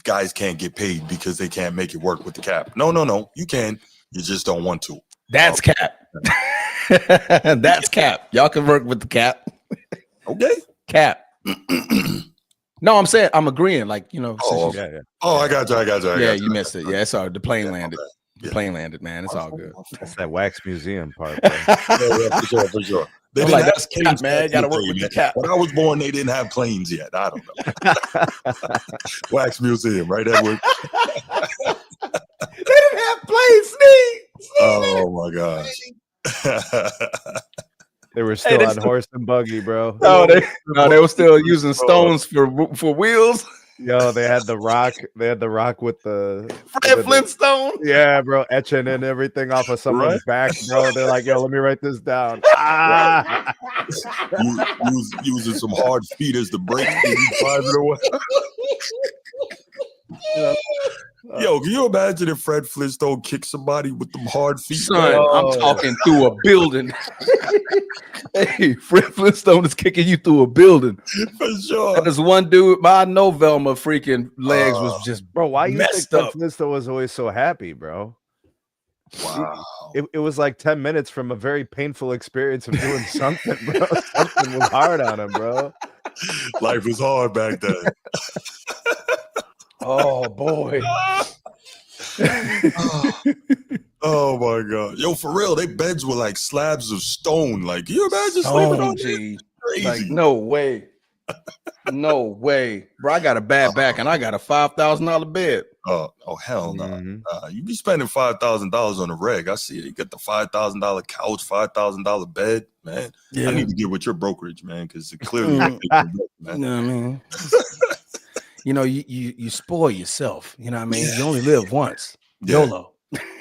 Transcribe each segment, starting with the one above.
guys can't get paid because they can't make it work with the cap. No. You can. You just don't want to. That's cap. That's cap. Y'all can work with the cap. Okay. Cap. No, I'm saying I'm agreeing. Like, you know. Oh, I got you. You missed it. Yeah, it's all the plane landed. The plane landed, man. It's all good. That's that wax museum part. Bro. For sure. They didn't have planes, man. Got to work with the cap. When I was born, they didn't have planes yet. I don't know. Wax museum, right, Edward? They didn't have planes, Steve. Oh my gosh. They were still on horse and buggy, bro. No, they were still using stones for wheels. Yo, they had the rock. They had the rock with the Fred Flintstone. Yeah, bro, etching and everything off of someone's back, bro. They're like, yo, let me write this down. Using some hard feet as the brakes to be driving away. Yo, can you imagine if Fred Flintstone kicked somebody with them hard feet? Son, I'm talking through a building. Hey, Fred Flintstone is kicking you through a building. For sure. And there's one dude, I know Velma freaking legs was just bro. Why you think messed Fred up. Flintstone was always so happy, bro? Wow. It was like 10 minutes from a very painful experience of doing something, bro. Something was hard on him, bro. Life was hard back then. Oh boy. Oh my god. Yo, for real, they beds were like slabs of stone. Like, can you imagine sleeping on G. Crazy. Like, no way. No way. Bro, I got a bad back and I got a $5,000 bed. Oh hell no. Nah. You be spending $5,000 on a reg. I see it. You get the $5,000 couch, $5,000 bed, man. Yeah. I need to get with your brokerage, man, because clearly man. You know what I mean? You know, you spoil yourself. You know what I mean? You only live once. YOLO.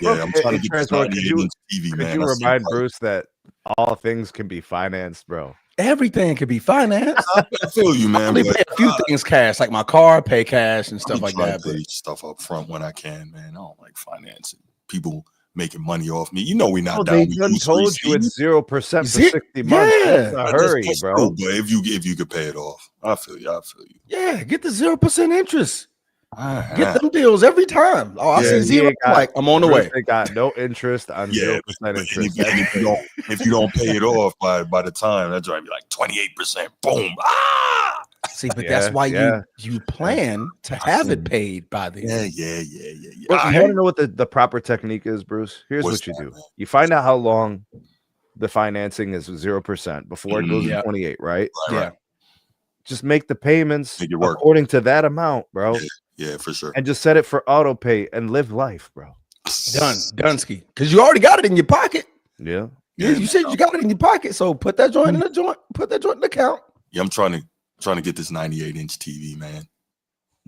Yeah, I'm trying to get this Could TV, man. Could you remind Bruce that all things can be financed, bro? Everything could be financed. I feel you, man. I only pay a few things cash, like my car, pay cash and stuff like that. Pay stuff up front when I can, man. I don't like financing. People making money off me. You know we're not down. They told you it's 0% for 60 months. That's a hurry, bro. Cool, but if you could pay it off, I feel you. Yeah, get the 0% interest. Get them deals every time. Oh, I see zero. Like, I'm on the way. They got no interest on 0% interest. If you don't pay it off by the time, that's right, be like 28%. Boom. See, but that's why you plan to have it paid by the end. Yeah. Well, you want to know what the proper technique is, Bruce? Here's what you do. Man? You find out how long the financing is 0% before it goes to 28, right? Right. Just make the payments according to that amount, bro. Yeah, for sure. And just set it for auto pay and live life, bro. Dunsky. Because you already got it in your pocket. Yeah. You said you got it in your pocket. So put that joint in the joint. Put that joint in the account. Yeah, I'm trying to get this 98-inch TV, man.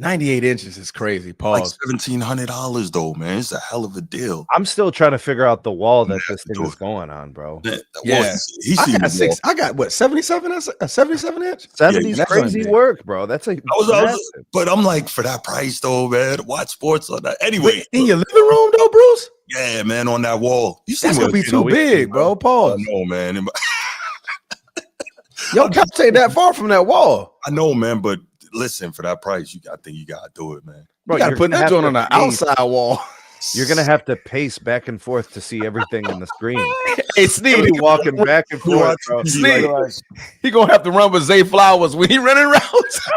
98 inches is crazy. Pause. Like $1,700 though, man. It's a hell of a deal. I'm still trying to figure out the wall that this thing is going on, bro. I got what 77 a 77 inch. 70's crazy work, bro. That's but I'm like, for that price though, man. Watch sports on that. Anyway, in your living room though, Bruce. Yeah, man, on that wall. That's gonna be too big, bro. Pause. No, man. Yo, can't take that far from that wall. I know, man, but listen, for that price, I think you gotta do it, man. Bro, you gotta put that joint on the outside wall. You're gonna have to pace back and forth to see everything on the screen. Hey, Sneed, walking back and forth, bro. Sneed, he gonna have to run with Zay Flowers when he running routes.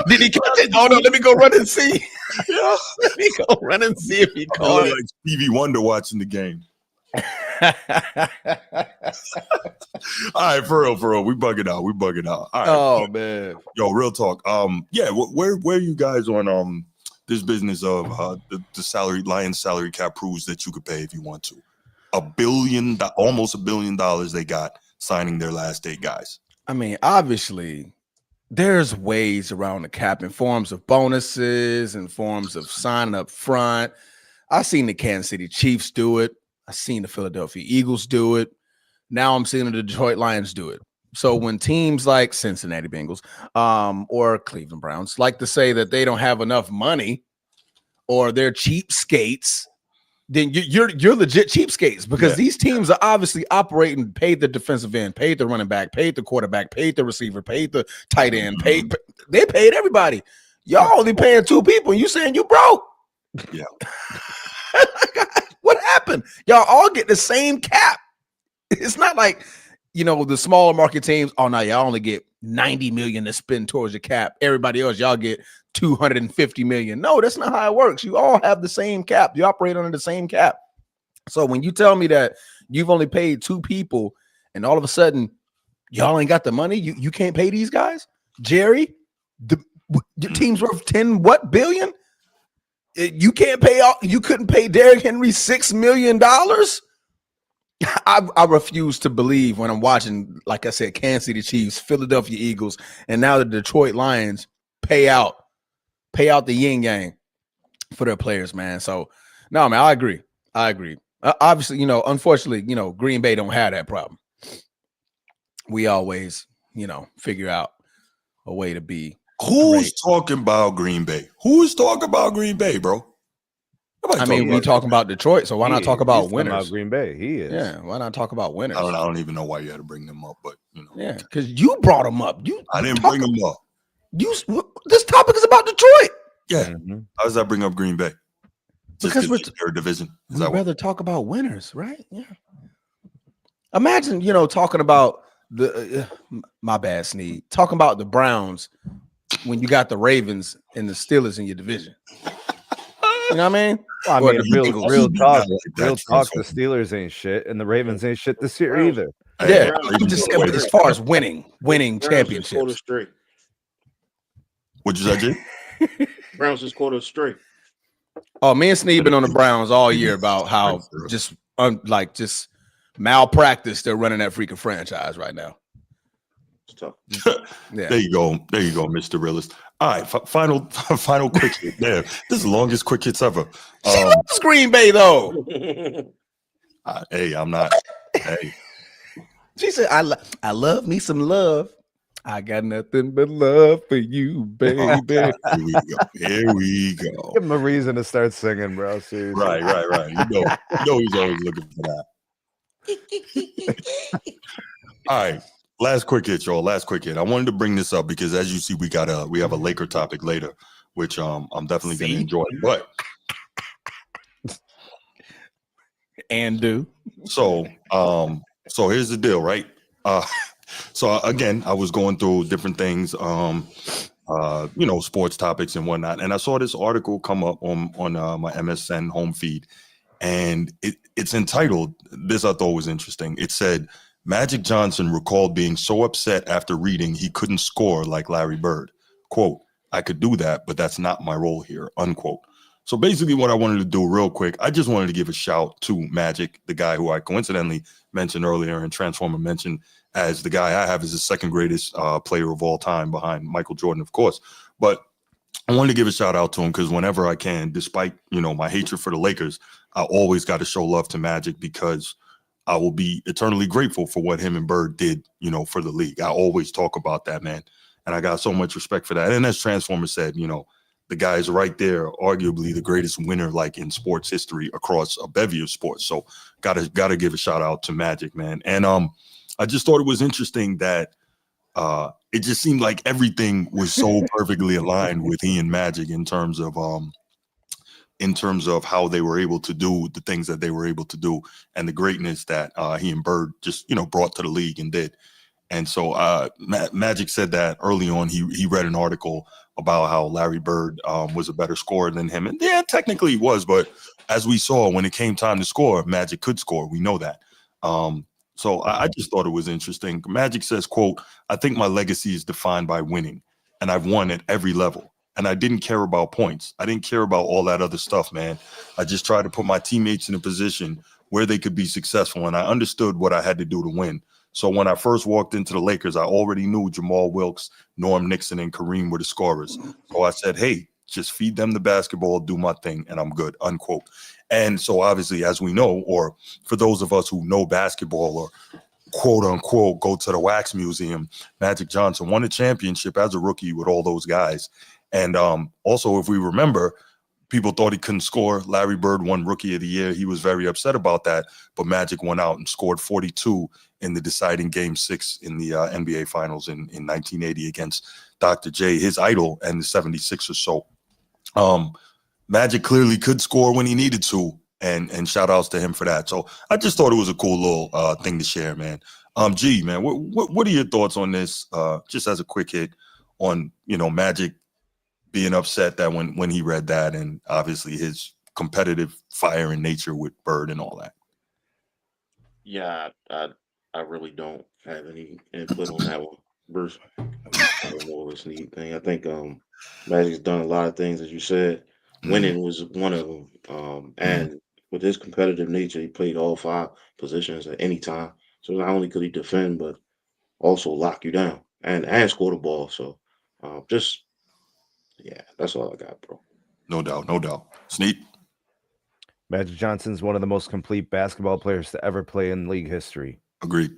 Did he catch it? Oh no, let me go run and see. Let me go run and see if he caught it. Like Stevie Wonder watching the game. All right, for real, we bugging out. All right, man, yo, real talk. Where you guys on this business of the Lions salary cap proves that you could pay if you want to almost $1 billion they got signing their last 8 guys. I mean, obviously, there's ways around the cap in forms of bonuses and forms of signing up front. I've seen the Kansas City Chiefs do it. I've seen the Philadelphia Eagles do it. Now I'm seeing the Detroit Lions do it. So when teams like Cincinnati Bengals or Cleveland Browns like to say that they don't have enough money or they're cheapskates, then you're legit cheapskates because these teams are obviously operating, paid the defensive end, paid the running back, paid the quarterback, paid the receiver, paid the tight end, they paid everybody. Y'all only paying 2 people, and you saying you broke. Yeah. What happened? Y'all all get the same cap. It's not like, the smaller market teams. Oh no, y'all only get 90 million to spend towards your cap. Everybody else, y'all get 250 million. No, that's not how it works. You all have the same cap. You operate under the same cap. So when you tell me that you've only paid 2 people, and all of a sudden y'all ain't got the money, you can't pay these guys, Jerry. Your team's worth 10 billion. You can't pay all. You couldn't pay Derrick Henry $6 million. I refuse to believe when I'm watching, like I said, Kansas City Chiefs, Philadelphia Eagles, and now the Detroit Lions pay out the yin yang for their players, man. So no, man, I agree. Obviously, unfortunately, Green Bay don't have that problem. We always, figure out a way to be. Who's talking about Green Bay? Who's talking about Green Bay, bro? We talking about Detroit, so why not talk about winners? About Green Bay, he is. Yeah, why not talk about winners? I don't even know why you had to bring them up, but yeah, because you brought them up. I didn't bring them up. This topic is about Detroit. Yeah, how does that bring up Green Bay? Because we're their division. We'd rather talk about winners, right? Yeah. Imagine, talking about my bad, Sneed. Talking about the Browns when you got the Ravens and the Steelers in your division. You know what I mean? Well, I mean, real talk. The Steelers ain't shit, and the Ravens ain't shit this year either. Yeah, I'm just saying, as far as winning championships. What'd you say, Jay? Browns just quarter straight. Oh, me and Sneed been on the Browns all year about how just malpractice they're running that freaking franchise right now. It's tough. Yeah. There you go, Mr. Realist. All right, final quick hit. There, this is the longest quick hits ever. She loves Green Bay though. Hey, I'm not. Hey, she said, "I love me some love. I got nothing but love for you, baby." Here we go. Give him a reason to start singing, bro. Seriously. Right. You know he's always looking for that. All right. Last quick hit, y'all. Last quick hit. I wanted to bring this up because, as you see, we have a Laker topic later, which I'm definitely going to enjoy. But so here's the deal, right? So again, I was going through different things, sports topics and whatnot, and I saw this article come up on my MSN home feed, and it's entitled. This I thought was interesting. It said, Magic Johnson recalled being so upset after reading he couldn't score like Larry Bird. Quote, "I could do that, but that's not my role here," unquote. So basically what I wanted to do real quick, I just wanted to give a shout to Magic, the guy who I coincidentally mentioned earlier and Transformer mentioned as the guy I have as the second greatest player of all time behind Michael Jordan, of course. But I wanted to give a shout out to him because whenever I can, despite, my hatred for the Lakers, I always got to show love to Magic because I will be eternally grateful for what him and Bird did, for the league. I always talk about that, man. And I got so much respect for that. And as Transformer said, the guy is right there, arguably the greatest winner, like in sports history across a bevy of sports. So gotta give a shout out to Magic, man. And I just thought it was interesting that it just seemed like everything was so perfectly aligned with he and Magic in terms of how they were able to do the things that they were able to do and the greatness that he and Bird just, brought to the league and did. And so Magic said that early on, he read an article about how Larry Bird was a better scorer than him. And yeah, technically he was, but as we saw, when it came time to score, Magic could score. We know that. So I just thought it was interesting. Magic says, quote, "I think my legacy is defined by winning, and I've won at every level. And I didn't care about points. I didn't care about all that other stuff, man. I just tried to put my teammates in a position where they could be successful, and I understood what I had to do to win. So when I first walked into the Lakers, I already knew Jamal Wilkes, Norm Nixon, and Kareem were the scorers. So I said, hey, just feed them the basketball, do my thing, and I'm good," unquote. And so obviously, as we know, or for those of us who know basketball or quote unquote go to the Wax Museum, Magic Johnson won a championship as a rookie with all those guys. And also, if we remember, people thought he couldn't score. Larry Bird won Rookie of the Year. He was very upset about that, but Magic went out and scored 42 in the deciding Game 6 in the NBA Finals in 1980 against Dr. J, his idol, and the 76ers. So Magic clearly could score when he needed to, and shout outs to him for that. So I just thought it was a cool little thing to share, man. G, man, what are your thoughts on this? Just as a quick hit on, Magic being upset that when he read that, and obviously his competitive fire in nature with Bird and all that. Yeah, I really don't have any input on that one, Bruce. I don't know this neat thing. I think Magic's done a lot of things, as you said. Winning was one of them. And with his competitive nature, he played all 5 positions at any time. So not only could he defend, but also lock you down and score the ball. So that's all I got, bro. No doubt. Sneak. Magic Johnson's one of the most complete basketball players to ever play in league history. Agreed.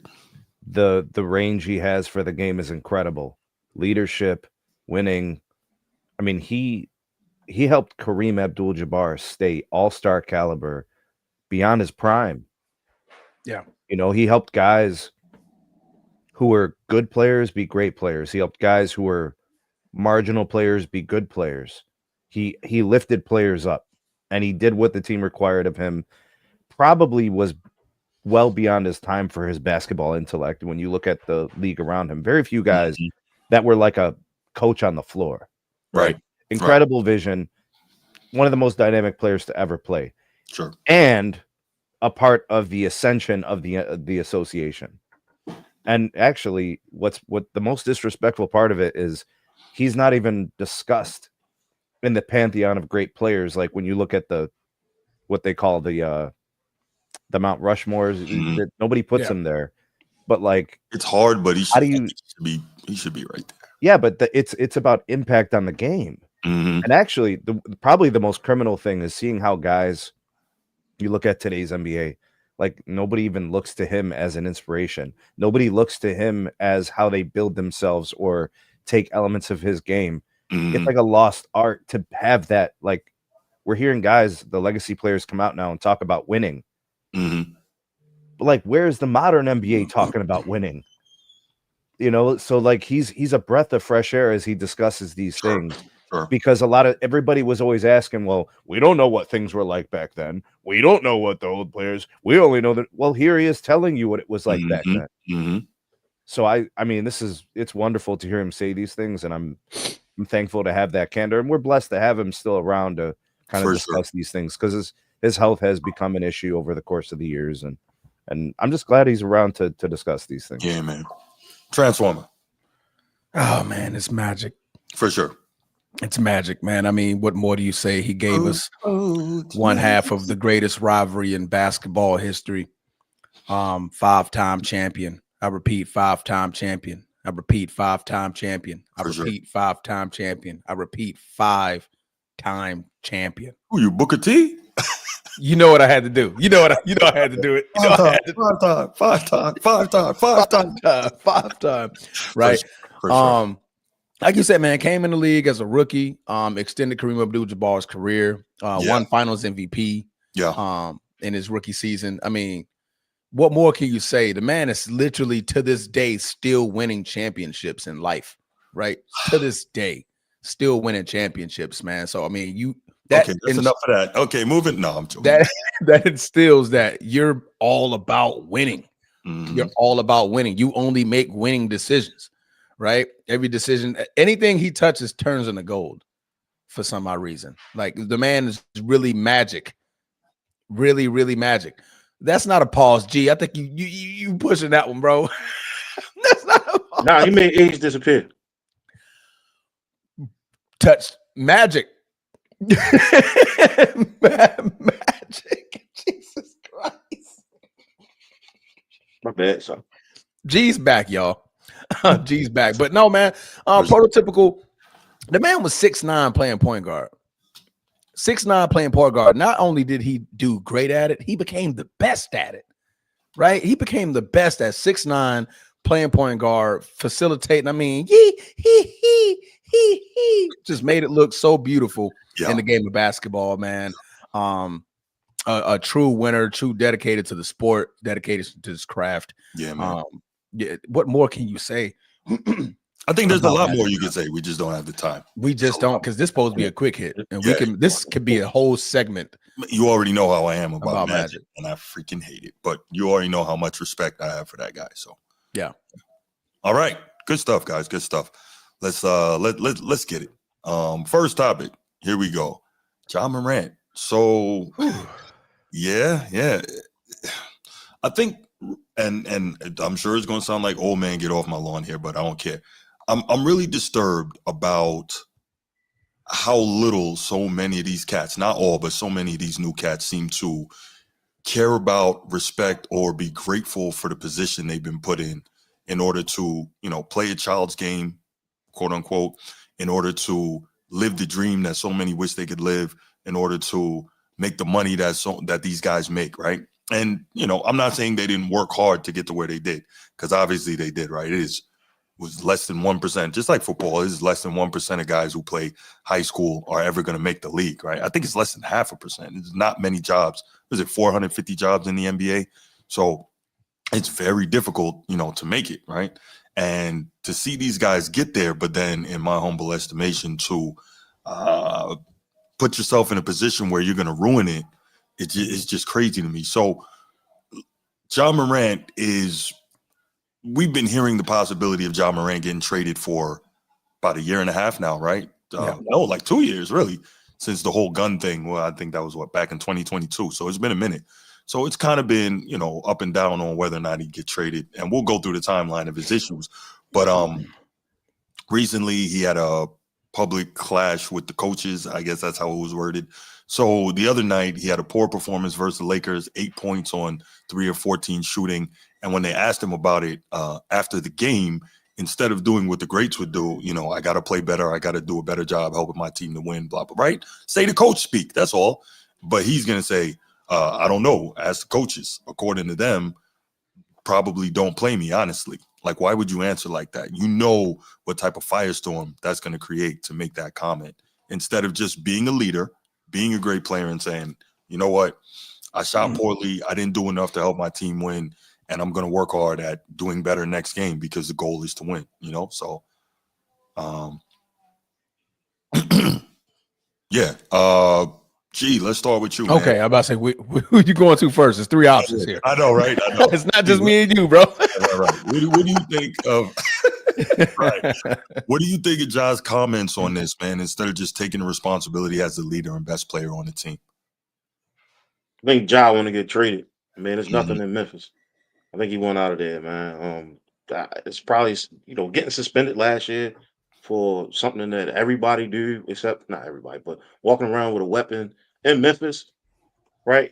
The range he has for the game is incredible. Leadership, winning. I mean, he helped Kareem Abdul-Jabbar stay all-star caliber beyond his prime. Yeah. He helped guys who were good players be great players. He helped guys who were marginal players be good players. He lifted players up, and he did what the team required of him. Probably was well beyond his time for his basketball intellect. When you look at the league around him, very few guys that were like a coach on the floor. Right. Incredible vision. One of the most dynamic players to ever play. Sure. And a part of the ascension of the association. And actually, what the most disrespectful part of it is, he's not even discussed in the pantheon of great players. Like when you look at what they call the Mount Rushmores, that nobody puts him there. But like, it's hard, but he should be right there. Yeah, but it's about impact on the game. And actually, probably the most criminal thing is seeing how guys, you look at today's NBA, like nobody even looks to him as an inspiration. Nobody looks to him as how they build themselves or take elements of his game. It's like a lost art to have that. Like, we're hearing guys, the legacy players, come out now and talk about winning. But like, where's the modern NBA talking about winning? So like he's a breath of fresh air as he discusses these things. Sure. Because everybody was always asking, well, we don't know what things were like back then. We don't know what the old players, we only know that. Well, here he is telling you what it was like back then. So I mean, it's wonderful to hear him say these things, and I'm thankful to have that candor, and we're blessed to have him still around to kind of discuss these things, because his health has become an issue over the course of the years, and I'm just glad he's around to discuss these things. Yeah, man. Transformer. Oh man, it's Magic. For sure. It's Magic, man. I mean, what more do you say? He gave us one half of the greatest rivalry in basketball history. 5-time champion. I repeat, 5-time champion. I repeat, 5-time champion. I repeat, 5-time champion. I repeat, 5-time champion. Who you, Booker T? You know what I had to do. You know I had to do it. Five time. Right. For sure. Like you said, man, came in the league as a rookie, extended Kareem Abdul-Jabbar's career, won finals MVP in his rookie season. I mean, what more can you say? The man is literally, to this day, still winning championships in life, right? To this day, still winning championships, man. So, I mean, that's enough of that. Okay, moving. No, I'm joking. That instills that you're all about winning. You're all about winning. You only make winning decisions. Right? Every decision, anything he touches turns into gold for some odd reason. Like, the man is really magic. Really, really magic. That's not a pause, G. I think you pushing that one, bro. That's not a pause. Nah, he made age disappear. Touched magic. Magic. Jesus Christ. My bad, son. G's back, y'all. G's back. But no, man, prototypical. The man was 6'9" playing point guard. 6'9" playing point guard. Not only did he do great at it, he became the best at it. Right? He became the best at 6'9" playing point guard, facilitating. I mean, just made it look so beautiful Yeah. in the game of basketball, man. A true winner, true dedicated to the sport, dedicated to this craft. Yeah, man. Yeah, what more can you say? I think there's a about lot that. more you could say. We just don't have the time. We just don't, because this supposed to be a quick hit, and Yeah. this could be a whole segment. You already know how I am about About Magic, Magic. and I freaking hate it. But you already know how much respect I have for that guy. So Yeah. All right. Good stuff, guys. Good stuff. Let's let's get it. First topic. Here we go. Ja Morant. So yeah. I think, and I'm sure it's gonna sound like old man get off my lawn here, but I don't care. I'm really disturbed about how little so many of these cats, not all, but so many of these new cats seem to care about, respect, or be grateful for the position they've been put in order to, play a child's game, quote unquote, in order to live the dream that so many wish they could live, in order to make the money that these guys make, right? And, I'm not saying they didn't work hard to get to where they did, because obviously they did, right? Was less than 1%, just like football. It is less than 1% of guys who play high school are ever going to make the league, right? I think it's less than 0.5%. It's not many jobs. Is it 450 jobs in the NBA? So it's very difficult, to make it, right? And to see these guys get there, but then in my humble estimation to put yourself in a position where you're going to ruin it, it's just crazy to me. So Ja Morant we've been hearing the possibility of Ja Morant getting traded for about 1.5 years now, right? No, like 2 years, really, since the whole gun thing. Well, I think that was back in 2022. So it's been a minute. So it's kind of been, up and down on whether or not he'd get traded. And we'll go through the timeline of his issues. But recently he had a public clash with the coaches. I guess that's how it was worded. So the other night he had a poor performance versus the Lakers, 8 points on 3 of 14 shooting. And when they asked him about it after the game, instead of doing what the greats would do, I got to play better. I got to do a better job helping my team to win, blah, blah, right? Say the coach speak. That's all. But he's going to say, I don't know. Ask the coaches. According to them, probably don't play me, honestly. Like, why would you answer like that? You know what type of firestorm that's going to create to make that comment. Instead of just being a leader, being a great player and saying, you know what? I shot poorly. I didn't do enough to help my team win. And I'm going to work hard at doing better next game because the goal is to win, So, yeah. Let's start with you, man. Okay, I'm about to say, who you going to first? There's 3 options here. I know, right? I know. It's not just me and you, bro. Right. What do you think of right? What do you think of Ja's comments on this, man? Instead of just taking the responsibility as the leader and best player on the team, I think Ja want to get traded. Man, there's nothing in Memphis. I think he went out of there, man. It's probably getting suspended last year for something that everybody do, except not everybody, but walking around with a weapon in Memphis, right?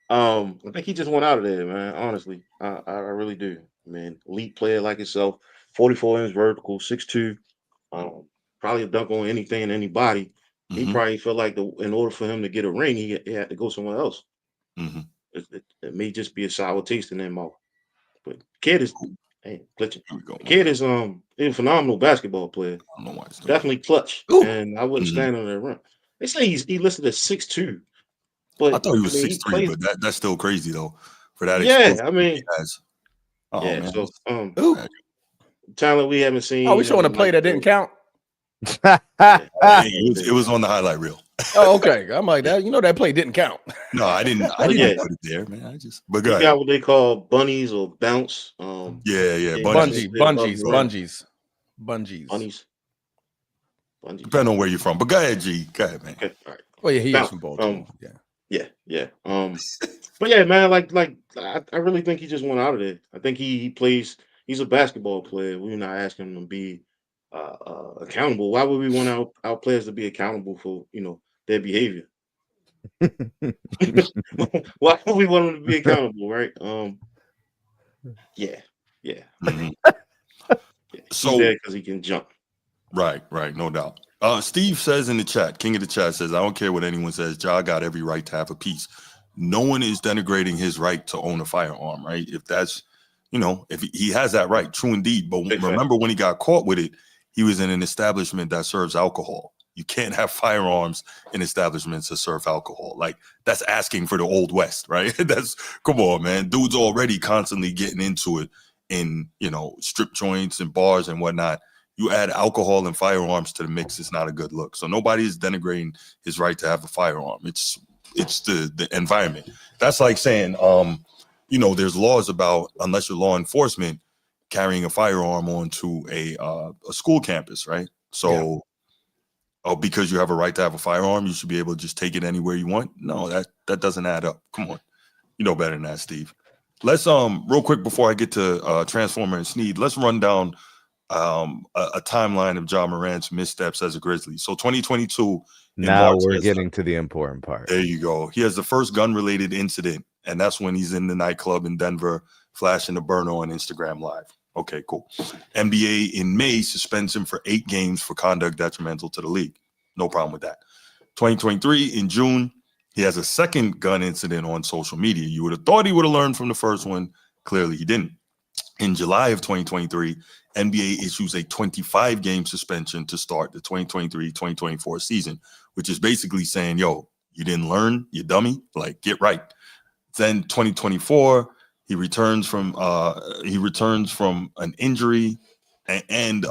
I think he just went out of there, man. Honestly, I really do. Man, elite player like himself, 44-inch vertical, 6'2", probably a dunk on anything and anybody. He probably felt like in order for him to get a ring, he had to go somewhere else. It may just be a sour taste in their mouth, but kid is glitching. Kid is a phenomenal basketball player. I don't know why it's Definitely clutch, and I wouldn't stand on that run. They say he listed as 6'2", but I thought he was 6'3", but that's still crazy though. For that, yeah, I mean, he has. Oh, yeah. man. So, talent we haven't seen. Oh, we showing a play that didn't count. It was on the highlight reel. Oh, okay. I'm like that. That play didn't count. No, I didn't put it there, man. But go You ahead. got what they call bunnies or bounce. Bungees. Depending on where you're from. But go ahead, G. Go ahead, man. Okay, all right. Well, yeah, he is from Baltimore. Yeah. But yeah, man, I really think he just went out of there. I think he plays. He's a basketball player. We're not asking him to be accountable. Why would we want our players to be accountable for their behavior? Why would we want them to be accountable, right? Yeah. So because he can jump. Right, no doubt. Steve says in the chat, King of the Chat says, I don't care what anyone says, Ja got every right to have a piece. No one is denigrating his right to own a firearm, right? If that's, if he has that right, true indeed. But remember when he got caught with it, he was in an establishment that serves alcohol. You can't have firearms in establishments that serve alcohol. Like, that's asking for the Old West, right? That's, come on, man. Dude's already constantly getting into it in, strip joints and bars and whatnot. You add alcohol and firearms to the mix, it's not a good look. So nobody is denigrating his right to have a firearm. It's the environment. That's like saying, there's laws about, unless you're law enforcement, carrying a firearm onto a school campus, right? So, because you have a right to have a firearm, you should be able to just take it anywhere you want. No, that doesn't add up. Come on, you know better than that, Steve. Let's real quick before I get to Transformer and Sneed, let's run down a timeline of Ja Morant's missteps as a Grizzly. So 2022. Now we're getting to the important part. There you go. He has the first gun-related incident, and that's when he's in the nightclub in Denver, flashing the burner on Instagram Live. Okay, cool. NBA in May suspends him for 8 games for conduct detrimental to the league. No problem with that. 2023 in June, he has a second gun incident on social media. You would have thought he would have learned from the first one. Clearly, he didn't. In July of 2023, NBA issues a 25-game suspension to start the 2023-2024 season, which is basically saying, yo, you didn't learn, you dummy, like, get right. Then 2024, he returns from an injury, and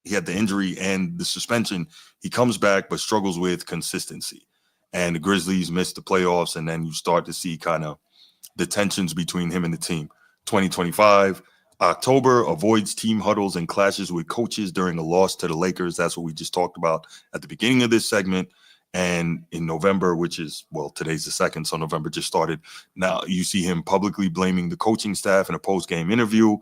he had the injury and the suspension. He comes back but struggles with consistency. And the Grizzlies missed the playoffs, and then you start to see kind of the tensions between him and the team. 2025, October, avoids team huddles and clashes with coaches during a loss to the Lakers. That's what we just talked about at the beginning of this segment. And in November, which is, well, today's the 2nd, so November just started. Now you see him publicly blaming the coaching staff in a post-game interview.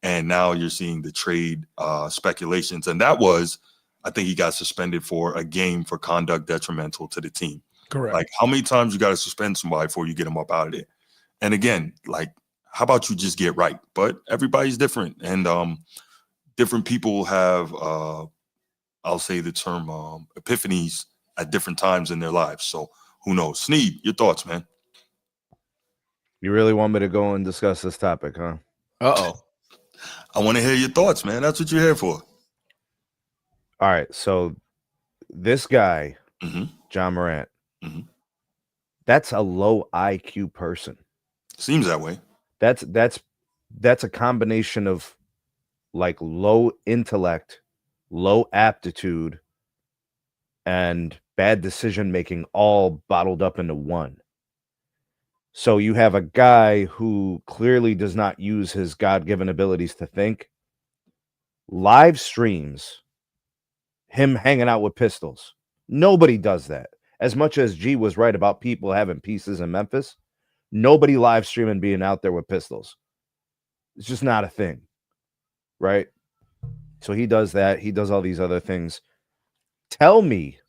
And now you're seeing the trade speculations. And that was, I think he got suspended for a game for conduct detrimental to the team. Correct. Like, how many times you got to suspend somebody before you get them up out of there? And again, like, how about you just get right? But everybody's different. And different people have, I'll say the term, epiphanies at different times in their lives. So who knows? Sneed, your thoughts, man? You really want me to go and discuss this topic, huh? Uh-oh. I want to hear your thoughts, man. That's what you're here for. All right. So this guy, Ja Morant, that's a low IQ person. Seems that way. That's a combination of like low intellect, low aptitude, and bad decision making all bottled up into one. So you have a guy who clearly does not use his God-given abilities to think. Live streams him hanging out with pistols. Nobody does that. As much as G was right about people having pieces in Memphis, nobody live streaming being out there with pistols. It's just not a thing, right? So he does that. He does all these other things. Tell me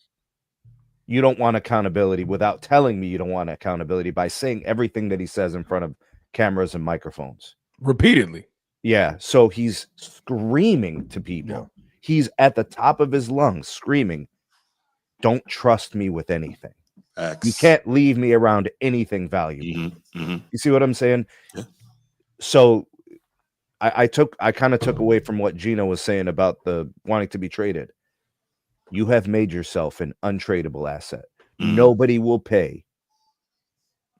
you don't want accountability without telling me you don't want accountability by saying everything that he says in front of cameras and microphones. Repeatedly. Yeah. So he's screaming to people. Yeah. He's at the top of his lungs screaming, don't trust me with anything. You can't leave me around anything valuable. You see what I'm saying? Yeah. So I kind of took away from what Gino was saying about the wanting to be traded. You have made yourself an untradeable asset. Nobody will pay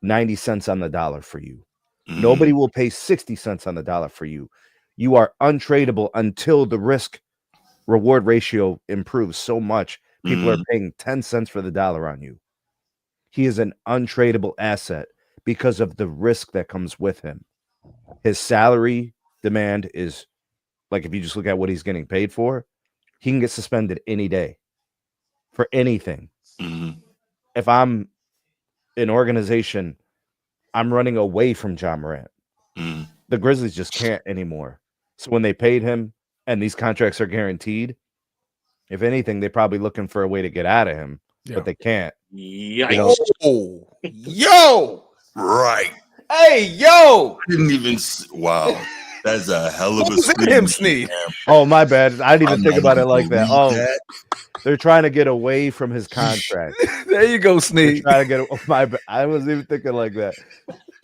90 cents on the dollar for you. Nobody will pay 60 cents on the dollar for you. You are untradeable until the risk reward ratio improves so much. People are paying 10 cents for the dollar on you. He is an untradeable asset because of the risk that comes with him. His salary demand is, like, if you just look at what he's getting paid for, he can get suspended any day for anything. If I'm an organization, I'm running away from Ja Morant. The Grizzlies just can't anymore. So when they paid him and these contracts are guaranteed, if anything, they're probably looking for a way to get out of him, but they can't. Yikes. Yo. Right. Hey, yo. I didn't even. Wow. That's a hell of a him, Sneed. Oh, my bad. I didn't even think about it like that. Oh, they're trying to get away from his contract. There you go, Sneed. Trying to get my bad. I wasn't even thinking like that.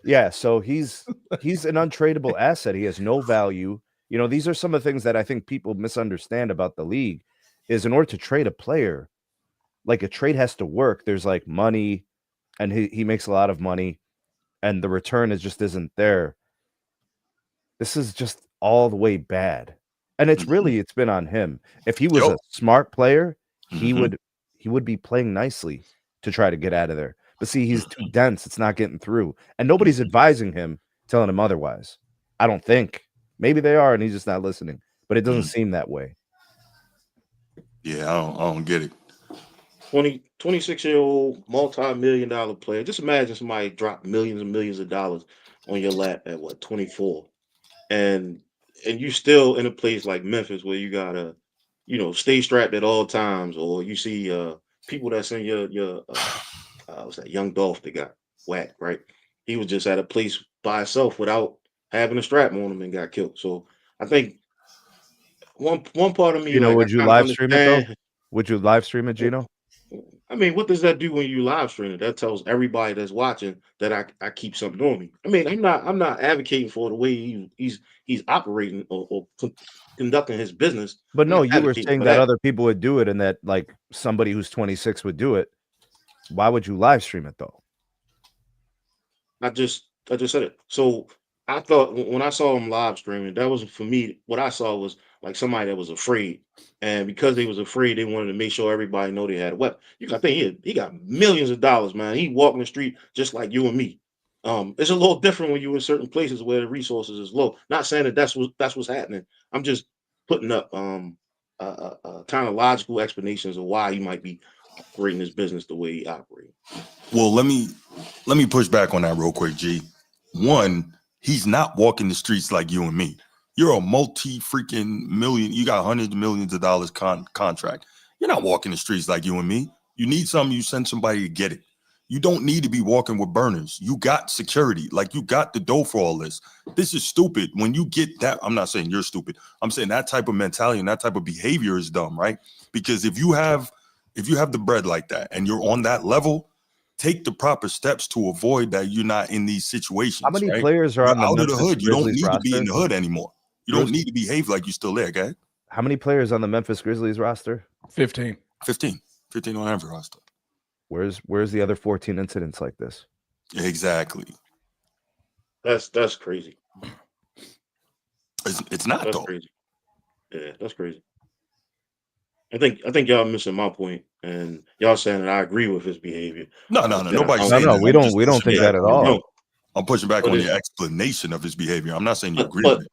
Yeah, so he's an untradeable asset. He has no value. You know, these are some of the things that I think people misunderstand about the league is in order to trade a player, like a trade has to work. There's like money and he makes a lot of money and the return is just isn't there. This is just all the way bad. And it's been on him. If he was a smart player, he would be playing nicely to try to get out of there. But see, he's too dense. It's not getting through. And nobody's advising him, telling him otherwise. I don't think. Maybe they are, and he's just not listening. But it doesn't seem that way. Yeah, I don't get it. 26-year-old multi-million-dollar player. Just imagine somebody drop millions and millions of dollars on your lap at 24. And you still in a place like Memphis where you gotta, stay strapped at all times, or you see people that's in your what's that young Dolph that got whacked, right? He was just at a place by himself without having a strap on him and got killed. So I think one part of me, would you live stream it though? Would you live stream it, Gino? I mean, what does that do when you live stream it? That tells everybody that's watching that I keep something on me. I mean, I'm not advocating for the way he's operating or conducting his business. But no, you were saying that other people would do it, and that like somebody who's 26 would do it. Why would you live stream it though? I just said it. So I thought when I saw him live streaming, that was for me. What I saw was like somebody that was afraid, and because they was afraid, they wanted to make sure everybody know they had a weapon. I think he got millions of dollars, man. He walking the street just like you and me. It's a little different when you're in certain places where the resources is low. Not saying that that's what's happening. I'm just putting up kind of logical explanations of why he might be operating his business the way he operates. Well, let me push back on that real quick, G. One, he's not walking the streets like you and me. You're a multi-freaking million. You got hundreds of millions of dollars contract. You're not walking the streets like you and me. You need something, you send somebody to get it. You don't need to be walking with burners. You got security. Like, you got the dough for all this. This is stupid. When you get that, I'm not saying you're stupid. I'm saying that type of mentality and that type of behavior is dumb, right? Because if you have the bread like that and you're on that level, take the proper steps to avoid that. You're not in these situations. How many players are on out of the hood? You don't need to be in the hood anymore. You don't need to behave like you're still there, okay? How many players on the Memphis Grizzlies roster? 15 on every roster. Where's the other 14 incidents like this? Exactly. That's crazy. It's not that's though. Crazy. Yeah, that's crazy. I think y'all missing my point, and y'all saying that I agree with his behavior. No. Nobody's saying no. that. We don't think that at all. No. I'm pushing back on your explanation of his behavior. I'm not saying you agree with it.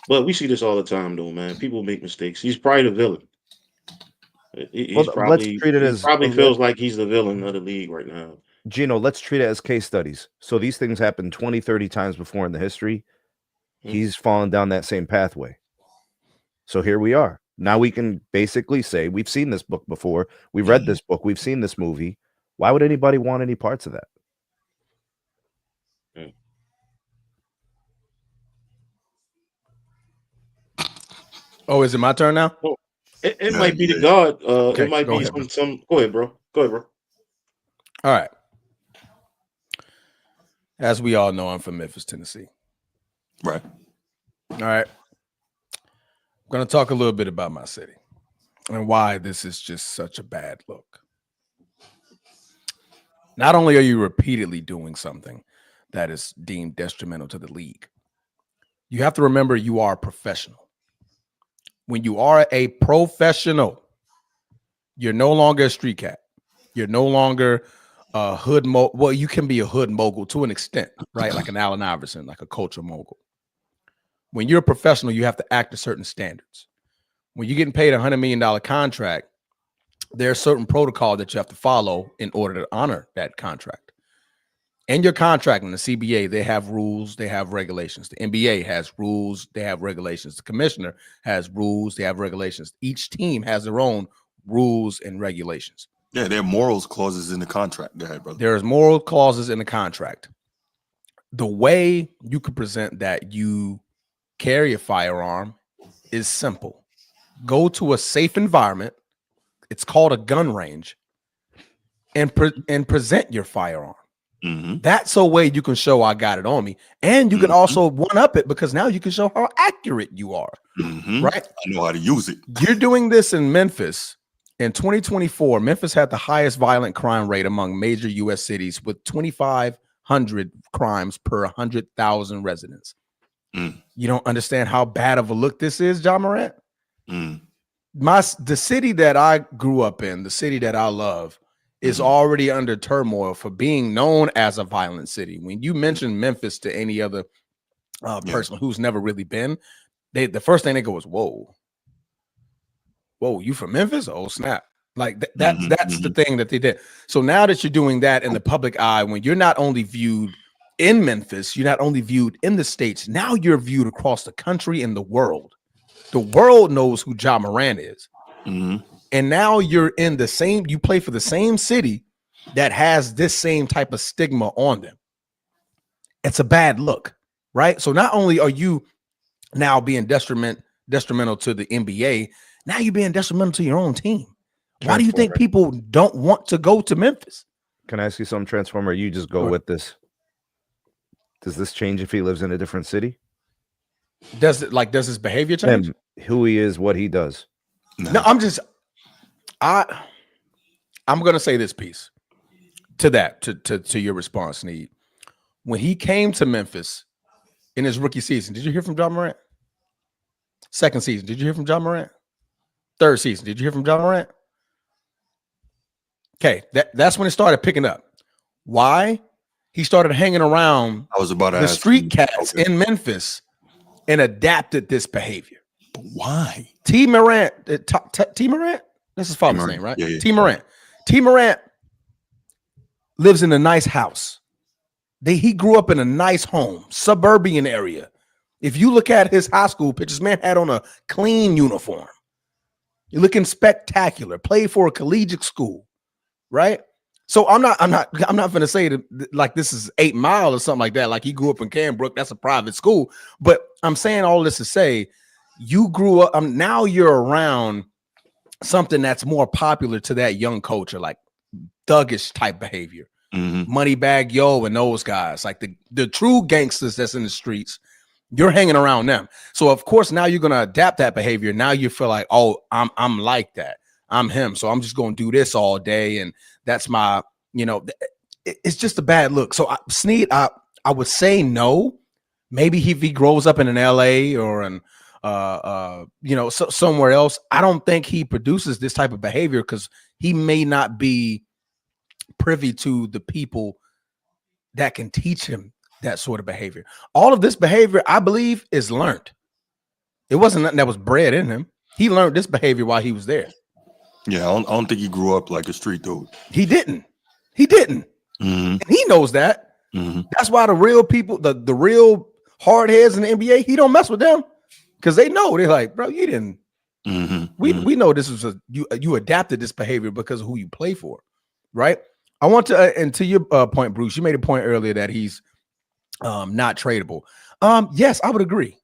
But we see this all the time, though, man. People make mistakes. He's probably the villain. He's probably feels like he's the villain of the league right now. Gino, let's treat it as case studies. So these things happened 20, 30 times before in the history. He's fallen down that same pathway. So here we are. Now we can basically say we've seen this book before. We've read this book. We've seen this movie. Why would anybody want any parts of that? Oh, is it my turn now? Well, it might be the God. Okay, it might be ahead, some. Go ahead, bro. All right. As we all know, I'm from Memphis, Tennessee. Right. All right. I'm going to talk a little bit about my city and why this is just such a bad look. Not only are you repeatedly doing something that is deemed detrimental to the league, you have to remember you are a professional. When you are a professional, you're no longer a street cat. You're no longer a hood mogul. Well, you can be a hood mogul to an extent, right? Like an Allen Iverson, like a culture mogul. When you're a professional, you have to act to certain standards. When you're getting paid $100 million contract, there are certain protocol that you have to follow in order to honor that contract. In your contract in the CBA, they have rules, they have regulations. The NBA has rules, they have regulations. The commissioner has rules, they have regulations. Each team has their own rules and regulations. Yeah, there are morals clauses in the contract. Go ahead, brother. There's moral clauses in the contract. The way you could present that you carry a firearm is simple. Go to a safe environment. It's called a gun range, and present your firearm. That's a way you can show I got it on me. And you can also one up it because now you can show how accurate you are. Right? I know how to use it. You're doing this in Memphis. In 2024, Memphis had the highest violent crime rate among major U.S. cities with 2,500 crimes per 100,000 residents. You don't understand how bad of a look this is, John Morant? The city that I grew up in, the city that I love, is already under turmoil for being known as a violent city. When you mention Memphis to any other person who's never really been, the first thing they go is, whoa, you from Memphis? Oh, snap. Like that's the thing that they did. So now that you're doing that in the public eye, when you're not only viewed in Memphis, you're not only viewed in the States, now you're viewed across the country and the world. The world knows who Ja Morant is. And now you're in the same, you play for the same city that has this same type of stigma on them. It's a bad look, right? So not only are you now being detrimental to the NBA, now you're being detrimental to your own team. Why do you think people don't want to go to Memphis? Can I ask you something, Transformer? You just go with this. Does this change if he lives in a different city? Does his behavior change? Him, who he is, what he does. No, I'm gonna say this piece to that, to your response, Need. When he came to Memphis in his rookie season, did you hear from Ja Morant? Second season, did you hear from Ja Morant? Third season, did you hear from Ja Morant? Okay, that's when it started picking up. Why? He started hanging around the street cats in Memphis and adapted this behavior. But why? T. Morant, T. Morant? That's his father's name, right? Yeah. T. Morant. T. Morant lives in a nice house. He grew up in a nice home, suburban area. If you look at his high school pictures, man had on a clean uniform. You're looking spectacular. Played for a collegiate school, right? So I'm not going to say that like this is 8 Mile or something like that. Like he grew up in Cambrook, that's a private school. But I'm saying all this to say, you grew up. Now you're around something that's more popular to that young culture, like thuggish type behavior, Moneybag Yo, and those guys, like the true gangsters that's in the streets. You're hanging around them. So of course now you're gonna adapt that behavior. Now you feel like, oh, I'm like that. I'm him. So I'm just gonna do this all day, and that's my, it's just a bad look. So Snead, I would say no. Maybe if he grows up in an LA or in somewhere else, I don't think he produces this type of behavior because he may not be privy to the people that can teach him that sort of behavior. All of this behavior, I believe, is learned. It wasn't nothing that was bred in him. He learned this behavior while he was there. Yeah, I don't think he grew up like a street dude. He didn't. And he knows that. That's why the real people, the real hard heads in the NBA, he don't mess with them because they know. They're like, bro, you didn't. We know this was you adapted this behavior because of who you play for, right? I want to, and to your point, Bruce, you made a point earlier that he's not tradable. Yes, I would agree.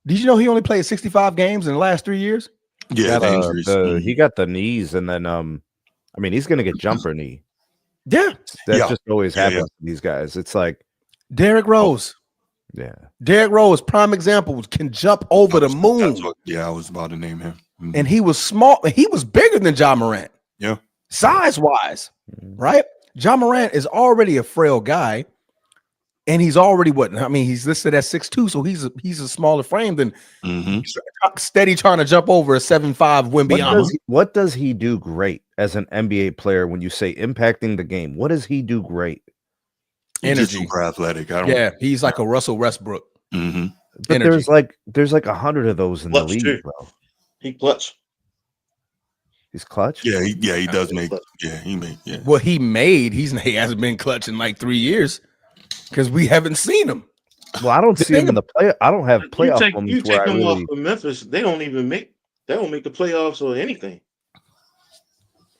Did you know he only played 65 games in the last 3 years? Yeah, he got the knees, and then he's gonna get jumper knee. Yeah, that just always happens to these guys. It's like Derrick Rose. Yeah, Derrick Rose, prime example, can jump over the moon. I was about to name him. And he was small. He was bigger than Ja Morant. Yeah, size wise, right? Ja Morant is already a frail guy. And he's already he's listed at 6'2", so he's a smaller frame than steady trying to jump over a 7'5" Wembanyama. What does he do great as an NBA player when you say impacting the game? What does he do great? Energy. He's super athletic. He's like a Russell Westbrook. But there's like 100 of those in the league, too. Bro. He clutch. He's clutch? Yeah, he does make. Yeah, he made. Yeah. Well, he hasn't been clutch in like 3 years. Because we haven't seen him. Well, I don't see him in the play. I don't have playoff moments. You take them off of Memphis, they don't make the playoffs or anything.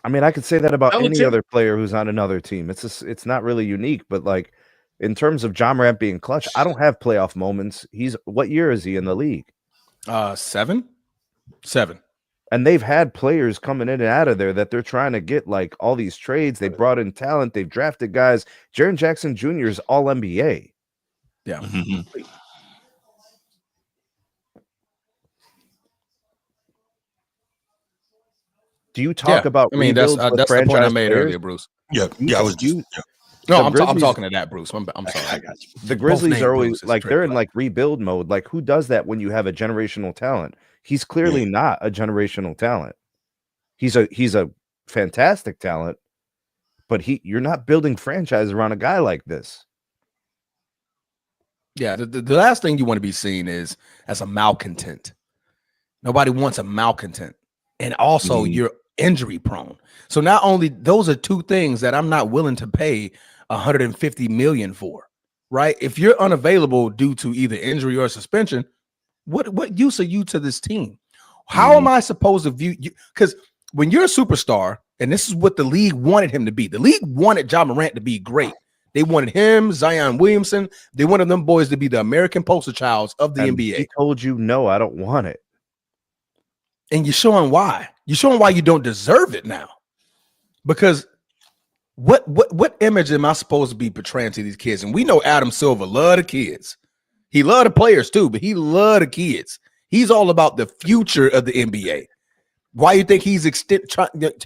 I mean, I could say that about any other player who's on another team. It's not really unique, but like in terms of Ja Morant being clutch, I don't have playoff moments. What year is he in the league? 7. And they've had players coming in and out of there that they're trying to get like all these trades. They brought in talent. They've drafted guys. Jaren Jackson Jr. is all NBA. Yeah. Mhm. Do you talk about? I mean, that's rebuilds with the point I franchise made players? earlier, Bruce. Yeah, I was just, yeah. No, The I'm Grizzlies- talking to that, Bruce. I'm sorry. I got you. The Grizzlies named are always Bruce is like they're in tricky. like rebuild mode. Like who does that when you have a generational talent? He's clearly not a generational talent. He's a fantastic talent, but you're not building franchise around a guy like this. Yeah, the last thing you want to be seen is as a malcontent. Nobody wants a malcontent. And also you're injury prone. So not only those are two things that I'm not willing to pay 150 million for, right? If you're unavailable due to either injury or suspension, what use are you to this team? How am I supposed to view you? Because when you're a superstar, and this is what the league wanted him to be, the league wanted Ja Morant to be great. They wanted him, Zion Williamson. They wanted them boys to be the American poster childs of the And NBA. he told you, no, I don't want it. And you're showing why. You're showing why you don't deserve it now. Because what image am I supposed to be portraying to these kids? And we know Adam Silver loved the kids. He loved the players too, but he loved the kids. He's all about the future of the NBA. Why you think he's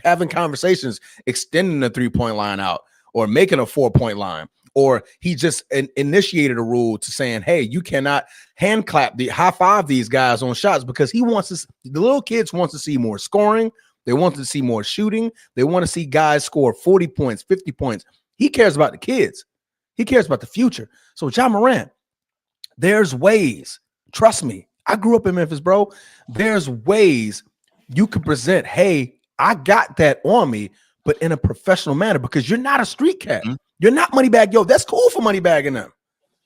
having conversations, extending the 3-point line out or making a 4-point line? Or he just initiated a rule to saying, hey, you cannot hand clap high five these guys on shots because he wants the little kids wants to see more scoring. They want to see more shooting. They want to see guys score 40 points, 50 points. He cares about the kids. He cares about the future. So Ja Morant, there's ways. Trust me. I grew up in Memphis, bro. There's ways you could present, hey, I got that on me, but in a professional manner because you're not a street cat. You're not Moneybag Yo. That's cool for Moneybag and them.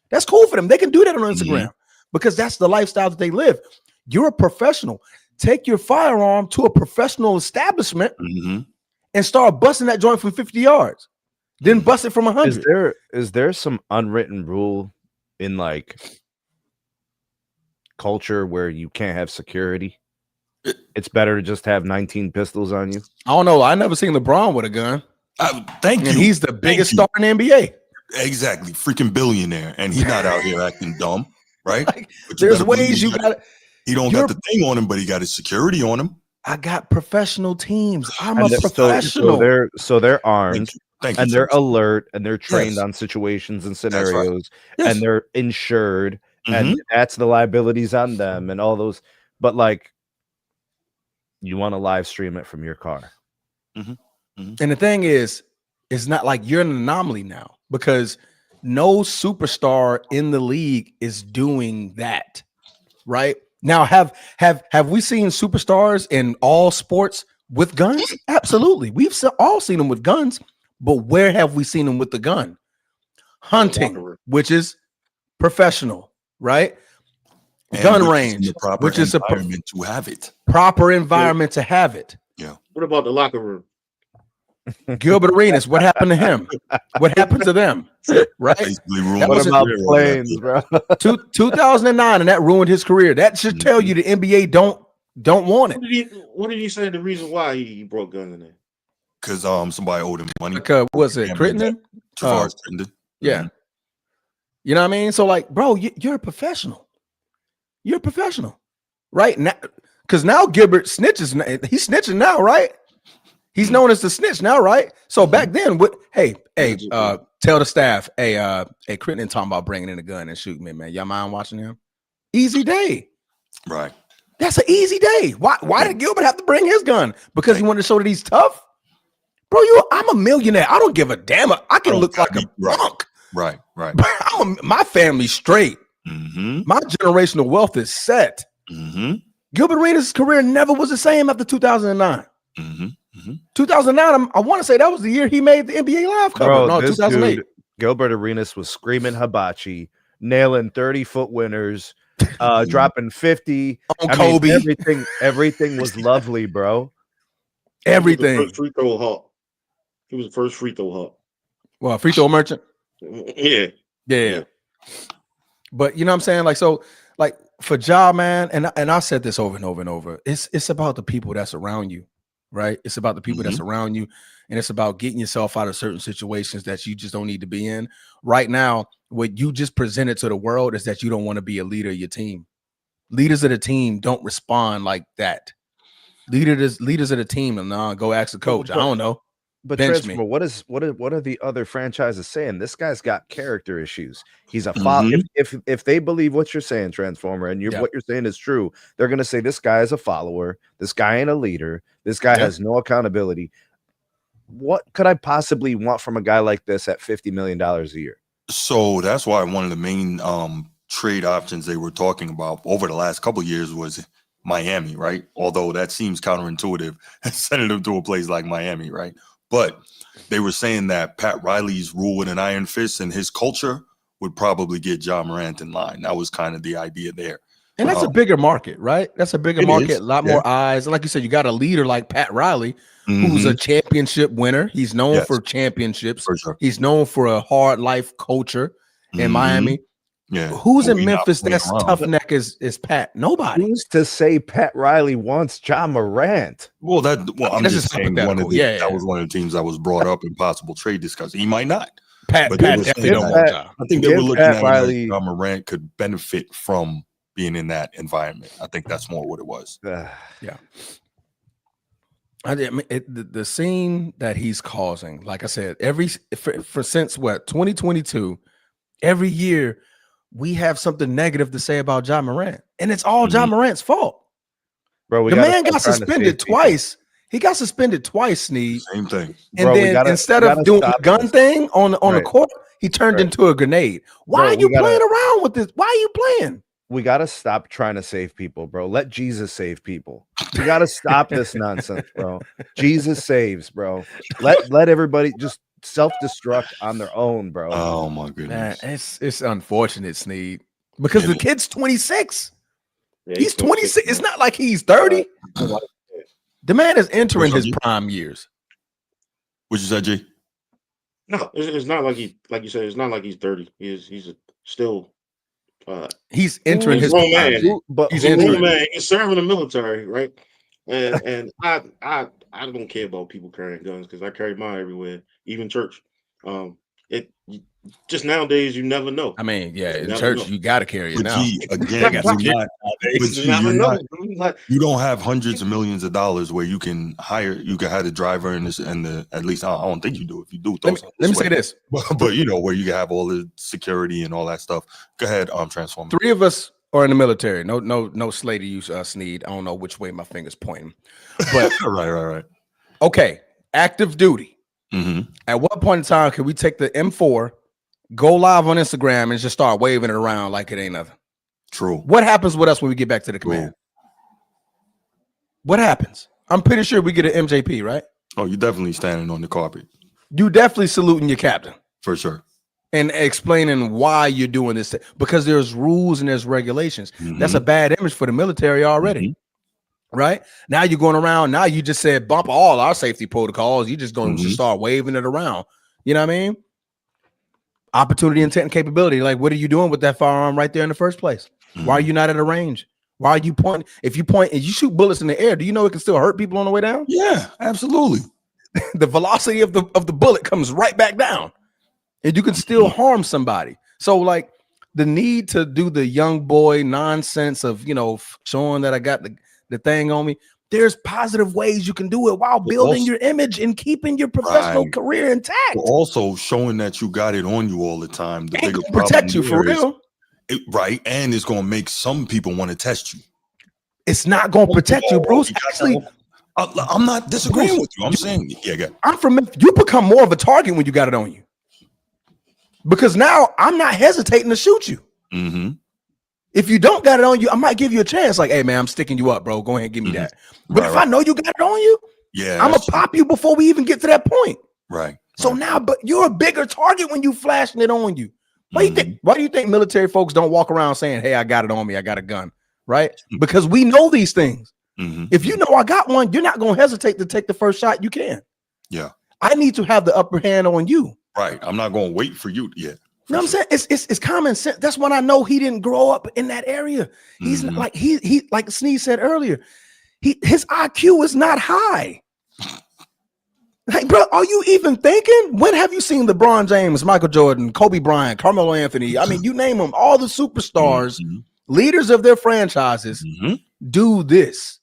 That's cool for them. They can do that on Instagram because that's the lifestyle that they live. You're a professional. Take your firearm to a professional establishment and start busting that joint from 50 yards. Then bust it from 100. Is there some unwritten rule in like culture where you can't have security? It's better to just have 19 pistols on you. I don't know. I never seen LeBron with a gun. Thank you. And he's the biggest star in the NBA. Exactly. Freaking billionaire. And he's not out here acting dumb, right? Like, there's ways you got. He don't got the thing on him, but he got his security on him. I got professional teams. I'm a And professional. So they're armed. Thank you. And they're alert and they're trained on situations and scenarios and they're insured and that's the liabilities on them and all those. But like, you want to live stream it from your car. And the thing is, it's not like you're an anomaly now because no superstar in the league is doing that, right? Now, have we seen superstars in all sports with guns? Absolutely. We've all seen them with guns, but where have we seen them with the gun? Hunting, which is professional, right? And gun range, which is a environment to have it. Proper environment to have it. Yeah. What about the locker room? Gilbert Arenas, what happened to him? What happened to them? Right? What about planes, bro? 2009, and that ruined his career. That should tell you the NBA don't want it. What did he say the reason why he broke gun in there? Because somebody owed him money. Was it Crittenden? Crittenden. Yeah. You know what I mean? So like, bro, you're a professional. You're a professional, right? Now, because now Gilbert snitches. He's snitching now, right? He's known as the snitch now, right? So back then, tell the staff, hey, Crittenden talking about bringing in a gun and shooting me, man. Y'all mind watching him? Easy day. Right. That's an easy day. Why did Gilbert have to bring his gun? Because he wanted to show that he's tough? Bro, I'm a millionaire. I don't give a damn. I can look like a punk. Right. My family's straight. My generational wealth is set. Gilbert Arenas' career never was the same after 2009. 2009, I want to say that was the year he made the NBA Live cover. Bro, no, 2008. Gilbert Arenas was screaming hibachi, nailing 30-foot winners, dropping 50 on Kobe. Everything was lovely, bro. Everything. He was the first free throw hawk. He was the first free throw hawk. Well, free throw merchant. Yeah. But you know what I'm saying? Like, so, like, for Ja, man, and I said this over and over and over. It's about the people that's around you, right? It's about the people that's around you, and it's about getting yourself out of certain situations that you just don't need to be in. Right now, what you just presented to the world is that you don't want to be a leader of your team. Leaders of the team don't respond like that. Leaders of the team, and go ask the coach. I don't know. But Bench me. Transformer, what are the other franchises saying? This guy's got character issues. He's a follower. If they believe what you're saying, Transformer, and what you're saying is true, they're gonna say this guy is a follower. This guy ain't a leader. This guy has no accountability. What could I possibly want from a guy like this at $50 million a year? So that's why one of the main trade options they were talking about over the last couple of years was Miami, right? Although that seems counterintuitive, sending him to a place like Miami, right? But they were saying that Pat Riley's rule with an iron fist and his culture would probably get Ja Morant in line. That was kind of the idea there. And that's a bigger market, right? That's a bigger market, a lot more eyes. And like you said, you got a leader like Pat Riley, who's a championship winner. He's known for championships. For sure. He's known for a hard life culture in Miami. Yeah. Who's in Memphis that's tough neck as Pat? Nobody. Who's to say Pat Riley wants Ja Morant? Well, I'm just saying that was one of the teams that was brought up in possible trade discussion. He might not. Pat definitely don't want Ja. I think they were looking at Riley. Ja Morant could benefit from being in that environment. I think that's more what it was. Yeah. I mean, the scene that he's causing, like I said, since 2022, every year we have something negative to say about Ja Morant, and it's all Ja Morant's fault. Bro, the man got suspended twice. He got suspended twice, Sneed. Same thing. And then instead of doing the gun thing on the court, he turned into a grenade. Why are you playing around with this? Why are you playing? We got to stop trying to save people, bro. Let Jesus save people. We got to stop this nonsense, bro. Jesus saves, bro. Let everybody just self-destruct on their own, bro. Oh my goodness. Man, it's unfortunate, Sneed, because the kid's 26. Yeah, he's 26. It's not like he's 30. The man is entering his prime years. What you said, G? No, it's not like like you said, it's not like he's 30. He's still he's entering his prime man. But he's entering man. He's serving the military, right? And I don't care about people carrying guns because I carry mine everywhere, even church. Just nowadays you never know. I mean, in church you got to carry it now. You don't have hundreds of millions of dollars where you can hire the driver and the at least I don't think you do. If you do, let me say this, but you know where you have all the security and all that stuff. Go ahead, Transform. 3 of us are in the military. No slay to use Sneed. I don't know which way my finger's pointing, but right. Okay, active duty. At what point in time can we take the M4, go live on Instagram, and just start waving it around like it ain't nothing? True. What happens with us when we get back to the command? What happens? I'm pretty sure we get an MJP, right? Oh, you're definitely standing on the carpet. You definitely saluting your captain. For sure. And explaining why you're doing this. Because there's rules and there's regulations. That's a bad image for the military already. Right? Now you're going around. Now you just said bump all our safety protocols. You're just going to start waving it around. You know what I mean? Opportunity, intent, and capability. Like, what are you doing with that firearm right there in the first place? Why are you not at a range? Why are you pointing? If you point and you shoot bullets in the air, do you know it can still hurt people on the way down? Yeah, absolutely. The velocity of the bullet comes right back down, and you can still harm somebody. So, like, the need to do the young boy nonsense of showing that I got the thing on me. There's positive ways you can do it while building your image and keeping your professional career intact. Also showing that you got it on you all the time. The bigger protect you for real. Right. And it's going to make some people want to test you. It's not going to protect you, Bruce. Actually, I'm not disagreeing with you. I'm saying, I'm from Memphis. You become more of a target when you got it on you. Because now I'm not hesitating to shoot you. If you don't got it on you, I might give you a chance. Like, hey, man, I'm sticking you up, bro. Go ahead and give me that. But if I know you got it on you, I'm going to pop you before we even get to that point. Right. So now, but you're a bigger target when you flashing it on you. Why do you think military folks don't walk around saying, hey, I got it on me. I got a gun. Right. Because we know these things. If you know I got one, you're not going to hesitate to take the first shot you can. Yeah. I need to have the upper hand on you. Right. I'm not going to wait for you. Yeah. know what I'm saying? It's common sense. That's when I know he didn't grow up in that area. He's not like he like Sneeze said earlier. His IQ is not high. Like, bro, are you even thinking? When have you seen LeBron James, Michael Jordan, Kobe Bryant, Carmelo Anthony? I mean, you name them, all the superstars, leaders of their franchises do this.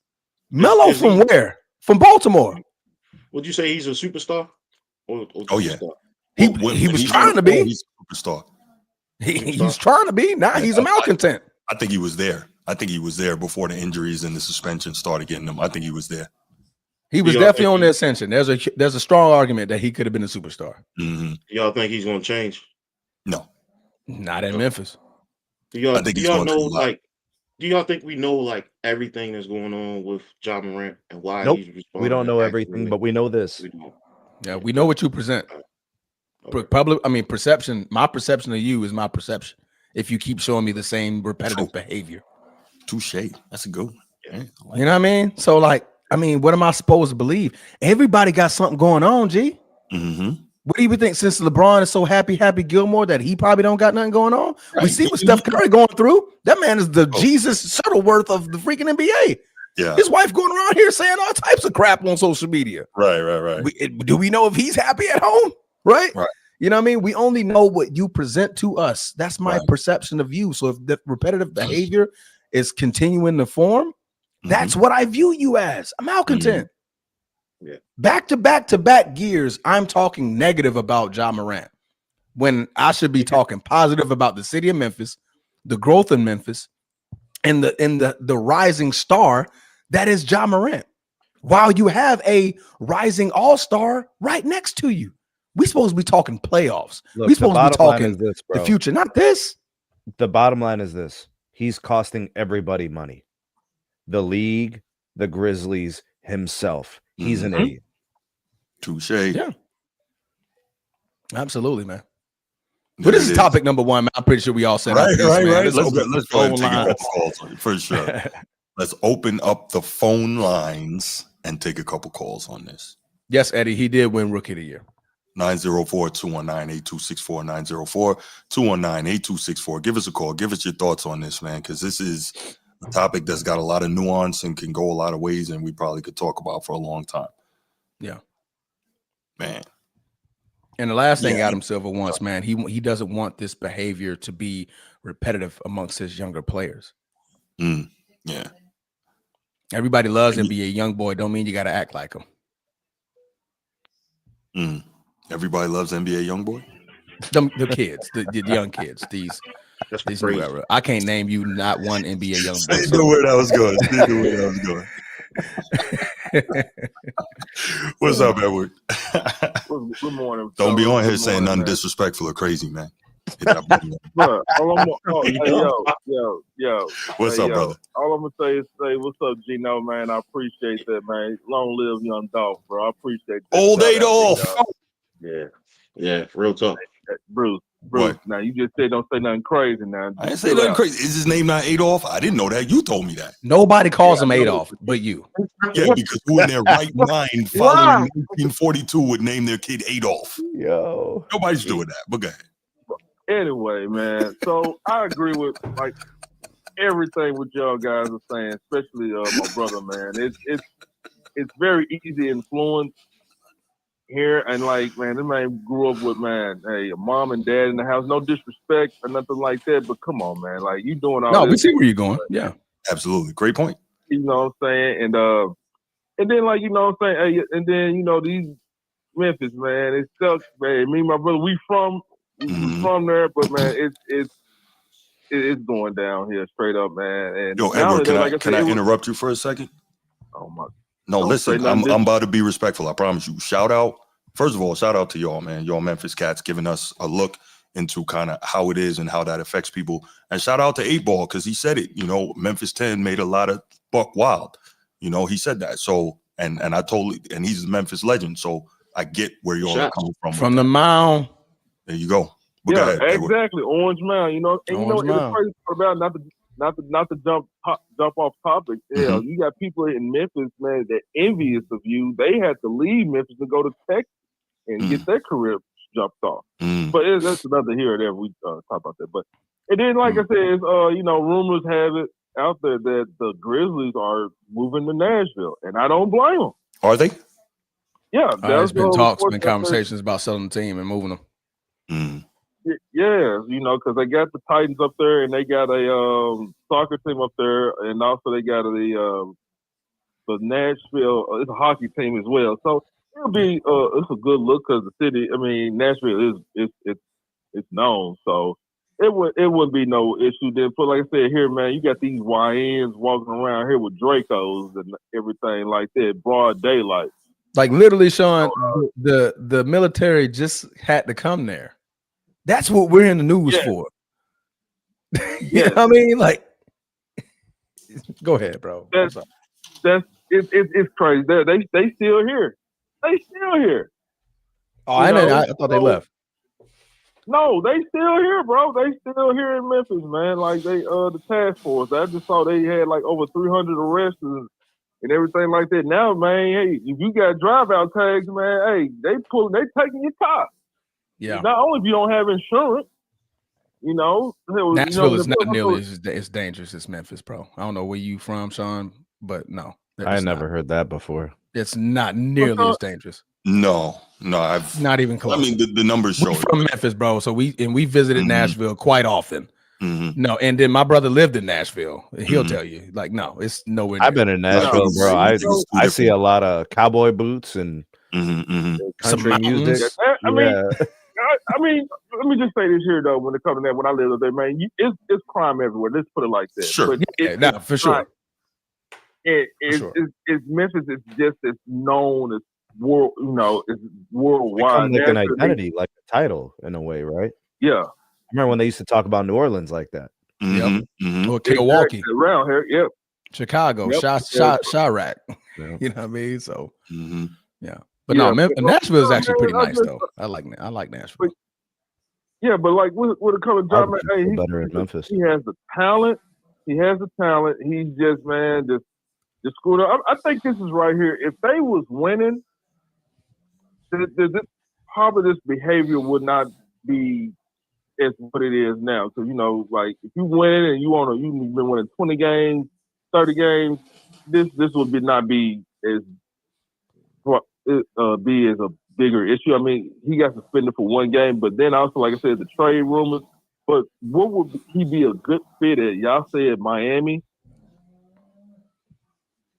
Melo from where? From Baltimore. Would you say he's a superstar? Or yeah. He was trying to be. He's a superstar. He's trying to be. Now he's a malcontent. I think he was there. I think he was there before the injuries and the suspension started getting him. I think he was there. He was definitely on the ascension. There's a strong argument that he could have been a superstar. Y'all think he's going to change? No, not in Memphis. Do y'all think we know like everything that's going on with Ja Morant and why he's responding? We don't know everything, but we know this. Yeah, we know what you present. Perception. My perception of you is my perception. If you keep showing me the same repetitive behavior. Touche. That's a good one. Yeah. You know what I mean? So like, what am I supposed to believe? Everybody got something going on, G. What do you think? Since LeBron is so happy Gilmore that he probably don't got nothing going on. Right. We see what Steph Curry going through. That man is the Jesus Shuttleworth of the freaking NBA. Yeah, his wife going around here saying all types of crap on social media. Right. Do we know if he's happy at home? Right. You know what I mean? We only know what you present to us. That's my perception of you. So if the repetitive behavior is continuing to form, that's what I view you as. A malcontent. Yeah. Back to back gears, I'm talking negative about Ja Morant when I should be talking positive about the city of Memphis, the growth in Memphis, and the rising star that is Ja Morant. While you have a rising all-star right next to you. We supposed to be talking playoffs. We supposed to be talking the future, not this. The bottom line is this. He's costing everybody money. The league, the Grizzlies, himself. He's an idiot. Touche. Yeah. Absolutely, man. But this is topic number one, man. I'm pretty sure we all said right. Let's go ahead and take a couple calls for sure. Let's open up the phone lines and take a couple calls on this. Yes, Eddie, he did win Rookie of the Year. 904-219-8264, 904-219-8264. Give us a call. Give us your thoughts on this, man, because this is a topic that's got a lot of nuance and can go a lot of ways, and we probably could talk about for a long time. Yeah. Man. And the last thing Adam Silver wants, man, he doesn't want this behavior to be repetitive amongst his younger players. Yeah. Everybody loves NBA young boy. Don't mean you got to act like him. Everybody loves NBA YoungBoy. The kids, the young kids. These I can't name you not one NBA YoungBoy. Stay the way that was going. What's up, Edward? Good morning. Don't be on here saying nothing disrespectful or crazy, man. Yo. What's up, brother? All I'm gonna say is what's up, Gino, man. I appreciate that, man. Long live young Dolph, bro. I appreciate that. Old Adolph. Yeah, real talk. Bruce. What? Now you just said don't say nothing crazy now. I didn't say nothing crazy. Is his name not Adolph? I didn't know that. You told me that. Nobody calls him Adolph but you. Yeah, because who in their right mind following 1942 would name their kid Adolf? Yo. Nobody's doing that, but go ahead. Anyway, man. So I agree with like everything what y'all guys are saying, especially my brother, man. It's very easy influence here, and like, man, this man grew up with, man, hey, a mom and dad in the house. No disrespect or nothing like that, but come on, man, like you doing all. No, this, we see where you're going. Yeah, absolutely, great point. You know what I'm saying, and then like you know what I'm saying, hey, and then you know these Memphis, man, it sucks, man. Me and my brother, we from there, but man, it's going down here straight up, man. And yo, Edward, can I interrupt you for a second? Oh my. No, listen, I'm about to be respectful. I promise you. Shout out to y'all, man. Y'all Memphis cats giving us a look into kind of how it is and how that affects people. And shout out to 8Ball because he said it. You know, Memphis 10 made a lot of buck wild. You know, he said that. So, and he's a Memphis legend. So I get where y'all are coming from. From the mound. There you go. But yeah, exactly. Orange Mound. You know, and you know, it's crazy about not to jump off topic. Yeah, you got people in Memphis, man, that envious of you. They had to leave Memphis to go to Texas and get their career jumped off. Mm. But that's another here or there. We talk about that. But and then, like I said, it's, rumors have it out there that the Grizzlies are moving to Nashville, and I don't blame them. Are they? Yeah, There's been talks, been reports out there. conversations about selling the team and moving them. Mm. Yeah, because they got the Titans up there, and they got a soccer team up there, and also they got the Nashville. It's a hockey team as well. So it'll be it's a good look because the city. I mean, Nashville is it's known, so it wouldn't be no issue. Then, but like I said, here, man, you got these YNs walking around here with Dracos and everything like that, broad daylight. Like literally, Sean, the military just had to come there. That's what we're in the news for. You know what I mean? Like, go ahead, bro. It's crazy. They still here. They still here. Oh, I thought they left. No, they still here, bro. They still here in Memphis, man. Like they the task force. I just saw they had like over 300 arrests and everything like that. Now, man, hey, if you got drive out tags, man, hey, they taking your car. Yeah. Not only if you don't have insurance, Nashville is not nearly as dangerous as Memphis, bro. I don't know where you from, Sean, but no. I never heard that before. It's not nearly as dangerous. No, I've not even close. I mean, the numbers show. We're from Memphis, bro. So we visited Nashville quite often. Mm-hmm. No, and then my brother lived in Nashville. He'll tell you, like, no, it's nowhere near. I've been in Nashville, bro. I see a lot of cowboy boots and country music. I mean, let me just say this here though. When it comes to that, when I lived up there, man, it's crime everywhere. Let's put it like that. Sure, but for sure. It's Memphis is just as known as world, it's worldwide. Like an identity, like a title in a way, right? Yeah. I remember when they used to talk about New Orleans like that. Yep. Or Milwaukee. Exactly. Around here, yep. Chicago, Chirac. Yeah. You know what I mean? So yeah. But yeah, no, Nashville is actually pretty nice though. I like Nashville. Yeah, but like when it comes to John, hey, better in Memphis. He has the talent. He's just just screwed up. I think this is right here. If they was winning, probably this behavior would not be as what it is now. So like if you win and you've been winning 20 games, 30 games, this would not be as a bigger issue. I mean, he got suspended for one game, but then also, like I said, the trade rumors. But what would he be a good fit at? Y'all said Miami.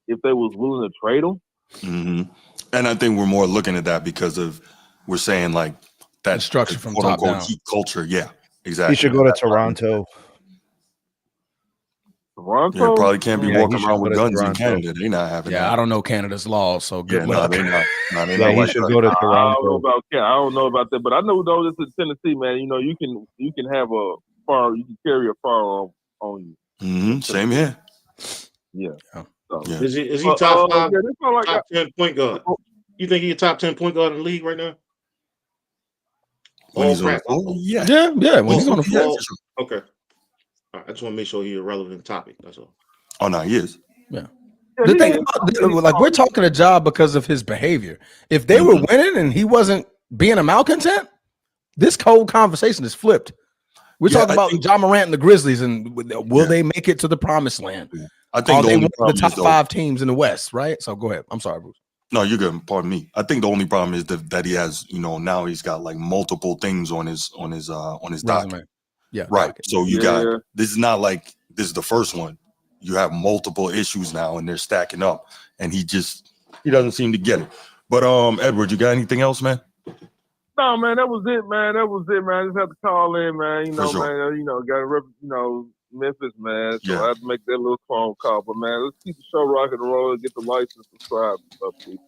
If they was willing to trade him. Mm-hmm. And I think we're more looking at that because we're saying like that structure from top down. Heat culture. Yeah, exactly. He should go to Toronto. Toronto? Yeah, probably can't be walking around with guns Toronto. in Canada. They're not having that. I don't know Canada's laws, so good luck. They're not. He should go to Toronto. I don't know about that, but I know though this is Tennessee, man. You can have you can carry a firearm on you. Mm-hmm. Same here. Yeah. So. Yeah. Is he top 5, top 10 point guard? You think he's a top 10 point guard in the league right now? When he's on the floor? Yeah. When he's on the floor. Okay. All right, I just want to make sure he's a relevant topic. That's all. Oh no, he is. Yeah. The thing, like we're talking a job because of his behavior. If they were winning and he wasn't being a malcontent, this whole conversation is flipped. We're talking about John Morant and the Grizzlies, and will they make it to the promised land? I think the top 5 teams in the West, right? So go ahead. I'm sorry, Bruce. No, you're good. Pardon me. I think the only problem is that he has, now he's got like multiple things on his document. Yeah. Right. So you got, this is not like this is the first one. You have multiple issues now and they're stacking up and he doesn't seem to get it. But Edward, you got anything else, man? No, man, that was it, man. I just have to call in, man. Got to rep, Memphis, man. So I have to make that little phone call. But man, let's keep the show rocking and rolling, get the likes and subscribe and stuff, please.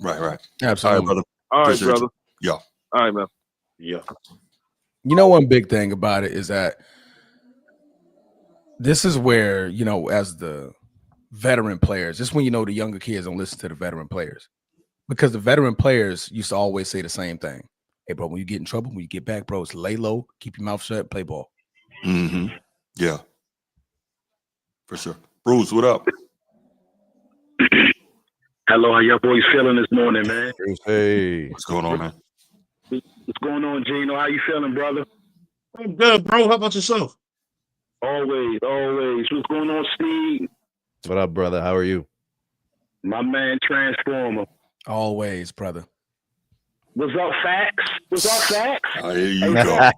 Right. Absolutely. All right, brother. Yeah. All right, man. Yeah. One big thing about it is that this is where, as the veteran players, this is when the younger kids don't listen to the veteran players. Because the veteran players used to always say the same thing. Hey, bro, when you get in trouble, when you get back, bro, it's lay low, keep your mouth shut, play ball. Mm-hmm. Yeah. For sure. Bruce, what up? Hello, how y'all boys feeling this morning, man? Hey. What's going on, man? What's going on, Gino? How you feeling, brother? I'm good, bro. How about yourself? Always, always. What's going on, Steve? What up, brother? How are you? My man, Transformer. Always, brother. What's up, Facts? What's up, Facts? Here you go.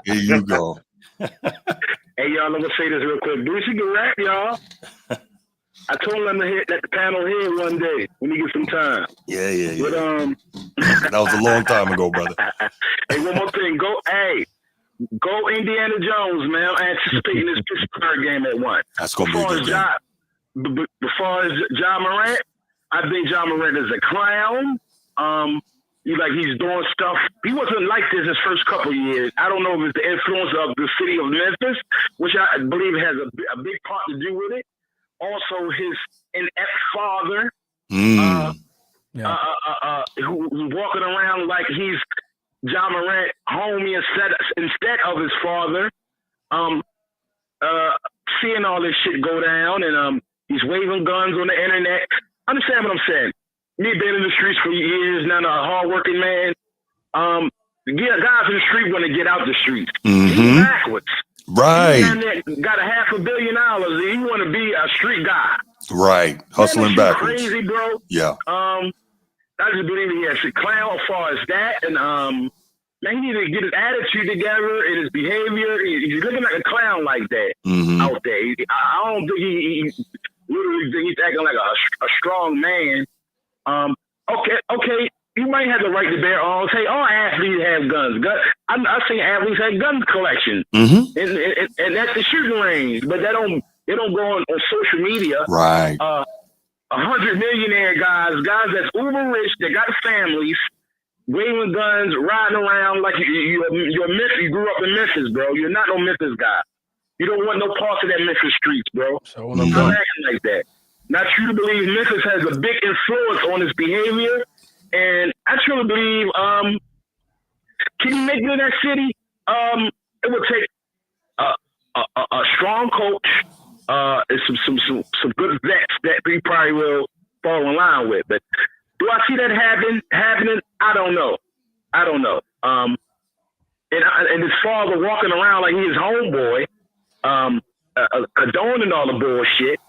Here you go. Hey, y'all, let me say this real quick. Bruce, you can rap, y'all. I told him to hit let the panel here one day when you get some time. Yeah. But That was a long time ago, brother. hey, one more thing. Go Indiana Jones, man. I'm anticipating this Pittsburgh game at 1. That's gonna be a good game. As far as Ja Morant, I think Ja Morant is a clown. He's doing stuff. He wasn't like this his first couple of years. I don't know if it's the influence of the city of Memphis, which I believe has a big part to do with it. Also, his inept father, who's walking around like he's Ja Morant homie instead of his father. Seeing all this shit go down, and he's waving guns on the internet. Understand what I'm saying? Me been in the streets for years now, a hardworking man. Guys in the street want to get out the streets. He's backwards. Right. He got $500 million. He want to be a street guy. Right. Hustling backwards. Crazy, bro. Yeah. I just believe he has a clown as far as that, and man, he need to get his attitude together and his behavior. He's looking like a clown like that out there. I don't think he literally think he's acting like a strong man. Okay. You might have the right to bear arms. Hey, all athletes have guns. I've seen athletes have gun collection, and that's the shooting range. But they don't go on social media. Right. 100 millionaire guys that's uber rich, that got families, waving guns, riding around like you're Memphis. You grew up in Memphis, bro. You're not no Memphis guy. You don't want no parts of that Memphis streets, bro. So I'm acting like that. Not true to believe Memphis has a big influence on his behavior, and I truly believe, can he make it in that city? It would take a strong coach, and some good vets that he probably will fall in line with. But do I see that happening? I don't know. And his father walking around like he's homeboy, condoning all the bullshit.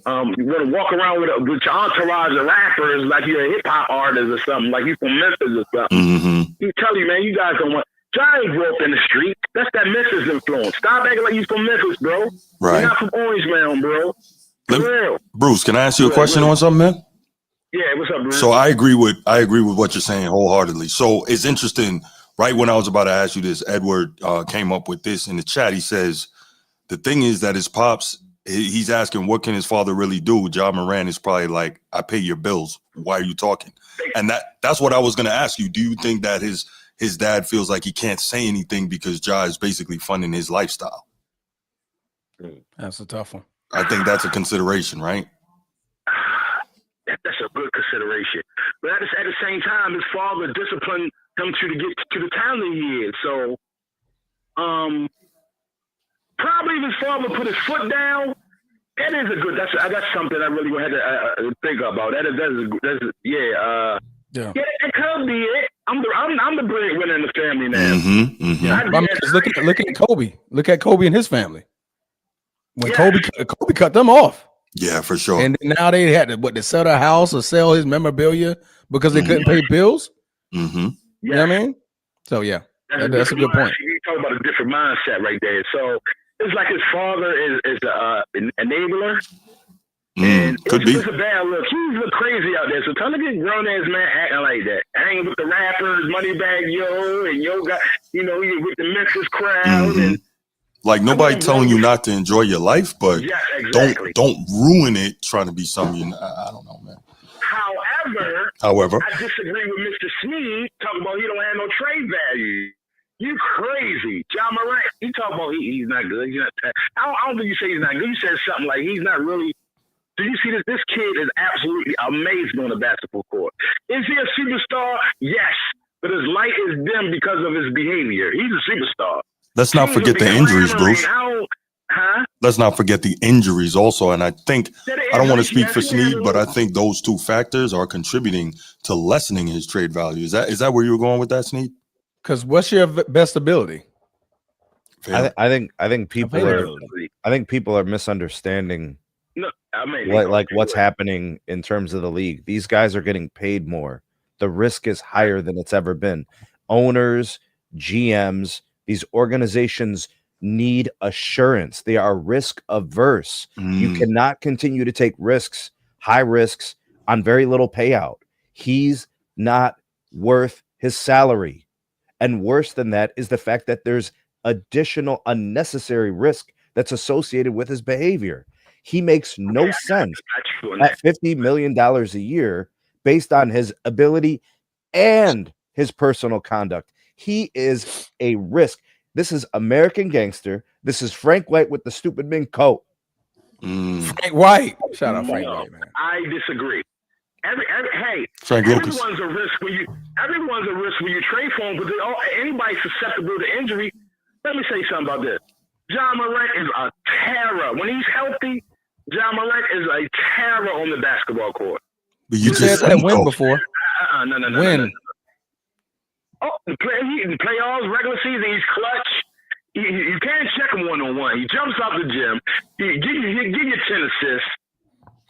You want to walk around with your entourage of rappers like you're a hip hop artist or something, like you from Memphis or something. He tell you, man, you guys don't want. Johnny grew up in the street. That's that Memphis influence. Stop acting like you from Memphis, bro. Right. You're not from Orange Mound, bro. For real. Bruce, can I ask you a question on something, man? Yeah, what's up, Bruce? So I agree with what you're saying wholeheartedly. So it's interesting. Right when I was about to ask you this, Edward came up with this in the chat. He says the thing is that his pops. He's asking, what can his father really do? Ja Morant is probably like, I pay your bills. Why are you talking? And that's what I was going to ask you. Do you think that his dad feels like he can't say anything because Ja is basically funding his lifestyle? That's a tough one. I think that's a consideration, right? That's a good consideration. But at the same time, his father disciplined him to get to the talent he is. So, probably if his father put his foot down, that is a good. That's something I really had to think about. That could be it. I'm the breadwinner in the family now. Yeah. I mean, look at Kobe. Look at Kobe and his family. When Kobe cut them off. Yeah, for sure. And now they had to sell their house or sell his memorabilia because they couldn't pay bills. You know what I mean? So yeah, that's a good point. You talk about a different mindset right there. So it's like his father is an enabler. And could be. It's a bad look. He's look crazy out there. So tell him to get grown ass man acting like that. Hanging with the rappers, Moneybag Yo, and Yo got, you with the Memphis crowd. And like nobody telling you not to enjoy your life, but don't ruin it trying to be something. I don't know, man. However, I disagree with Mr. Sneed talking about he don't have no trade value. You crazy. Ja Morant, he talking about he's not good. I don't think you say he's not good. You said something like he's not really. Do you see this? This kid is absolutely amazing on the basketball court. Is he a superstar? Yes. But his light is dim because of his behavior. He's a superstar. Let's not forget the injuries, Bruce. Let's not forget the injuries also. And I think, I don't want to speak for Snead, but I think those two factors are contributing to lessening his trade value. Is that where you were going with that, Snead? Because what's your best ability? I think people are Availability. I think people are misunderstanding No, I mean, what's happening in terms of the league. These guys are getting paid more. The risk is higher than it's ever been. Owners, GMs, these organizations need assurance. They are risk averse. You cannot continue to take risks, high risks on very little payout. He's not worth his salary. And worse than that is the fact that there's additional unnecessary risk that's associated with his behavior. He makes no sense at $50 million a year based on his ability and his personal conduct. He is a risk. This is American Gangster. This is Frank White with the stupid mink coat. Frank White. Shout out Frank White, man. I disagree. Hey, Frank Lucas. everyone's a risk when you trade for him, because anybody's susceptible to injury. Let me say something about this. John Morant is a terror. When he's healthy, John Morant is a terror on the basketball court. But you said just that said win no. before. No. Win. Oh, the playoffs, regular season, he's clutch. You can't check him one-on-one. He jumps off the gym. He give you 10 assists.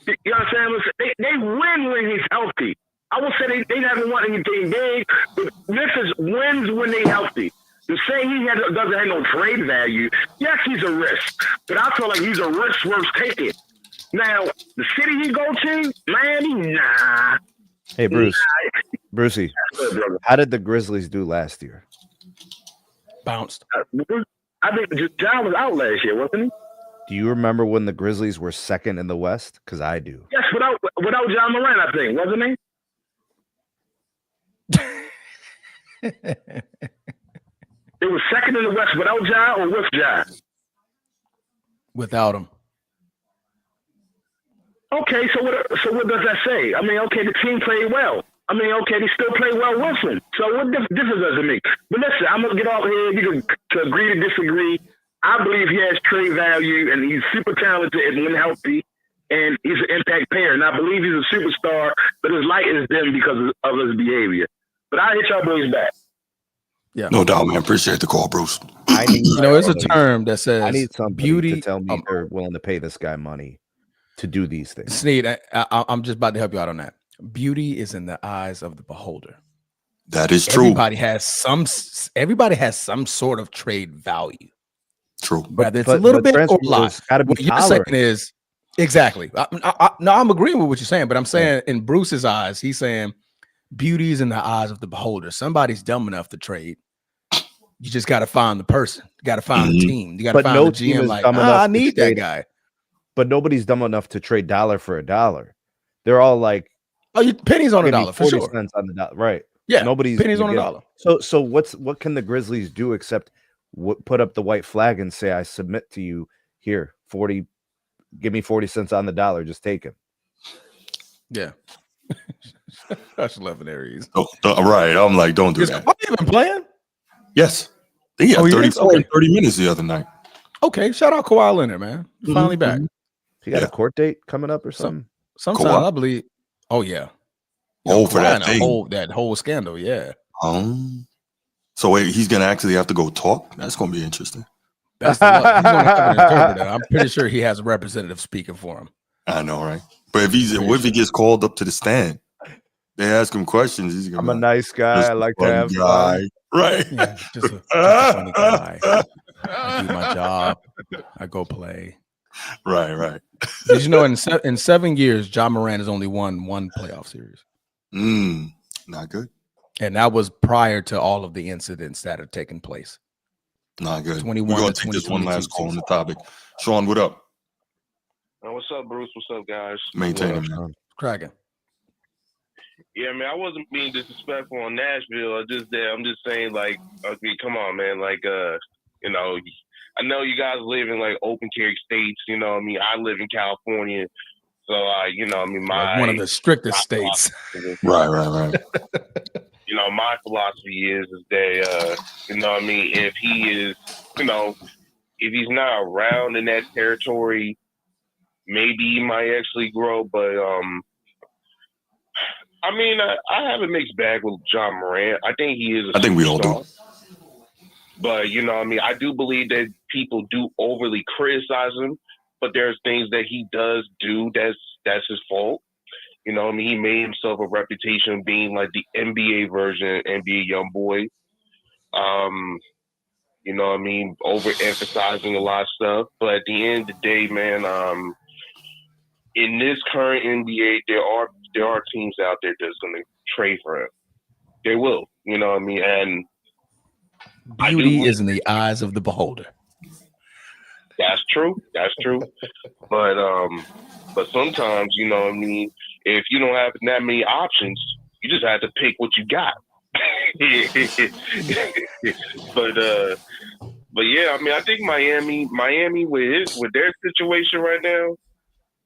You know what I'm saying? They win when he's healthy. I will say they haven't won anything big, but Memphis wins when they're healthy. To say he doesn't have no trade value, yes, he's a risk, but I feel like he's a risk worth taking. Now, the city he go to, Miami, nah. Hey, Bruce. Brucey, Good, brother. how did the Grizzlies do last year? Bounced. I think John was out last year, wasn't he? Do you remember when the Grizzlies were second in the West? Because I do. Yes, without John Morant, I think, wasn't he? It was second in the West without John or with John? Without him. Okay, so what does that say? I mean, okay, the team played well. I mean, okay, they still play well with him. So what difference does it make? But listen, I'm going to get off here. You can agree to disagree. I believe he has trade value, and he's super talented and when healthy, and he's an impact player. And I believe he's a superstar, but his light is dim because of his behavior. But I'll hit y'all boys back. Yeah. No doubt, man. Appreciate the call, Bruce. I need, It's a term that says I need somebody beauty. to tell me they're willing to pay this guy money to do these things. Sneed, I'm just about to help you out on that. Beauty is in the eyes of the beholder. That is true. Everybody has some sort of trade value. True. Whether it's a little bit or a lot. Got to be What you're saying tolerant. is exactly. No, I'm agreeing with what you're saying, but I'm saying in Bruce's eyes, he's saying beauty is in the eyes of the beholder. Somebody's dumb enough to trade. You just got to find the person. You got to find the team. You got to But find no the team GM. is Like, dumb enough I to need that trade- guy. But nobody's dumb enough to trade dollar for a dollar. They're all like, Pennies on a give me dollar for 40 sure. cents on the dollar. Right. Yeah, Nobody's pennies gonna on a give- dollar. So what can the Grizzlies do except put up the white flag and say, I submit to you here, 40, give me 40 cents on the dollar. Just take him. Yeah. That's 11 Aries. Oh, right. I'm like, don't do Is that. Kawhi even playing? Yes. He had Oh, he 30, is? Okay. 30 minutes the other night. Okay, shout out Kawhi Leonard, man. Finally back. He got Yeah. a court date coming up or So- something. Sometimes Kawhi? I believe. Oh yeah. Oh, for Kawhi that and thing. that whole scandal. Yeah, So wait, he's gonna actually have to go talk? That's gonna be interesting. that's the luck. He's gonna have an interpreter. I'm pretty sure he has a representative speaking for him. I know, right? But if he gets called up to the stand, they ask him questions, he's gonna I'm be a like, nice guy. "Just I a like to fun have guy." fun. Right. Yeah, just a funny guy. I do my job. I go play. Right. Did you know in 7 years, John Moran has only won one playoff series, Not good. and that was prior to all of the incidents that have taken place. Not good. 21 We're gonna to take this one 22 last call on season. the topic. Sean, what up? What's up, Bruce? What's up, guys? Maintaining, man. Cracking. Yeah, man, I wasn't being disrespectful on Nashville. I'm just saying, like, okay, come on, man. Like, you know, I know you guys live in like open carry states. You know, what I mean, I live in California, so you know, I mean, Like one of the strictest states. Right. You know, my philosophy is that you know, what I mean, if he is, you know, if he's not around in that territory, maybe he might actually grow. But I mean, I have a mixed bag with John Morant. I think he is. I think we all do. But you know, what I mean, I do believe that people do overly criticize him, but there's things that he does do that's his fault. You know, what I mean, he made himself a reputation of being like the NBA version of NBA YoungBoy. You know what I mean, overemphasizing a lot of stuff. But at the end of the day, man, in this current NBA, there are teams out there that's going to trade for him. They will, you know what I mean, and beauty is in the eyes of the beholder. That's true. That's true. But sometimes, you know what I mean, if you don't have that many options, you just have to pick what you got. But yeah, I mean, I think Miami with their situation right now,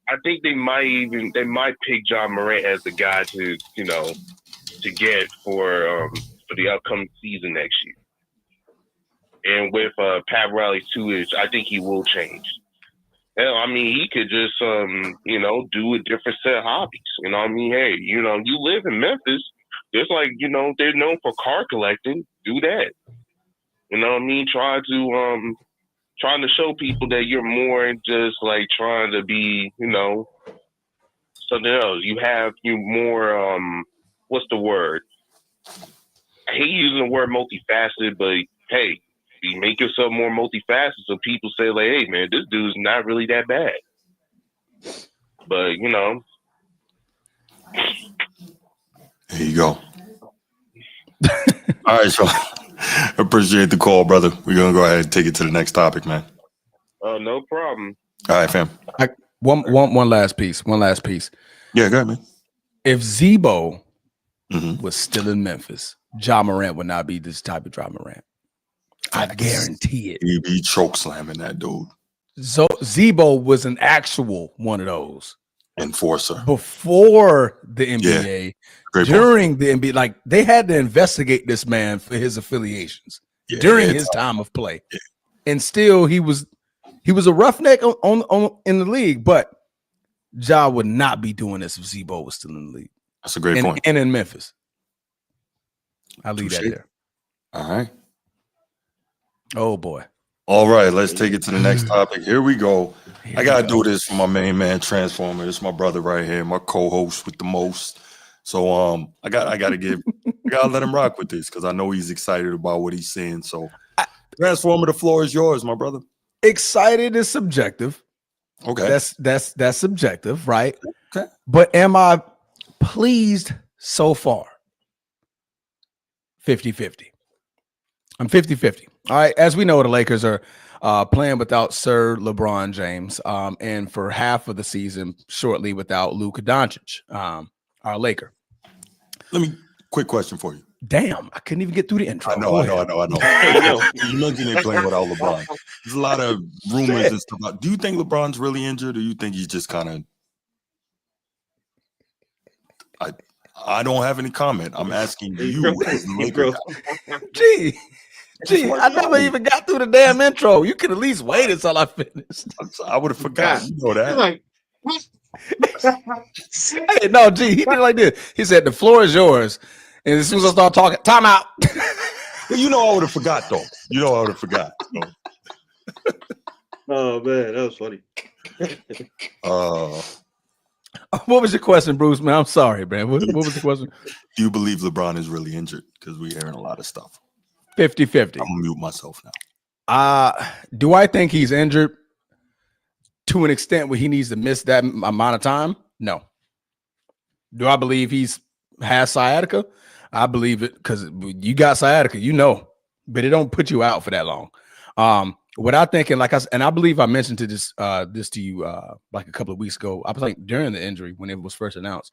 I think they might pick Ja Morant as the guy to get for the upcoming season next year. And with Pat Riley's tutelage, I think he will change. Hell, I mean, he could just do a different set of hobbies. You know what I mean? Hey, you live in Memphis. There's they're known for car collecting. Do that. You know what I mean? Trying to show people that you're more just like trying to be, something else. You more what's the word? I hate using the word multifaceted, but hey, you make yourself more multifaceted so people say like, hey man, this dude's not really that bad. But there you go. All right, so appreciate the call, brother. We're gonna go ahead and take it to the next topic, man. No problem. All right, fam. One last piece. Yeah, go ahead, man. If Zebo was still in Memphis, Ja Morant would not be this type of Ja Morant. I guarantee it. He'd be choke slamming that dude. So Zebo was an actual one of those enforcer before the NBA. Yeah. During the NBA, like they had to investigate this man for his affiliations during his time of play, and still he was a roughneck on in the league. But Ja would not be doing this if Zebo was still in the league. That's a great point. And in Memphis, I'll leave that there. All right. Oh boy. All right, let's take it to the next topic. Here we go. I gotta do this for my main man, Transformer. This is my brother right here, my co-host with the most. So I gotta let him rock with this because I know he's excited about what he's seeing. So Transformer, the floor is yours, my brother. Excited is subjective. Okay. That's subjective, right? Okay. But am I pleased so far? 50-50. I'm 50-50. All right. As we know, the Lakers are playing without Sir LeBron James, and for half of the season, shortly without Luka Doncic, our Laker. Quick question for you. Damn, I couldn't even get through the intro. I know. You mentioned they're playing without LeBron. There's a lot of rumors and stuff. Do you think LeBron's really injured, or do you think he's just kind of? I don't have any comment. I'm asking you as the Laker guy. Gee, I never even got through the damn intro. You could at least wait until I finished. I would have forgotten. You know that. Hey, no, he did it like this. He said, "The floor is yours." And as soon as I start talking, time out. Well, I would have forgot though. I would have forgot. Oh man, that was funny. What was your question, Bruce? Man, I'm sorry, man. What was the question? Do you believe LeBron is really injured? Because we're hearing a lot of stuff. 50-50. I'm gonna mute myself now. Do I think he's injured to an extent where he needs to miss that amount of time? No. Do I believe has sciatica? I believe it because you got sciatica, but it don't put you out for that long. Without thinking, I believe I mentioned this to you like a couple of weeks ago. I was like during the injury when it was first announced.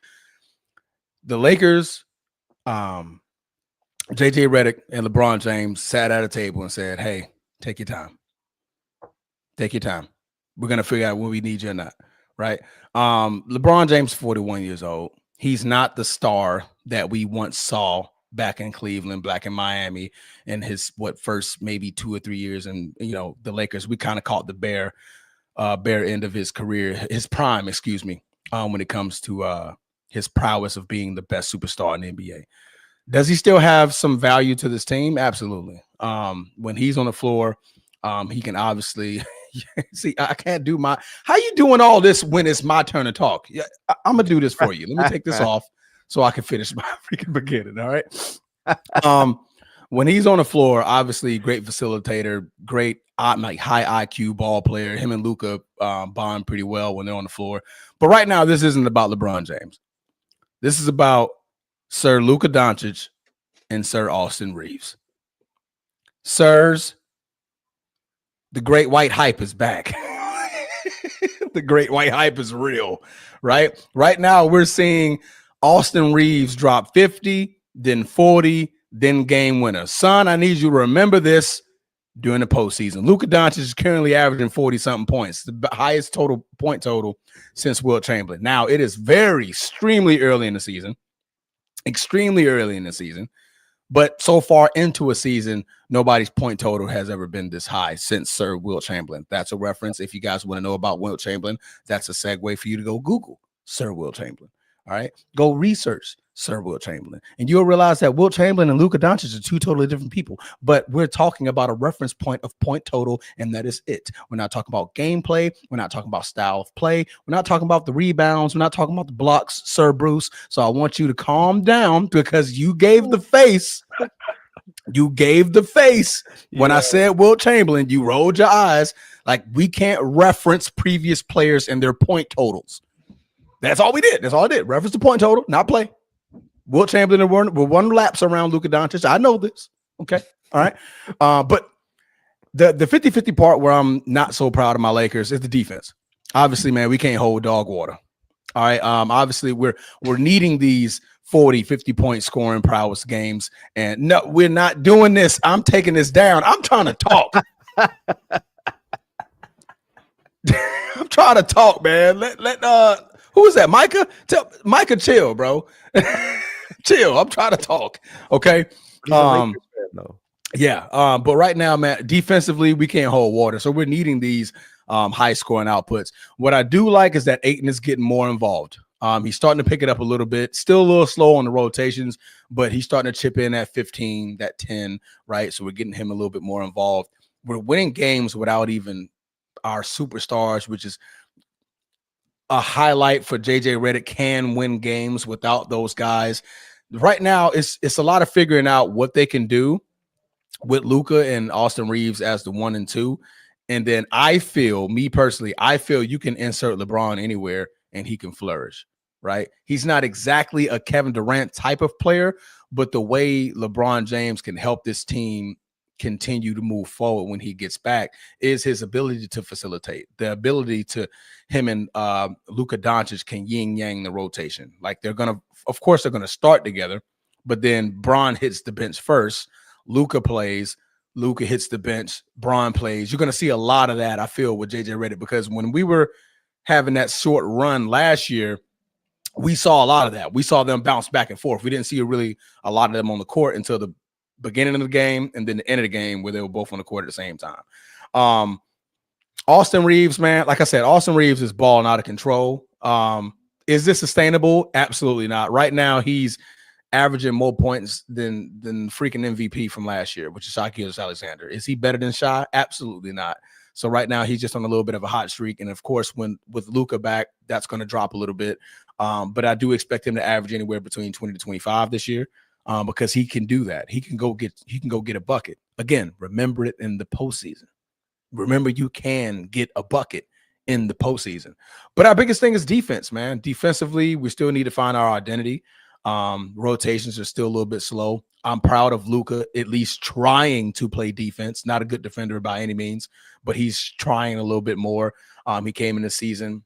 The Lakers, JJ Redick and LeBron James sat at a table and said, "Hey, take your time. Take your time. We're gonna figure out when we need you or not." Right? LeBron James, 41 years old. He's not the star that we once saw back in Cleveland, back in Miami, in his first maybe 2 or 3 years. And the Lakers, we kind of caught the bare end of his career, his prime, when it comes to his prowess of being the best superstar in the NBA. Does he still have some value to this team? Absolutely. When he's on the floor, he can obviously see. I can't do my. How you doing all this when it's my turn to talk? Yeah, I'm gonna do this for you. Let me take this off so I can finish my freaking beginning. All right. When he's on the floor, obviously great facilitator, great like high IQ ball player. Him and Luka bond pretty well when they're on the floor. But right now, this isn't about LeBron James. This is about Sir Luka Doncic and Sir Austin Reeves. Sirs, the great white hype is back. The great white hype is real, right? Right now, we're seeing Austin Reeves drop 50, then 40, then game winner. Son, I need you to remember this during the postseason. Luka Doncic is currently averaging 40-something points, the highest point total since Wilt Chamberlain. Now, it is extremely early in the season, but so far into a season, nobody's point total has ever been this high since Sir Wilt Chamberlain. That's a reference. If you guys want to know about Wilt Chamberlain, that's a segue for you to go Google Sir Wilt Chamberlain. All right, go research Sir Wilt Chamberlain, and you'll realize that Wilt Chamberlain and Luka Doncic are two totally different people. But we're talking about a reference point of point total, and that is it. We're not talking about gameplay. We're not talking about style of play. We're not talking about the rebounds. We're not talking about the blocks, Sir Bruce. So I want you to calm down because you gave the face. You gave the face when I said Wilt Chamberlain. You rolled your eyes like we can't reference previous players and their point totals. That's all we did. That's all I did. Reference the point total, not play. Wilt Chamberlain were one laps around Luka Doncic. I know this. Okay. All right. But the 50-50 part where I'm not so proud of my Lakers is the defense. Obviously, man, we can't hold dog water. All right. Obviously, we're needing these 40, 50-point scoring prowess games. And no, we're not doing this. I'm taking this down. I'm trying to talk. I'm trying to talk, man. Who is that? Micah? Tell Micah, chill, bro. Chill. I'm trying to talk. Okay. Yeah. But right now, man, defensively, we can't hold water. So we're needing these high scoring outputs. What I do like is that Ayton is getting more involved. He's starting to pick it up a little bit. Still a little slow on the rotations, but he's starting to chip in at 15, that 10, right? So we're getting him a little bit more involved. We're winning games without even our superstars, which is a highlight for JJ Redick. Can win games without those guys. Right now, it's a lot of figuring out what they can do with Luka and Austin Reeves as the 1 and 2. And then me personally, I feel you can insert LeBron anywhere and he can flourish, right? He's not exactly a Kevin Durant type of player, but the way LeBron James can help this team continue to move forward when he gets back is his ability to facilitate, the ability to him and Luka Doncic can yin yang the rotation. Like of course they're gonna start together, but then Bron hits the bench first, Luka plays, Luka hits the bench, Bron plays. You're gonna see a lot of that, I feel, with JJ Redick, because when we were having that short run last year, we saw a lot of that. We saw them bounce back and forth. We didn't see a lot of them on the court until the beginning of the game and then the end of the game where they were both on the court at the same time. Austin Reeves, man, like I said, Austin Reeves is balling out of control. Is this sustainable? Absolutely not. Right now, he's averaging more points than freaking MVP from last year, which is Shai Gilgeous-Alexander. Is he better than Shai? Absolutely not. So right now, he's just on a little bit of a hot streak. And of course, with Luka back, that's going to drop a little bit. But I do expect him to average anywhere between 20 to 25 this year. Because he can do that. He can go get a bucket. Again, remember it in the postseason. Remember, you can get a bucket in the postseason. But our biggest thing is defense, man. Defensively, we still need to find our identity. Rotations are still a little bit slow. I'm proud of Luka at least trying to play defense. Not a good defender by any means, but he's trying a little bit more. He came in the season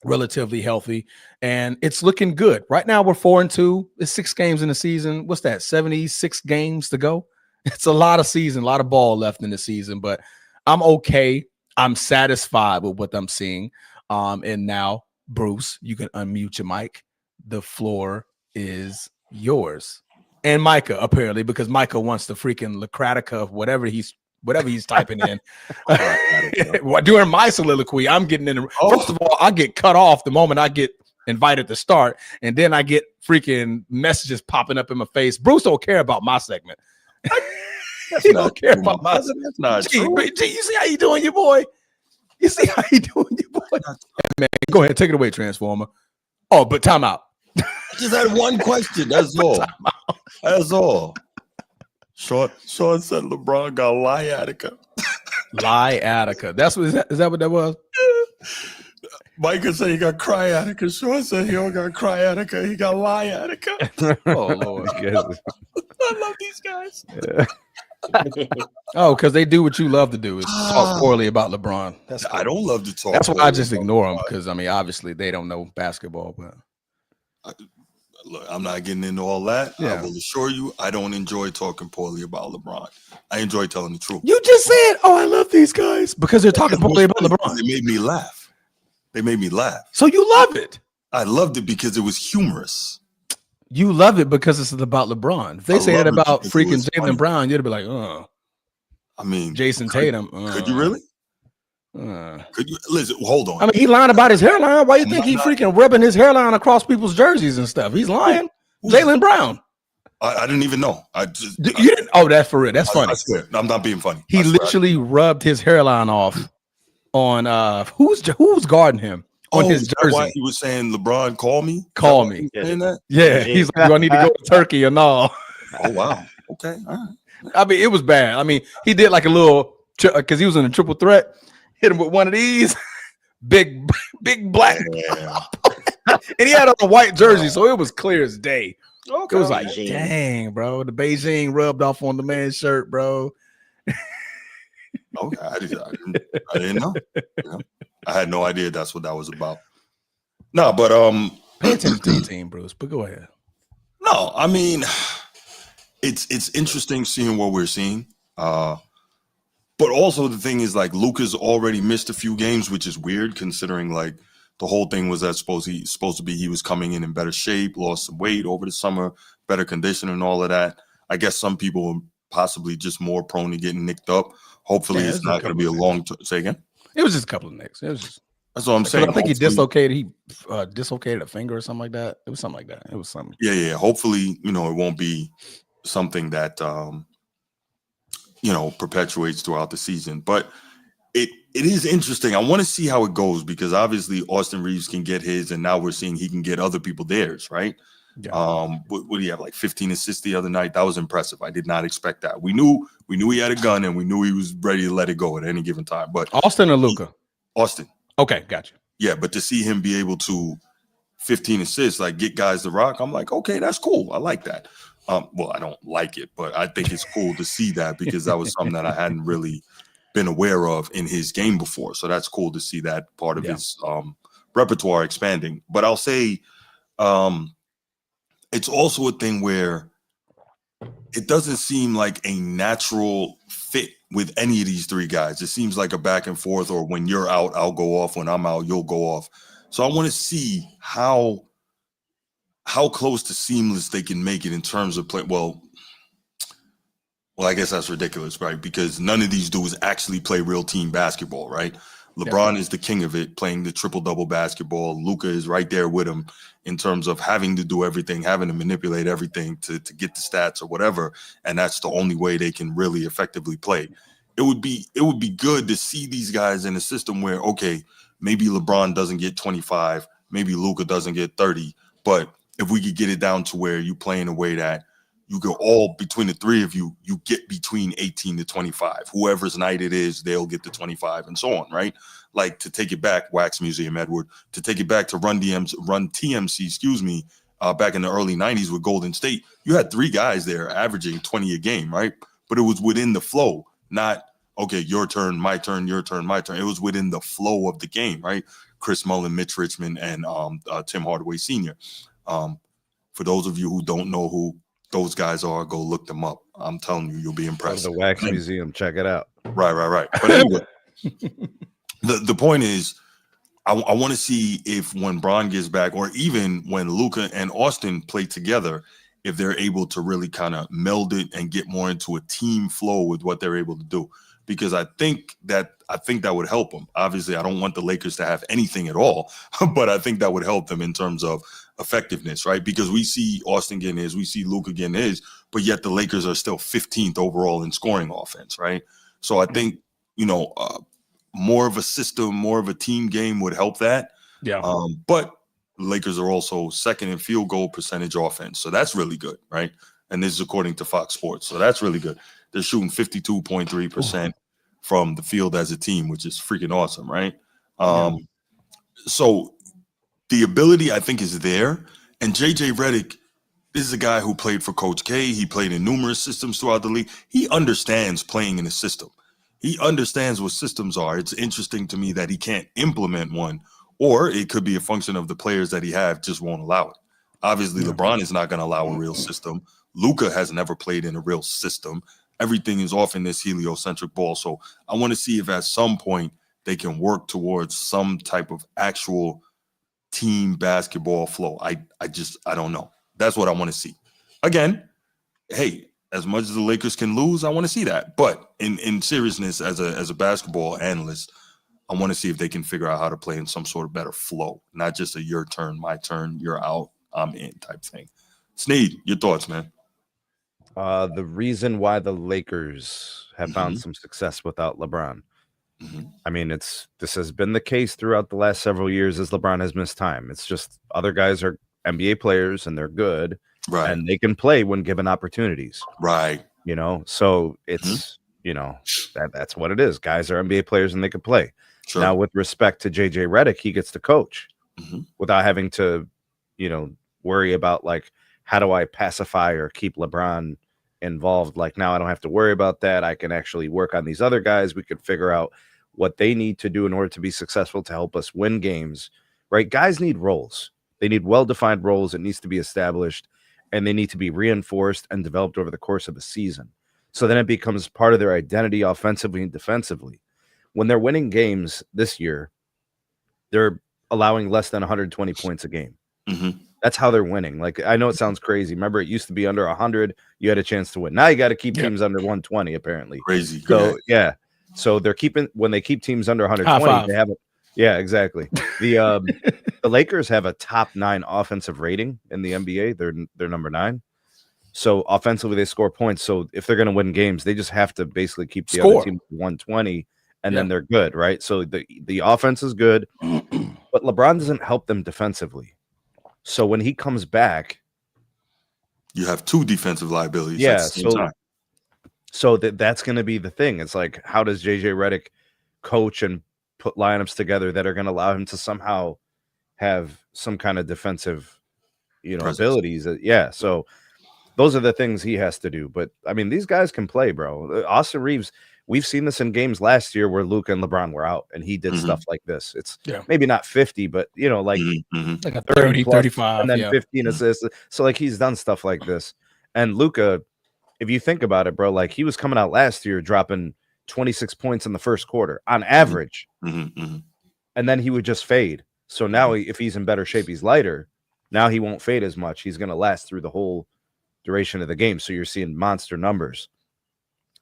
relatively healthy, and it's looking good. Right now, we're 4-2. It's 6 games in the season. What's that? 76 games to go. It's a lot of season, a lot of ball left in the season, but I'm okay. I'm satisfied with what I'm seeing. And now, Bruce, you can unmute your mic. The floor is yours. And Micah, apparently, because Micah wants the freaking Lacratica of whatever he's typing in. During my soliloquy, I'm getting in. First of all, I get cut off the moment I get invited to start, and then I get freaking messages popping up in my face. Bruce don't care about my segment. He don't care true, about my my. brother. That's not G, true. G, you see how you doing, your boy? You see how you doing, your boy? Hey, man, go ahead, take it away, Transformer. Oh, but time out. I just had one question. That's all. That's all. Sean said LeBron got Liatica. Liatica. That's what is that what that was? Micah said he got Cryatica. Sean said he don't got Cryatica. He got Liatica. Oh Lord. I love these guys. Oh, because they do what you love to do is talk poorly about LeBron. That's cool. I don't love to talk. That's why I poorly just about ignore them LeBron. because I mean, obviously they don't know basketball, but Look, I'm not getting into all that. Yeah. I will assure you, I don't enjoy talking poorly about LeBron. I enjoy telling the truth. you just said, "Oh, I love these guys" because they're talking poorly about LeBron. They made me laugh. They made me laugh. So you love it. I loved it because it was humorous. You love it because it's about LeBron. If they I say love that it about because it freaking was funny. Jaylen Brown, you'd be like, "Oh, I mean, Jason could- Tatum." Could you really? Could you listen? Hold on. I mean, he lying about his hairline. Why you think he Not- freaking rubbing his hairline across people's jerseys and stuff? He's lying. Jaylen Brown. I didn't even know. I just You didn't? Oh, that's for real. That's funny. I swear. I'm not being funny. He I swear. literally rubbed his hairline off on who's guarding him on Oh, his is that why jersey. he was saying LeBron, call me? Call Is that why me. he was saying that? Yeah, he's like, do I need to go to Turkey or no? Oh wow. Okay. All right. I mean, it was bad. I mean, he did like a little because he was in a triple threat. Hit him with one of these big black, Yeah. and he had on a white jersey, so it was clear as day. Okay. It was like, Beijing. dang, bro, the Beijing rubbed off on the man's shirt, bro. Okay. I didn't know. You know? I had no idea that's what that was about. No, but Pay attention to your team, Bruce. But go ahead. no, I mean, it's interesting seeing what we're seeing. But also the thing is, like, Luka's already missed a few games, which is weird considering like the whole thing was that supposed to be he was coming in better shape, lost some weight over the summer, better condition and all of that. I guess some people are possibly just more prone to getting nicked up. Hopefully Yeah, it's there's a not going to couple be a of long say again. It was just a couple of nicks. It was just. That's what I'm I saying. think he Hopefully- dislocated a finger or something like that. It was something like that. It was something. Yeah. Hopefully, it won't be something that perpetuates throughout the season. But it is interesting. I want to see how it goes because obviously Austin Reeves can get his, and now we're seeing he can get other people theirs, right? Yeah. What do you have, like 15 assists the other night? That was impressive. I did not expect that. We knew he had a gun, and we knew he was ready to let it go at any given time. But Austin or Luka? Austin, Okay, gotcha. yeah. But to see him be able to 15 assists, like get guys to rock, I'm like, okay, that's cool. I like that. Well, I don't like it, but I think it's cool to see that because that was something that I hadn't really been aware of in his game before. So that's cool to see that part of his repertoire expanding. But I'll say it's also a thing where it doesn't seem like a natural fit with any of these three guys. It seems like a back and forth, or when you're out, I'll go off. When I'm out, you'll go off. So I want to see how close to seamless they can make it in terms of play. Well, I guess that's ridiculous, right? Because none of these dudes actually play real team basketball, right? LeBron is the king of it, playing the triple-double basketball. Luka is right there with him in terms of having to do everything, having to manipulate everything to get the stats or whatever, and that's the only way they can really effectively play. It would be good to see these guys in a system where, okay, maybe LeBron doesn't get 25, maybe Luka doesn't get 30, but if we could get it down to where you play in a way that you go all between the three of you, you get between 18 to 25. Whoever's night it is, they'll get to 25 and so on, right? Like, to take it back, Wax Museum, Edward, to take it back to Run TMC, back in the early 90s with Golden State, you had three guys there averaging 20 a game, right? But it was within the flow, not, okay, your turn, my turn, your turn, my turn. It was within the flow of the game, right? Chris Mullin, Mitch Richmond, and Tim Hardaway Sr. For those of you who don't know who those guys are, go look them up. I'm telling you, you'll be Go to impressed. the Wax Museum. Check it out. Right. But anyway, the point is, I want to see if when Bron gets back, or even when Luka and Austin play together, if they're able to really kind of meld it and get more into a team flow with what they're able to do. Because I think that would help them. Obviously, I don't want the Lakers to have anything at all, but I think that would help them in terms of effectiveness, right? Because we see Austin getting his, we see Luka getting his, but yet the Lakers are still 15th overall in scoring offense, right? So I think, more of a system, more of a team game would help that. Yeah. But Lakers are also second in field goal percentage offense. So that's really good, right? And this is according to Fox Sports. So that's really good. They're shooting 52.3% from the field as a team, which is freaking awesome, right? So the ability, I think, is there. And JJ Redick, this is a guy who played for Coach K. He played in numerous systems throughout the league. He understands playing in a system. He understands what systems are. It's interesting to me that he can't implement one, or it could be a function of the players that he have just won't allow it. Obviously, LeBron is not going to allow a real system. Luka has never played in a real system. Everything is off in this heliocentric ball. So I want to see if at some point they can work towards some type of actual team basketball flow. I don't know. That's what I want to see. Again, hey, as much as the Lakers can lose, I want to see that. But in seriousness, as a basketball analyst, I want to see if they can figure out how to play in some sort of better flow, not just a your turn, my turn, you're out, I'm in type thing. Sneed, your thoughts, man? The reason why the Lakers have found some success without LeBron. I mean, this has been the case throughout the last several years as LeBron has missed time. It's just other guys are NBA players and they're good, Right. and they can play when given opportunities. Right. So it's that's what it is. Guys are NBA players and they can play. Sure. Now, with respect to JJ Redick, he gets to coach without having to, worry about like, how do I pacify or keep LeBron involved? Like, now I don't have to worry about that. I can actually work on these other guys. We could figure out what they need to do in order to be successful to help us win games, right? Guys need roles. They need well-defined roles. It needs to be established, and they need to be reinforced and developed over the course of the season. So then it becomes part of their identity offensively and defensively. When they're winning games this year, they're allowing less than 120 points a game. That's how they're winning. Like, I know it sounds crazy. Remember, it used to be under 100. You had a chance to win. Now you got to keep teams under 120, apparently. Crazy. So, yeah. So when they keep teams under 120, they have it. Yeah, exactly. The Lakers have a top 9 offensive rating in the NBA. They're number 9. So offensively, they score points. So if they're going to win games, they just have to basically keep the other team 120, and then they're good, right? So the offense is good, but LeBron doesn't help them defensively. So when he comes back, you have 2 defensive liabilities. Yeah, at the same time. So that's going to be the thing. It's like, how does JJ Redick coach and put lineups together that are going to allow him to somehow have some kind of defensive, abilities? Yeah. So those are the things he has to do. But I mean, these guys can play, bro. Austin Reeves, we've seen this in games last year where Luka and LeBron were out and he did stuff like this. It's maybe not 50, but like a 30, 35, and then 15 assists. So like, he's done stuff like this. And Luka, if you think about it, bro, like, he was coming out last year dropping 26 points in the first quarter on average, and then he would just fade. So now if he's in better shape, he's lighter. Now he won't fade as much. He's going to last through the whole duration of the game. So you're seeing monster numbers.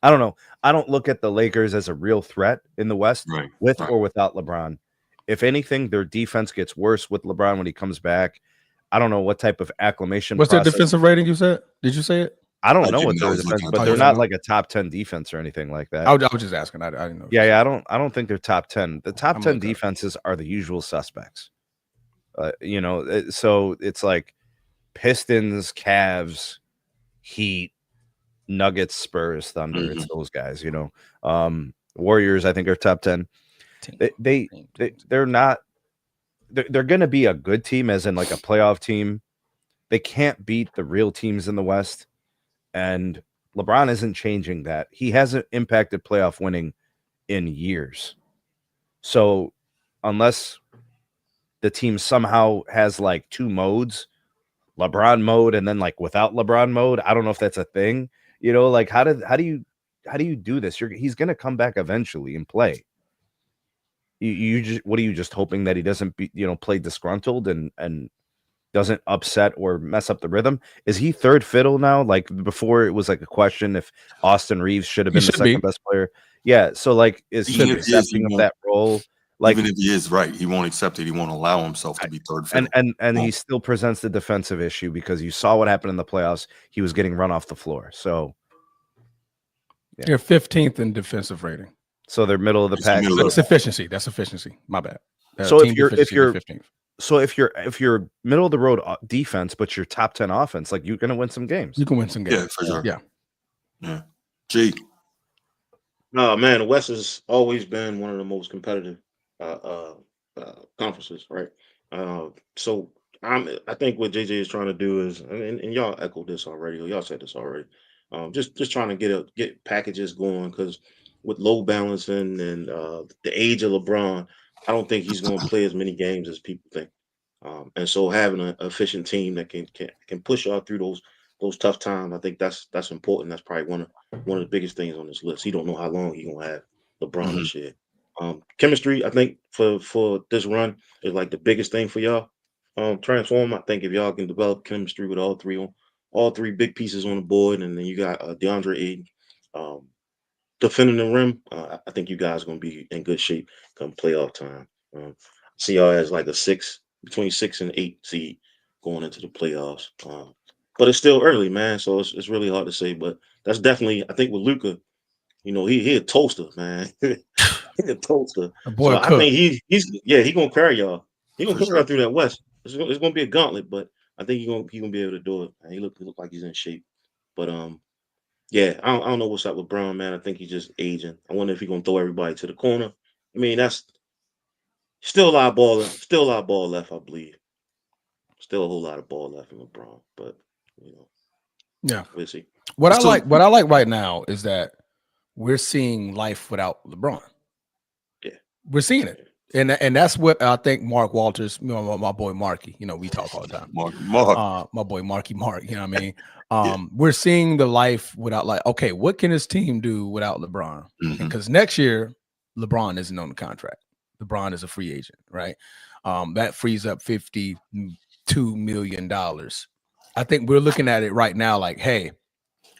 I don't know. I don't look at the Lakers as a real threat in the West with or without LeBron. If anything, their defense gets worse with LeBron when he comes back. I don't know what type of acclimation. What's their defensive rating you said? Did you say it? I don't know what their defense, but they're not like a top 10 defense or anything like that. I was just asking. I didn't know. Yeah. I don't think they're top 10. The top 10 defenses are the usual suspects. So it's like Pistons, Cavs, Heat, Nuggets, Spurs, Thunder. It's those guys. Warriors, I think, are top 10. They're not. They're going to be a good team, as in like a playoff team. They can't beat the real teams in the West. And LeBron isn't changing that. He hasn't impacted playoff winning in years. So unless the team somehow has like 2 modes, LeBron mode and then like without LeBron mode, I don't know if that's a thing. Like, how do you do this? He's going to come back eventually and play. What are you just hoping that he doesn't play disgruntled and doesn't upset or mess up the rhythm? Is he third fiddle now? Like, before, it was like a question if Austin Reeves should have been the second best player. Yeah. So like, is he accepting of that role? Like, even if he is right, he won't accept it. He won't allow himself to be third fiddle. and he still presents the defensive issue because you saw what happened in the playoffs. He was getting run off the floor. So yeah. You're 15th in defensive rating. So they're middle of the It's the pack. middle So, of That's efficiency. That's efficiency. My bad. So if team you're- efficiency, you're- 15th. so if you're middle of the road defense, but you're top 10 offense, like you're gonna win some games. You can win some games. Yeah, for sure. Yeah. G. No, man, the West has always been one of the most competitive conferences, right? So I think what JJ is trying to do is, and y'all echoed this already, or y'all said this already, just trying to get packages going, because with low balancing and the age of LeBron, I don't think he's going to play as many games as people think. And so having an efficient team that can push y'all through those tough times, I think that's important. That's probably one of the biggest things on this list. He don't know how long he gonna have LeBron this year. Chemistry, I think for this run is like the biggest thing for y'all. Transform. I think if y'all can develop chemistry with all three big pieces on the board, and then you got DeAndre Ayton defending the rim, I think you guys are gonna be in good shape come playoff time. See y'all as like between 6 and 8 seed going into the playoffs. But it's still early, man. So it's really hard to say. But that's definitely, I think with Luka, he a toaster, man. He a toaster. A boy So I cook. think he gonna carry y'all. He gonna For carry y'all sure. through that West. It's gonna be a gauntlet, but I think he gonna be able to do it. Man. He look like he's in shape. But yeah, I don't know what's up with Brown, man. I think he's just aging. I wonder if he's gonna throw everybody to the corner. I mean, that's still a lot of ball left, I believe. Still a whole lot of ball left in LeBron, but Yeah. we'll see. What I So- like right now is that we're seeing life without LeBron. Yeah. We're seeing it. And that's what I think Mark Walters, my boy Marky, we talk all the time. Mark. My boy Marky Mark, you know what I mean? Yeah. We're seeing the life without, like, okay, what can this team do without LeBron? Mhm. Because next year, LeBron isn't on the contract. LeBron is a free agent, right? That frees up $52 million. I think we're looking at it right now like, hey,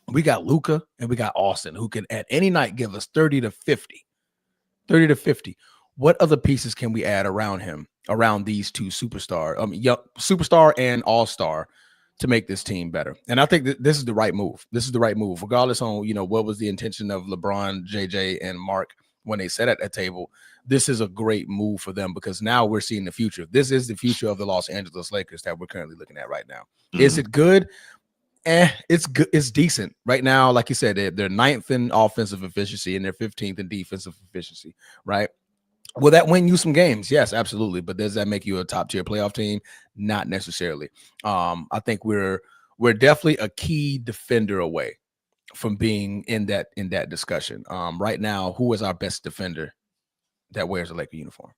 we got Luka and we got Austin, who can at any night give us 30 to 50. What other pieces can we add around him, around these two superstar and all-star, to make this team better? And I think that this is the right move. Regardless on, what was the intention of LeBron, JJ, and Mark when they sat at that table. This is a great move for them, because now we're seeing the future. This is the future of the Los Angeles Lakers that we're currently looking at right now. Is it good? It's good. It's decent right now. Like you said, they're 9th in offensive efficiency and they're 15th in defensive efficiency, right? Will that win you some games? Yes, absolutely. But does that make you a top tier playoff team? Not necessarily. I think we're definitely a key defender away from being in that discussion. Right now, who is our best defender that wears a Laker uniform?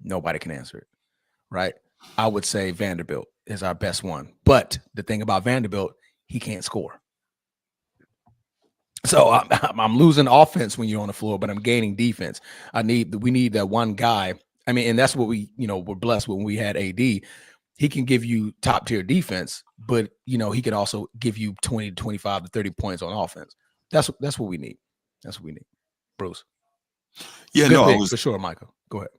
Nobody can answer it, right? I would say Vanderbilt is our best one. But the thing about Vanderbilt, he can't score. So I'm losing offense when you're on the floor, but I'm gaining defense. We need that one guy. I mean, and that's what we're blessed with when we had AD. He can give you top tier defense, but he can also give you 20 to 25 to 30 points on offense. That's what we need. That's what we need. Bruce. Yeah, Good no, I pick, was for sure, Michael. Go ahead.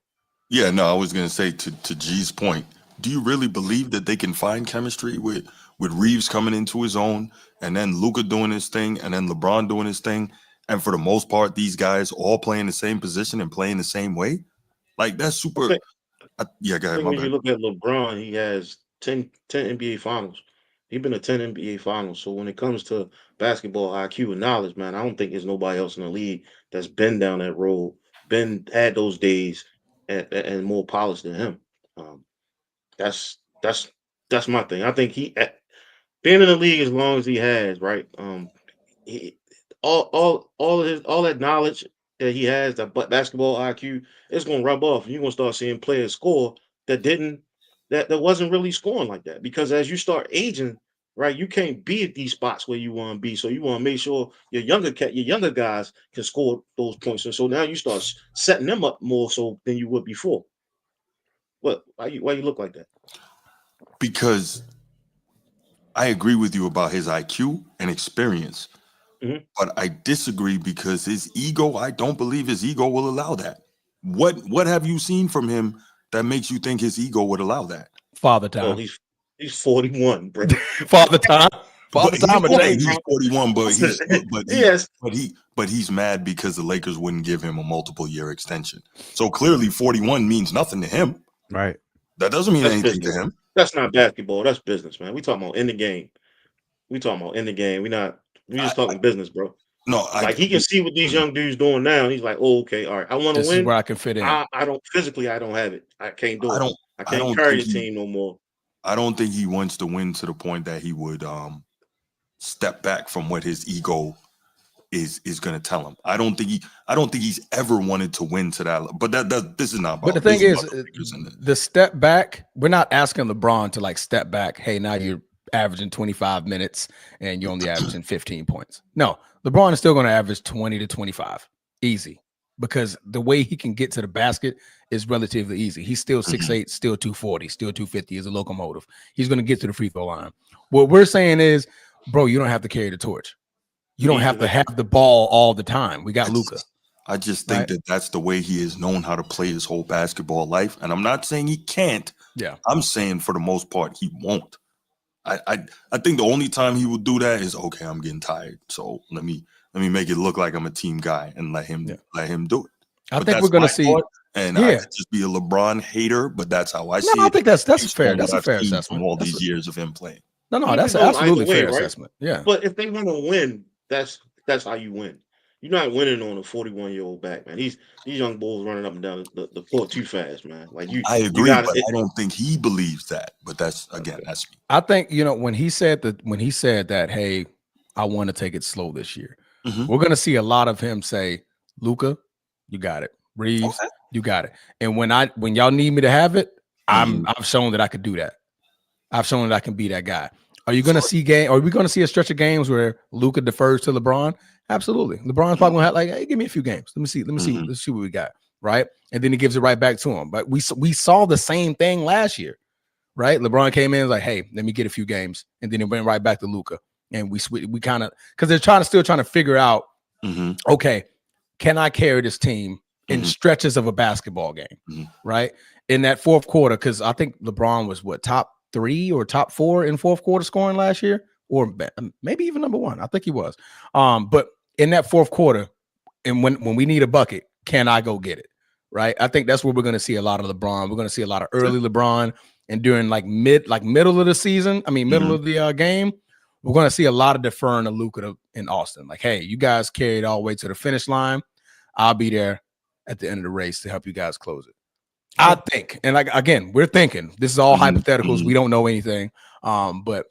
Yeah, no, I was gonna say to G's point. Do you really believe that they can find chemistry with Reeves coming into his own, and then Luka doing his thing, and then LeBron doing his thing, and for the most part, these guys all playing the same position and playing the same way? Like, that's super. Okay. Yeah, go I ahead. think My when you bad. look at LeBron, he has 10 NBA finals. He's been to 10 NBA finals. So when it comes to basketball IQ and knowledge, man, I don't think there's nobody else in the league that's been down that road, had those days, and more polished than him. That's my thing. I think he being in the league as long as he has, right? He, all that knowledge that he has, that basketball IQ, it's gonna rub off. You're gonna start seeing players score that wasn't really scoring like that. Because as you start aging, right, you can't be at these spots where you want to be. So you want to make sure your younger guys can score those points. And so now you start setting them up more so than you would before. What? Why you look like that? Because I agree with you about his IQ and experience, Mhm. but I disagree because his ego, I don't believe his ego will allow that. What have you seen from him that makes you think his ego would allow that? Father Oh, time. he's 41, bro. Father time. But Father time. he's 41, Yes. but he's mad because the Lakers wouldn't give him a multiple year extension. So clearly 41 means nothing to him. Right. That doesn't mean That's anything business. to him. That's not basketball. That's business, man. We talking about in the game. We just talking business, bro. No, Like he can see what these young dudes doing now. He's like, oh, okay, all right. I want to This is win. where I can fit in. I don't physically. I don't have it. I can't do it. I can't don't carry think a team no more. I don't think he wants to win to the point that he would step back from what his ego is going to tell him. I don't think he's ever wanted to win to that. But this is not. But the thing is, the step back. We're not asking LeBron to like step back. Hey, now you're averaging 25 minutes and you're only averaging 15 points. No, LeBron is still going to average 20 to 25, easy, because the way he can get to the basket is relatively easy. He's still 6'8", still 240, still 250 as a locomotive. He's going to get to the free throw line. What we're saying is, bro, you don't have to carry the torch. You don't have to have the ball all the time. We got Luka. I just think that that's the way he has known how to play his whole basketball life. And I'm not saying he can't. Yeah. I'm saying for the most part, he won't. I think the only time he will do that is, okay, I'm getting tired. So let me make it look like I'm a team guy and let him do it. I think we're gonna see. And I could just be a LeBron hater, but that's how I see it. I think that's fair. That's a fair assessment. From all these years of him playing. No, that's absolutely fair assessment. Yeah. But if they want to win, that's how you win. You're not winning on a 41-year-old back, man. These young bulls running up and down the court too fast, man. Like I agree, but I don't think he believes that. But that's me. I think when he said that, hey, I want to take it slow this year. We're gonna see a lot of him say, Luka, you got it. Reeves, you got it. And when y'all need me to have it, I've shown that I could do that. I've shown that I can be that guy. Are you gonna see Are we gonna see a stretch of games where Luka defers to LeBron? Absolutely. LeBron's probably gonna have like, hey, give me a few games. Let me see. Let's see what we got. Right. And then he gives it right back to him. But we saw the same thing last year. Right. LeBron came in and was like, hey, let me get a few games. And then it went right back to Luka. And we kind of, because they're still trying to figure out, okay, can I carry this team in stretches of a basketball game? Right. In that fourth quarter, because I think LeBron was top 3 or top 4 in fourth quarter scoring last year, or maybe even number 1. I think he was. But in that fourth quarter, and when we need a bucket, can I go get it? Right. I think that's where we're going to see a lot of LeBron. We're going to see a lot of early LeBron, and during middle of the season, middle of the game, we're going to see a lot of deferring to Luka in Austin. Like, hey, you guys carried all the way to the finish line. I'll be there at the end of the race to help you guys close it. I think, and again, we're thinking this is all hypotheticals. We don't know anything. But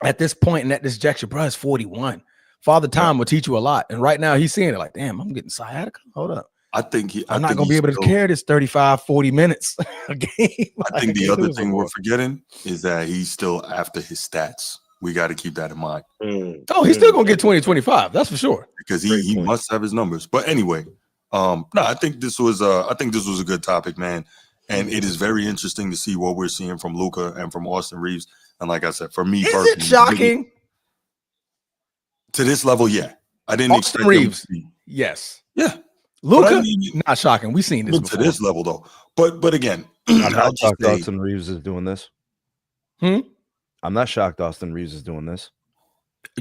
at this point in this juncture, bro, it's 41. Father Time will teach you a lot. And right now he's seeing it like, damn, I'm getting sciatica. Hold up. I'm not going to be able to carry this 35, 40 minutes a game. I think the other thing we're forgetting is that he's still after his stats. We got to keep that in mind. Oh, he's still going to get 20, 25. That's for sure. Because he must have his numbers. But anyway, I think this was a good topic, man. And it is very interesting to see what we're seeing from Luka and from Austin Reeves. And like I said, for me personally, it shocking? To this level, yeah. I didn't Austin expect Reeves. Yes. Yeah. Luka, not shocking. We've seen this before. To this level, though. But again, I'm not shocked Austin Reeves is doing this. I'm not shocked Austin Reeves is doing this.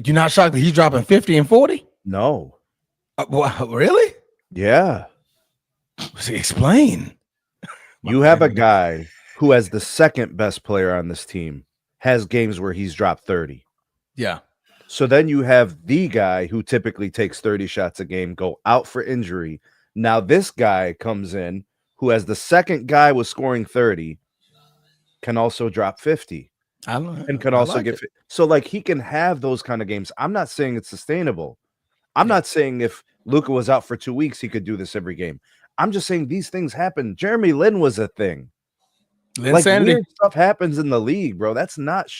You're not shocked that he's dropping 50 and 40? No. Really? Yeah. Explain. You have a guy who has the second best player on this team, has games where he's dropped 30. Yeah. So then you have the guy who typically takes 30 shots a game go out for injury. Now this guy comes in who has the second guy was scoring 30, can also drop 50. And can also get it. So like he can have those kind of games. I'm not saying it's sustainable. I'm not saying if Luka was out for 2 weeks, he could do this every game. I'm just saying these things happen. Jeremy Lin was a thing. Weird stuff happens in the league, bro. That's not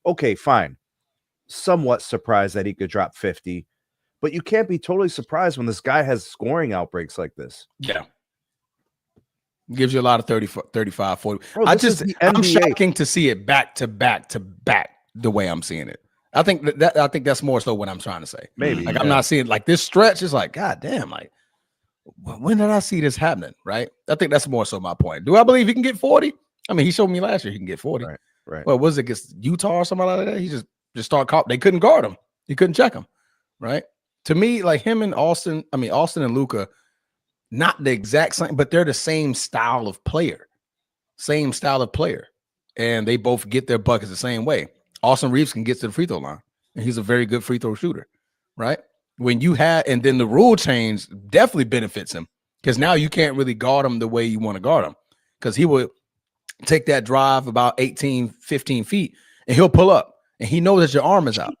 okay, fine. Somewhat surprised that he could drop 50, but you can't be totally surprised when this guy has scoring outbreaks like this. Yeah. Gives you a lot of 30, 35, 40. Bro, I'm shocking to see it back to back to back the way I'm seeing it. I think that's more so what I'm trying to say. Maybe I'm not seeing like this stretch is like, God damn, like when did I see this happening? Right. I think that's more so my point. Do I believe he can get 40? I mean, he showed me last year he can get 40. Right. Well, was it against Utah or somebody like that? He just started caught. They couldn't guard him. He couldn't check him. Right. To me, like him and Austin and Luka, not the exact same, but they're the same style of player. And they both get their buckets the same way. Austin Reeves can get to the free throw line, and he's a very good free throw shooter, right? When you had, and then the rule change definitely benefits him because now you can't really guard him the way you want to guard him because he would take that drive about 18, 15 feet, and he'll pull up, and he knows that your arm is out,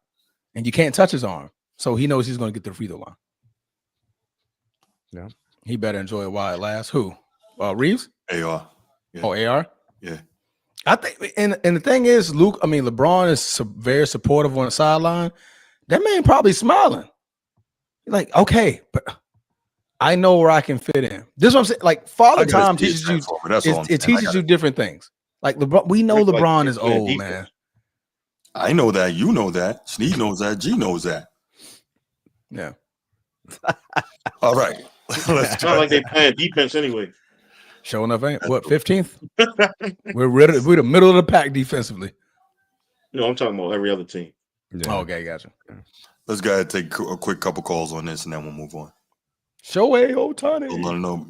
and you can't touch his arm, so he knows he's going to get to the free throw line. Yeah. He better enjoy it while it lasts. Who? Reeves? AR. Yeah. Oh, AR? Yeah. I think, and the thing is, LeBron is very supportive on the sideline. That man probably smiling. Like, okay, but I know where I can fit in. This is what I'm saying. Like, Father Time teaches you, it teaches you different things. Like, LeBron, we know LeBron is old, man. I know that. You know that. Sneed knows that. G knows that. Yeah. All right. It's not like they playing defense anyway. Showing up, ain't what 15th? We're the middle of the pack defensively. No, I'm talking about every other team. Yeah. Oh, okay, gotcha. Let's go ahead and take a quick couple calls on this, and then we'll move on. Shohei Ohtani.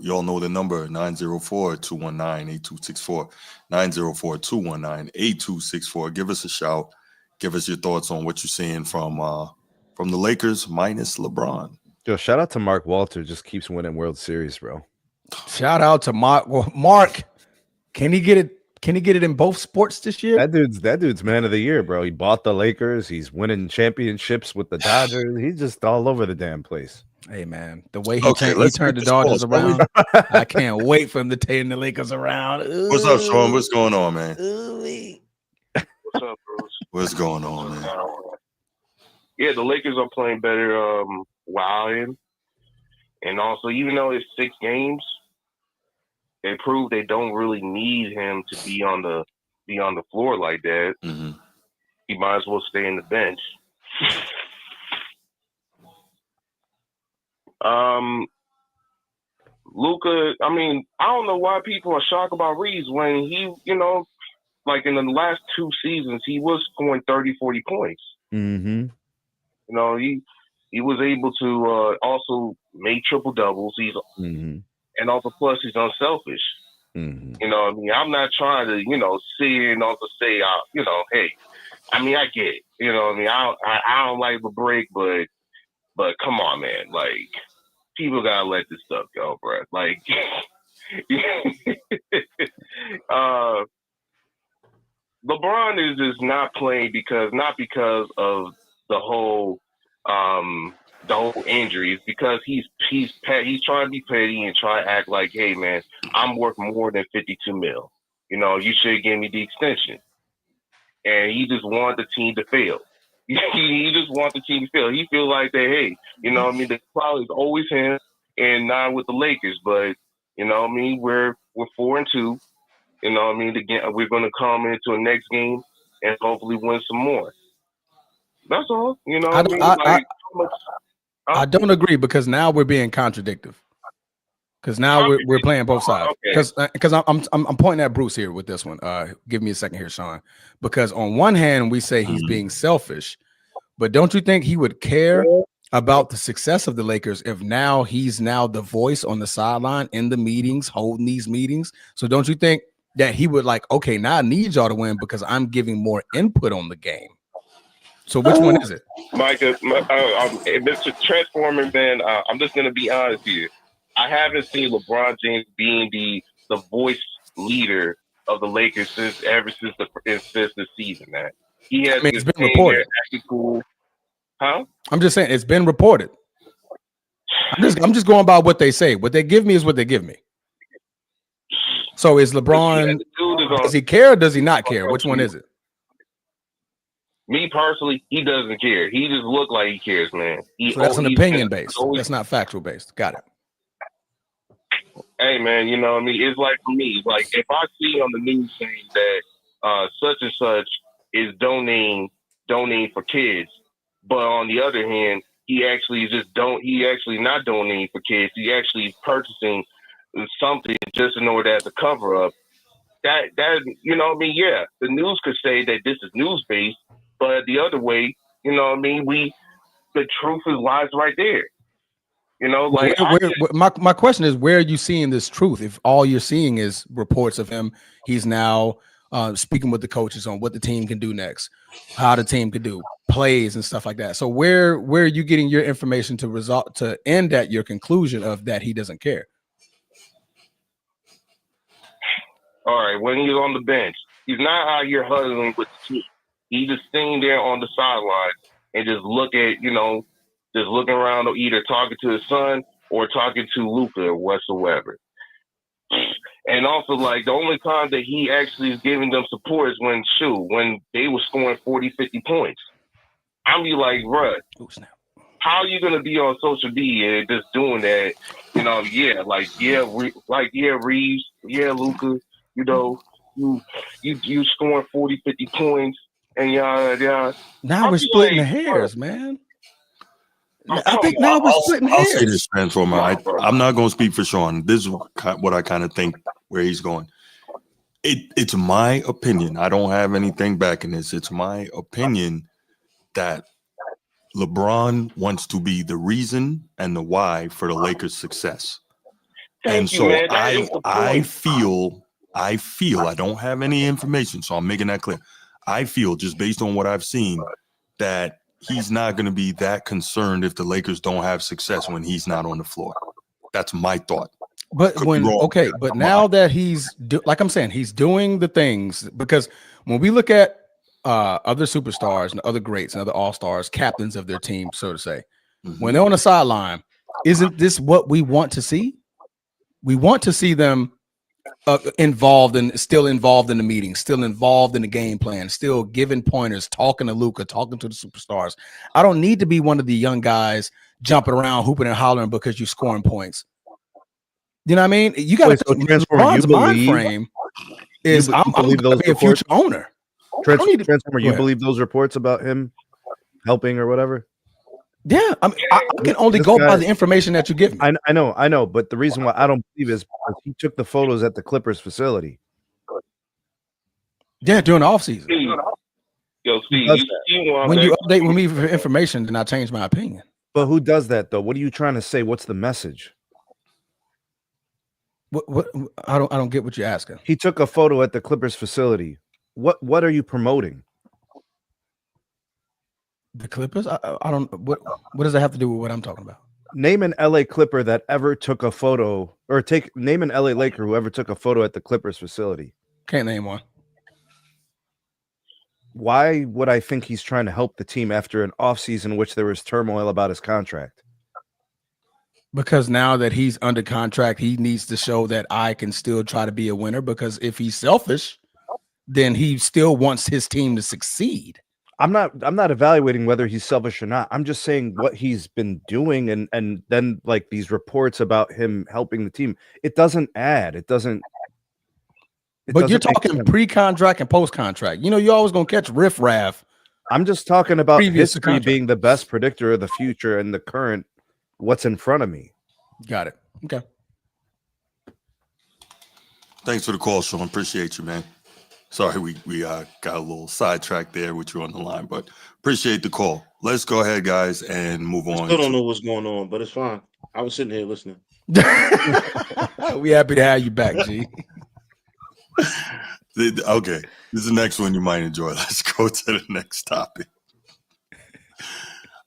You all know the number 904-219-8264. 904-219-8264. Give us a shout. Give us your thoughts on what you're seeing from the Lakers minus LeBron. Yo, shout out to Mark Walter. Just keeps winning World Series, bro. Shout out to Mark. Well, Mark, can he get it? Can he get it in both sports this year? That dude's man of the year, bro. He bought the Lakers. He's winning championships with the Dodgers. He's just all over the damn place. Hey, man, the way he turned the Dodgers around, I can't wait for him to turn the Lakers around. Ooh. What's up, Sean? What's going on, man? What's up, Bruce? What's going on, man? Yeah, the Lakers are playing better Wild, and also even though it's 6 games, they proved they don't really need him to be on the floor like that. Mm-hmm. He might as well stay in the bench. Luka, I mean, I don't know why people are shocked about Reeves when he, like in the last 2 seasons, he was scoring 30, 40 points. Mm-hmm. He was able to also make triple doubles. And also, plus, he's unselfish. Mm-hmm. I'm not trying to, sit here and also say, hey, I get it. I don't like the break, but come on, man. Like, people gotta let this stuff go, bro. Like, LeBron is just not playing not because of the whole injuries, because he's trying to be petty and try to act like, hey man, I'm worth more than 52 mil. You should give me the extension. And he just wanted the team to fail. He just wants the team to fail. He feels like that, hey, the problem is always him and not with the Lakers. But we're 4-2. Again, we're gonna come into the next game and hopefully win some more. That's all. I don't agree because now we're being contradictive. Because now we're playing both sides. Because I'm pointing at Bruce here with this one. Give me a second here, Sean. Because on one hand we say he's being selfish, but don't you think he would care about the success of the Lakers if now he's the voice on the sideline in the meetings, holding these meetings? So don't you think that he would like, okay, now I need y'all to win because I'm giving more input on the game? So which one is it? Micah, Mr. Transformer, man, I'm just going to be honest here. I haven't seen LeBron James being the voice leader of the Lakers ever since the season, man. He has it's been reported. Cool. Huh? I'm just saying it's been reported. I'm just going by what they say. What they give me is what they give me. So is LeBron, does he care or does he not care? Which one is it? Me personally, he doesn't care. He just look like he cares, man. So that's an opinion based. That's not factual based. Got it. Hey, man, it's like for me, like if I see on the news saying that such and such is donating for kids, but on the other hand, he actually he actually not donating for kids. He actually purchasing something just in order as a cover up. That you know what I mean? Yeah, the news could say that this is news based, but the other way, you know what I mean? The truth lies right there. You know, like my question is, where are you seeing this truth? If all you're seeing is reports of him, he's now speaking with the coaches on what the team can do next, how the team could do plays and stuff like that. So where are you getting your information to end at your conclusion of that he doesn't care? All right, when he's on the bench, he's not out here huddling with the team. He's just sitting there on the sideline and just looking around, or either talking to his son or talking to Luka or whatsoever. And also, like, the only time that he actually is giving them support is when they were scoring 40, 50 points. I'm be like, bruh, how are you going to be on social media just doing that? You know, Reeves, Luka, you know, you scoring 40, 50 points and yeah. Now we're splitting the hairs, man. I think now we're splitting hairs. I'll say this, Transformer. I'm not going to speak for Sean. This is what I kind of think where he's going. It's my opinion. I don't have anything backing this. It's my opinion that LeBron wants to be the reason and the why for the Lakers' success. I feel I don't have any information, so I'm making that clear. I feel, just based on what I've seen, that he's not going to be that concerned if the Lakers don't have success when he's not on the floor. That's my thought. But now that he's like I'm saying, he's doing the things, because when we look at other superstars and other greats and other all-stars, captains of their team, so to say, when they're on the sideline, isn't this what we want to see? We want to see them still involved in the meeting, still involved in the game plan, still giving pointers, talking to Luka, talking to the superstars. I don't need to be one of the young guys jumping around, hooping and hollering because you're scoring points. You know what I mean? You got to LeBron's mind frame is I'm going to be a future owner. Transformer, you believe those reports about him helping or whatever? Yeah, I mean, I can only go by the information that you give me. I know, but the reason why I don't believe is because he took the photos at the Clippers facility. Yeah, during the offseason. When you update with me for information, then I change my opinion. But who does that though? What are you trying to say? What's the message? What I don't get what you're asking. He took a photo at the Clippers facility. What are you promoting? The Clippers? I don't. What does that have to do with what I'm talking about? Name an LA Clipper that ever took a photo, or name an LA Laker who ever took a photo at the Clippers facility. Can't name one. Why would I think he's trying to help the team after an offseason in which there was turmoil about his contract? Because now that he's under contract, he needs to show that I can still try to be a winner. Because if he's selfish, then he still wants his team to succeed. I'm not evaluating whether he's selfish or not. I'm just saying what he's been doing, and then like these reports about him helping the team. It doesn't add. It doesn't. But you're talking pre-contract and post-contract. You know, you're always gonna catch riffraff. I'm just talking about history being the best predictor of the future and the current, what's in front of me. Got it. Okay. Thanks for the call, Sean. Appreciate you, man. Sorry, we got a little sidetracked there with you on the line, but appreciate the call. Let's go ahead, guys, and move on. I still don't know what's going on, but it's fine. I was sitting here listening. We happy to have you back, G. Okay, this is the next one you might enjoy. Let's go to the next topic.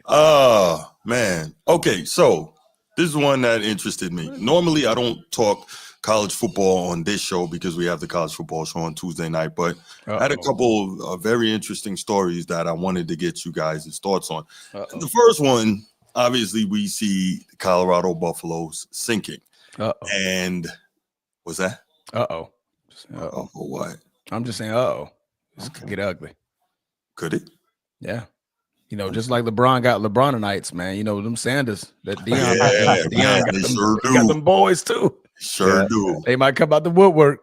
Oh, man. Okay, so this is one that interested me. Normally, I don't talk college football on this show because we have the college football show on Tuesday night, but I had a couple of very interesting stories that I wanted to get you guys' thoughts on. The first one, obviously, we see the Colorado Buffaloes sinking. And what's that? What? I'm just saying, This could get ugly. Could it? Yeah. You know, just like LeBron got LeBronites, man. You know, them Sanders, that Deion got them boys too. Sure do. They might come out the woodwork.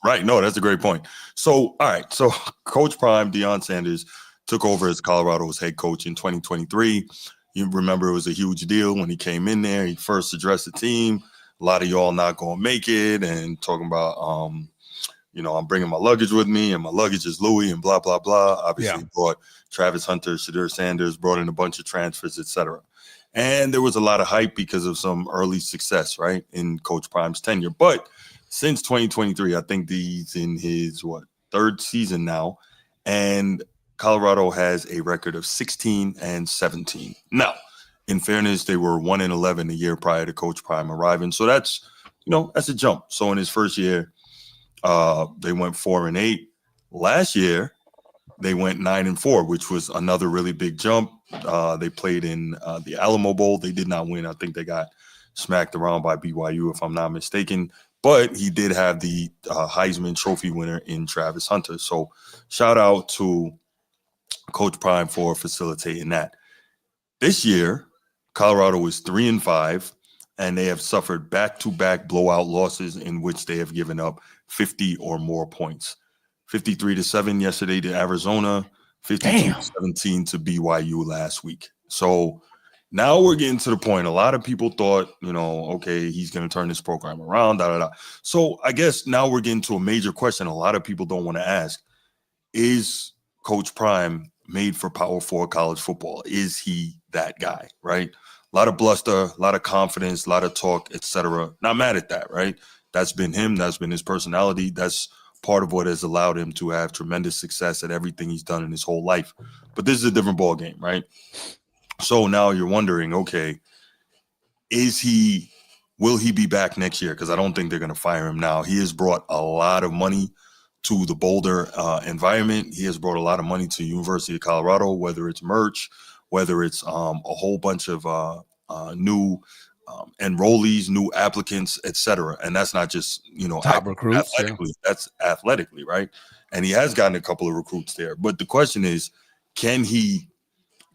Right. No, that's a great point. So, all right. So, Coach Prime, Deion Sanders, took over as Colorado's head coach in 2023. You remember it was a huge deal when he came in there. He first addressed the team. A lot of y'all not going to make it, and talking about, I'm bringing my luggage with me, and my luggage is Louis, and blah, blah, blah. Obviously, brought Travis Hunter, Shadir Sanders, brought in a bunch of transfers, etc. And there was a lot of hype because of some early success, right, in Coach Prime's tenure. But since 2023, I think he's in his, third season now, and Colorado has a record of 16-17. Now, in fairness, they were 1-11 a year prior to Coach Prime arriving. So that's a jump. So in his first year, they went 4-8. Last year, they went 9-4, which was another really big jump. They played in the Alamo Bowl. They did not win. I think they got smacked around by BYU, if I'm not mistaken. But he did have the Heisman Trophy winner in Travis Hunter. So shout out to Coach Prime for facilitating that. This year, Colorado is 3-5, and they have suffered back-to-back blowout losses in which they have given up 50 or more points. 53-7 yesterday to Arizona, 52-17 to BYU last week. So now we're getting to the point. A lot of people thought, okay, he's going to turn this program around, So I guess now we're getting to a major question a lot of people don't want to ask. Is Coach Prime made for Power 4 college football? Is he that guy, right? A lot of bluster, a lot of confidence, a lot of talk, etc. Not mad at that, right? That's been him. That's been his personality. That's part of what has allowed him to have tremendous success at everything he's done in his whole life. But this is a different ball game, right? So now you're wondering, okay, will he be back next year? Because I don't think they're going to fire him now. He has brought a lot of money to the Boulder environment. He has brought a lot of money to University of Colorado, whether it's merch, whether it's a whole bunch of new enrollees, new applicants, etc. And that's not just, top recruits. Athletically, that's athletically, right? And he has gotten a couple of recruits there. But the question is, can he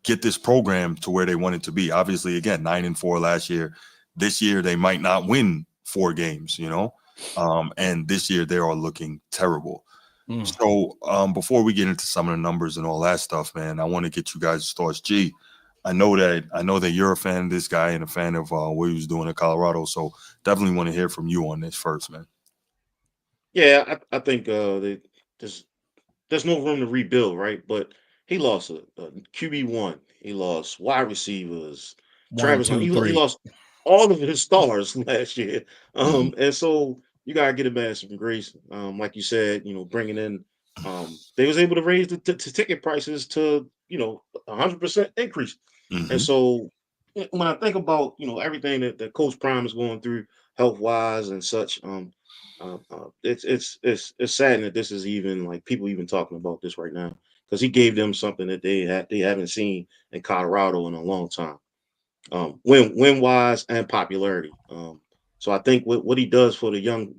get this program to where they want it to be? Obviously, again, 9-4 last year. This year, they might not win 4 games, and this year they are looking terrible. So before we get into some of the numbers and all that stuff, man, I want to get you guys' thoughts. G, I know that you're a fan of this guy and a fan of what he was doing in Colorado. So definitely want to hear from you on this first, man. Yeah, I think there's no room to rebuild, right? But he lost a QB1. He lost wide receivers. Travis, he lost all of his stars last year. And so you gotta get him back some grace. Like you said, bringing in, they was able to raise the ticket prices to 100% increase. And so when I think about everything that Coach Prime is going through health wise and such, it's sad that this is even like people even talking about this right now, because he gave them something that they haven't seen in Colorado in a long time. Win wise and popularity. So I think what he does for the young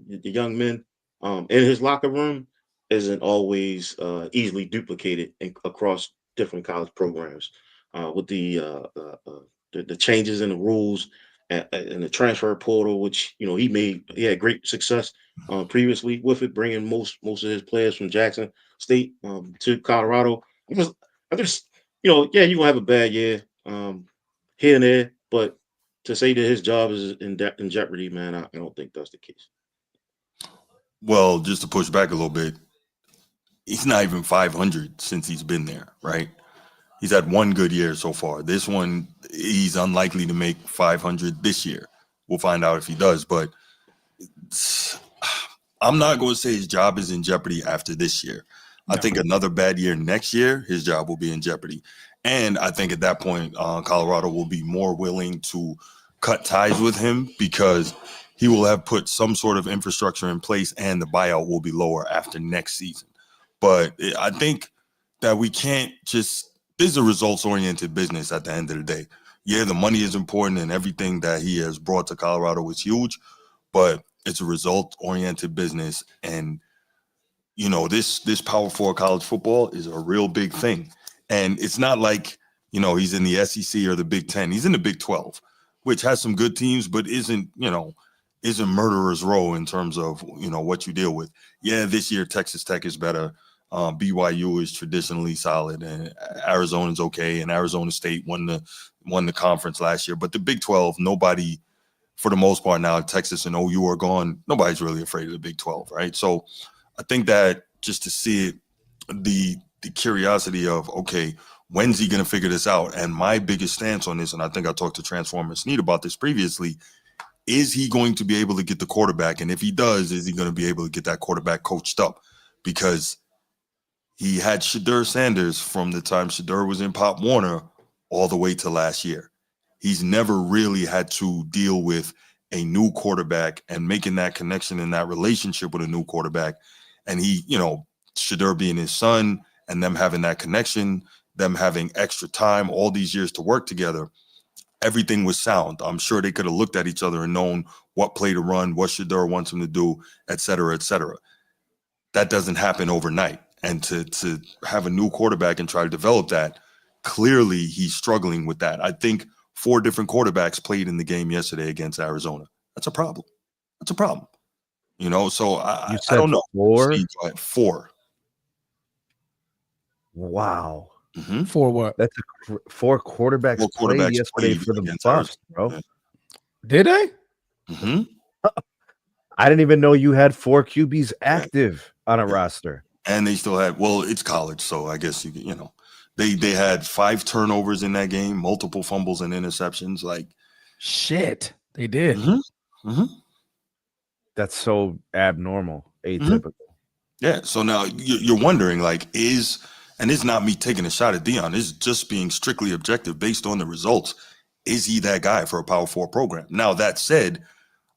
men in his locker room isn't always easily duplicated across different college programs. With the changes in the rules and the transfer portal, which he had great success previously with it, bringing most of his players from Jackson State to Colorado. I just you're gonna have a bad year here and there, but to say that his job is in jeopardy, man, I don't think that's the case. Well, just to push back a little bit, he's not even 500 since he's been there, right? He's had one good year so far. This one, he's unlikely to make 500 this year. We'll find out if he does, but I'm not going to say his job is in jeopardy after this year. No. I think another bad year next year, his job will be in jeopardy. And I think at that point, Colorado will be more willing to cut ties with him because he will have put some sort of infrastructure in place and the buyout will be lower after next season. But I think that we can't just – this is a results-oriented business at the end of the day. Yeah, the money is important and everything that he has brought to Colorado is huge, but it's a result-oriented business. And, this Power 4 college football is a real big thing. And it's not like, he's in the SEC or the Big Ten. He's in the Big 12, which has some good teams, but isn't murderer's row in terms of, what you deal with. Yeah, this year Texas Tech is better. BYU is traditionally solid, and Arizona's okay, and Arizona State won the conference last year. But the Big 12, nobody, for the most part now, Texas and OU are gone. Nobody's really afraid of the Big 12, right? So I think that just to see it, the curiosity of, okay, when's he going to figure this out? And my biggest stance on this, and I think I talked to Transformer Sneed about this previously, is he going to be able to get the quarterback? And if he does, is he going to be able to get that quarterback coached up? Because he had Shedeur Sanders from the time Shedeur was in Pop Warner all the way to last year. He's never really had to deal with a new quarterback and making that connection and that relationship with a new quarterback. And he, Shedeur being his son and them having that connection, them having extra time, all these years to work together, everything was sound. I'm sure they could have looked at each other and known what play to run, what Shedeur wants him to do, et cetera, et cetera. That doesn't happen overnight. And to have a new quarterback and try to develop that, clearly he's struggling with that. I think 4 different quarterbacks played in the game yesterday against Arizona. That's a problem. So I don't know. 4? Steve, go ahead. 4. Wow. Mm-hmm. For what? That's 4 quarterbacks played yesterday for the Bucs, bro. Yeah. Did they? Mm-hmm. I didn't even know you had 4 QBs active on a roster. And they still had, it's college, so I guess they had 5 turnovers in that game, multiple fumbles and interceptions. Like, shit, they did. Mm-hmm. Mm-hmm. That's so abnormal, atypical. Yeah. So now you're wondering, like, and it's not me taking a shot at Deion. It's just being strictly objective based on the results. Is he that guy for a Power 4 program? Now, that said,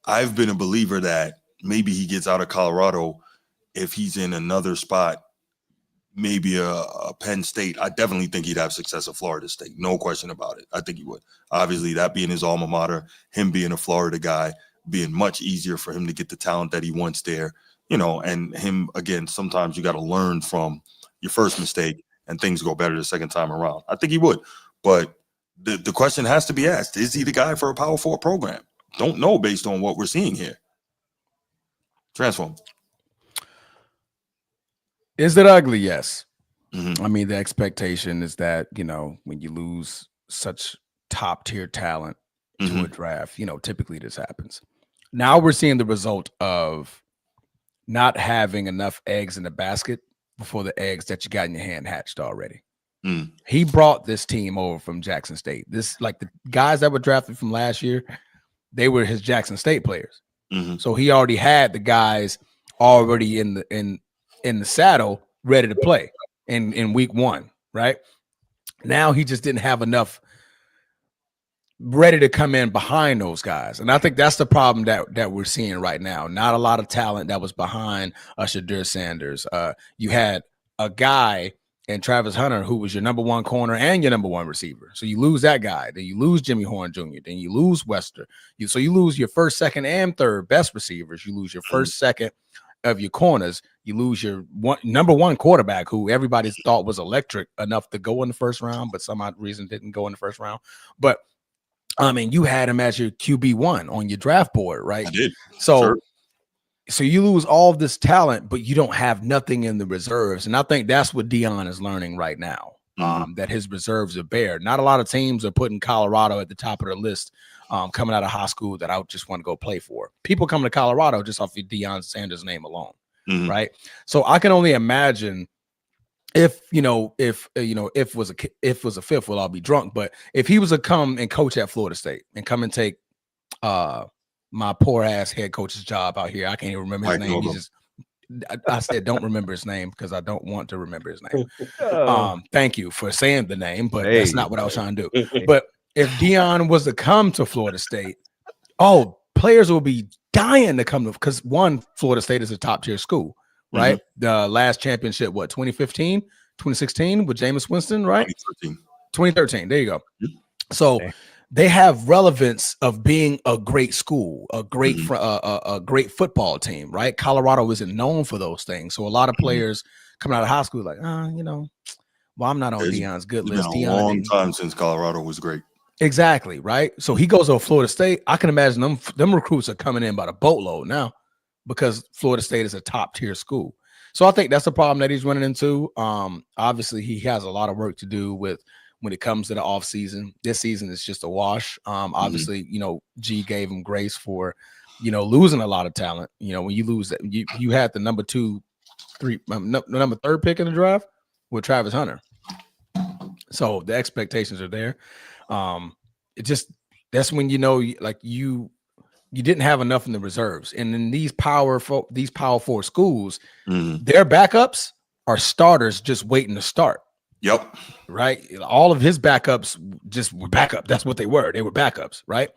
I've been a believer that maybe he gets out of Colorado if he's in another spot, maybe a Penn State. I definitely think he'd have success at Florida State. No question about it. I think he would. Obviously, that being his alma mater, him being a Florida guy, being much easier for him to get the talent that he wants there, and him, again, sometimes you got to learn from your first mistake and things go better the second time around. I think he would. But the question has to be asked, is he the guy for a Power 4 program? Don't know based on what we're seeing here. Transform. Is it ugly? Yes. Mm-hmm. I mean, the expectation is that, when you lose such top tier talent to a draft, typically this happens. Now we're seeing the result of not having enough eggs in the basket before the eggs that you got in your hand hatched already. Mm. He brought this team over from Jackson State. Like the guys that were drafted from last year, they were his Jackson State players. Mm-hmm. So he already had the guys already in the saddle ready to play in week 1, right? Now he just didn't have enough ready to come in behind those guys. And I think that's the problem that we're seeing right now. Not a lot of talent that was behind Shedeur Sanders. You had a guy in Travis Hunter who was your number 1 corner and your number 1 receiver. So you lose that guy. Then you lose Jimmy Horn Jr. Then you lose Wester. So you lose your first, second, and third best receivers. You lose your first, second of your corners. You lose your number 1 quarterback who everybody thought was electric enough to go in the first round, but some odd reason didn't go in the first round. But I mean, you had him as your QB1 on your draft board, right? I did. So, Sure. So you lose all this talent, but you don't have nothing in the reserves. And I think that's what Deion is learning right now, that his reserves are bare. Not a lot of teams are putting Colorado at the top of the list coming out of high school that I just want to go play for. People coming to Colorado just off of Deion Sanders' name alone, right? So I can only imagine if was a fifth, we'll all be drunk. But if he was to come and coach at Florida State and come and take my poor ass head coach's job out here, I can't even remember his name. I said don't remember his name because I don't want to remember his name. Thank you for saying the name, but that's not what I was trying to do. But if Deion was to come to Florida State, players will be dying to come to, because one, Florida State is a top tier school. Right. The last championship, 2015, 2016 with Jameis Winston, right? 2013. There you go. So they have relevance of being a great school, a great great football team, right? Colorado isn't known for those things. So a lot of players coming out of high school like, I'm not on Deion's good list. It's been a long time since Colorado was great. Exactly, right? So he goes to Florida State. I can imagine them recruits are coming in by the boatload now, because Florida State is a top tier school. So I think that's the problem that he's running into. Obviously, he has a lot of work to do with when it comes to the off season. This season is just a wash. Obviously, G gave him grace for, losing a lot of talent. When you lose that, you had the number 3rd pick in the draft with Travis Hunter. So the expectations are there. That's when you didn't have enough in the reserves, and in these power four schools, their backups are starters just waiting to start. Yep. Right. All of his backups just were backup. That's what they were. They were backups. Right.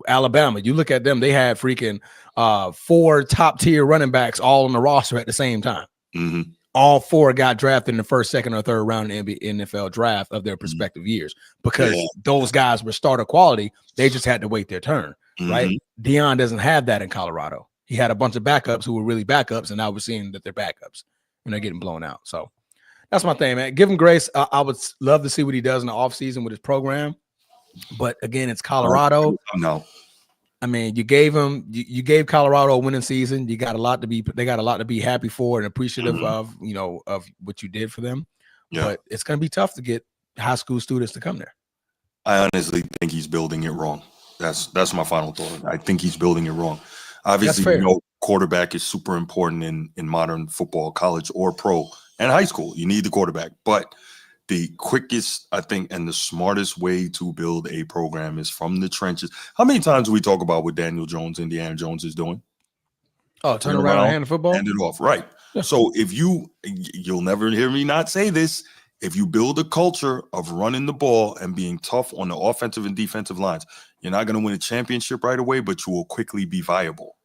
Alabama, you look at them, they had freaking 4 top tier running backs all on the roster at the same time. Mm-hmm. All 4 got drafted in the first, second, or third round in the NFL draft of their respective years because those guys were starter quality. They just had to wait their turn. Right. Deion doesn't have that in Colorado. He had a bunch of backups who were really backups, and now we're seeing that they're backups and they're getting blown out. So that's my thing, man. Give him grace. I would love to see what he does in the offseason with his program. But again, it's Colorado. No. I mean, you gave Colorado a winning season. They got a lot to be happy for and appreciative of, of what you did for them. Yeah. But it's going to be tough to get high school students to come there. I honestly think he's building it wrong. That's my final thought. I think he's building it wrong. Obviously, quarterback is super important in modern football, college or pro and high school. You need the quarterback. But the quickest, I think, and the smartest way to build a program is from the trenches. How many times do we talk about what Daniel Jones, Indiana Jones is doing? Oh, turn around and hand the football? Hand it off, right. Yeah. So if you'll never hear me not say this, if you build a culture of running the ball and being tough on the offensive and defensive lines, you're not going to win a championship right away, but you will quickly be viable.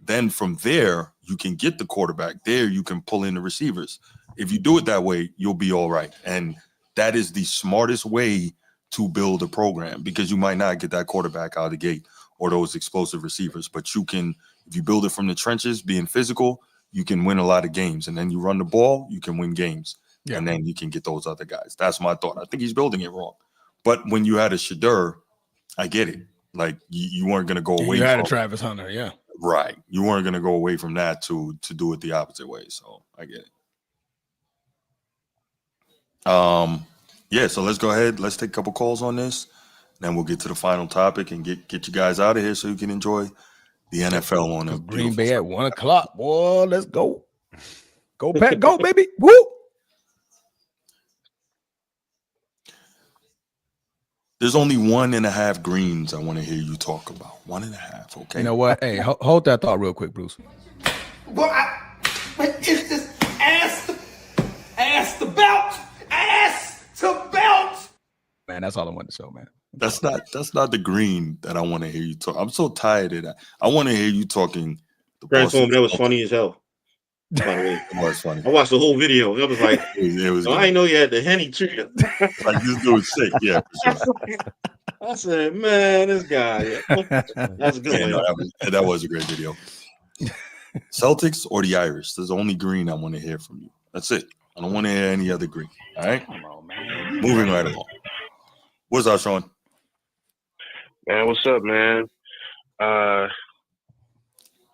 Then from there, you can get the quarterback. There, you can pull in the receivers. If you do it that way, you'll be all right. And that is the smartest way to build a program because you might not get that quarterback out of the gate or those explosive receivers. But you can, if you build it from the trenches, being physical, you can win a lot of games. And then you run the ball, you can win games. Yeah. And then you can get those other guys. That's my thought. I think he's building it wrong. But when you had a Shedeur, I get it. Like you weren't going to go away. You had a Travis Hunter, yeah. Right. You weren't going to go away from that to do it the opposite way. So I get it. So let's go ahead. Let's take a couple calls on this. Then we'll get to the final topic and get you guys out of here so you can enjoy the NFL on a Green Bay at 1 o'clock. Boy, let's go. Go Pat, go, baby. Woo! There's only 1.5 greens I want to hear you talk about. 1.5, okay? You know what? Hey, hold that thought real quick, Bruce. Well, it's just ass to belt. Ass to belt. Man, that's all I wanted to show, man. That's not the green that I want to hear you talk. I'm so tired of that. I want to hear you talking. Transform, that was funny as hell. By the way, it was funny. I watched the whole video. It was like, it was. I didn't know you had the Henny tree. Like this dude's sick. Yeah. For sure. I said, man, this guy. That's a good one. No, that was a great video. Celtics or the Irish? There's the only green I want to hear from you. That's it. I don't want to hear any other green. All right. Come on, man. Moving right along. What's up, Sean? Man, what's up, man?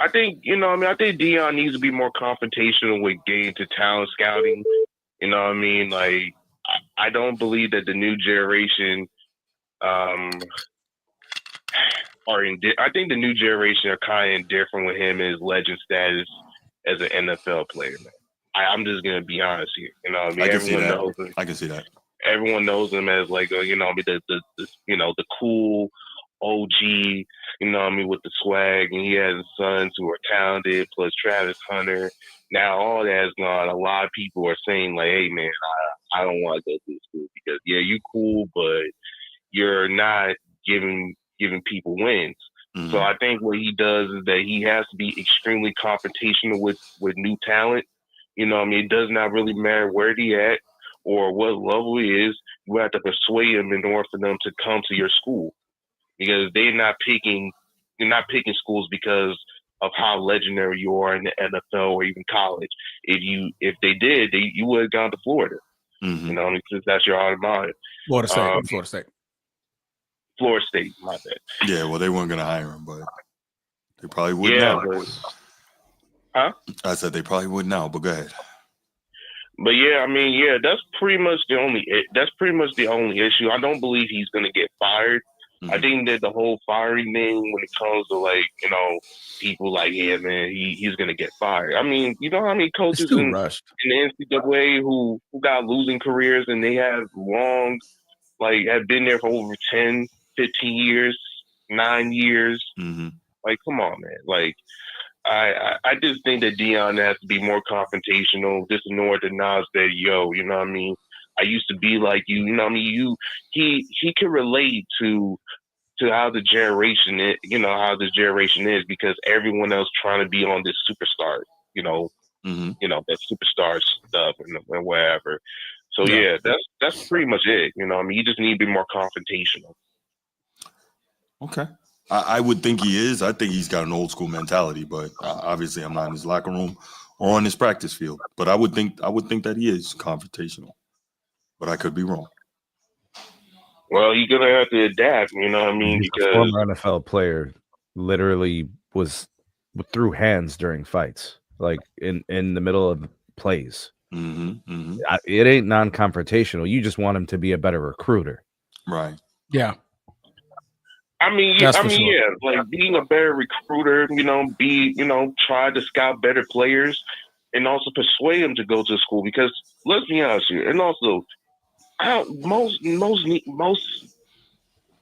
I think, I think Deion needs to be more confrontational with getting to talent scouting. You know what I mean? Like, I don't believe that the new generation I think the new generation are kind of indifferent with him and his legend status as an NFL player, man. I'm just going to be honest here. You know what I mean? I can see that. Everyone knows him as like, the cool OG, you know what I mean, with the swag, and he has sons who are talented, plus Travis Hunter. Now all that has gone. A lot of people are saying like, hey man, I don't want to go to school because you cool, but you're not giving people wins. Mm-hmm. So I think what he does is that he has to be extremely confrontational with new talent. You know what I mean? It does not really matter where he at or what level he is. You have to persuade them in order for them to come to your school. Because you're not picking schools because of how legendary you are in the NFL or even college. If they did, you would have gone to Florida. Mm-hmm. You know, because that's your alma mater. Florida State. Florida State, my bad. Yeah, well, they weren't going to hire him, but they probably would now. Huh? I said they probably would now, but go ahead. But yeah, I mean, yeah, that's pretty much the only issue. I don't believe he's gonna get fired. I Mhm. think that the whole firing thing, when it comes to like, people like, yeah, man, he's gonna get fired. I mean, you know how many It's coaches too in rushed. the NCAA who got losing careers and they have have been there for over 10, 15 years, 9 years. Mm-hmm. Like, come on, man. Like, I just think that Deion has to be more confrontational, just in order to acknowledge that, yo, you know what I mean? I used to be like you, you know what I mean? He can relate to how the generation is, how this generation is, because everyone else trying to be on this superstar, Mm-hmm. that superstar stuff and whatever. So Yeah. yeah, that's pretty much it. You know what I mean? You just need to be more confrontational. Okay. I would think he is. I think he's got an old school mentality, but obviously I'm not in his locker room or on his practice field. But I would think that he is confrontational. But I could be wrong. Well, you're gonna have to adapt, you know what I mean? He's a Because former NFL player, literally threw hands during fights, like in the middle of plays. Mm-hmm. Mm-hmm. It ain't non-confrontational. You just want him to be a better recruiter. Right. Yeah. I mean, That's for sure. yeah, like being a better recruiter, try to scout better players and also persuade them to go to school, because let's be honest here. And also, most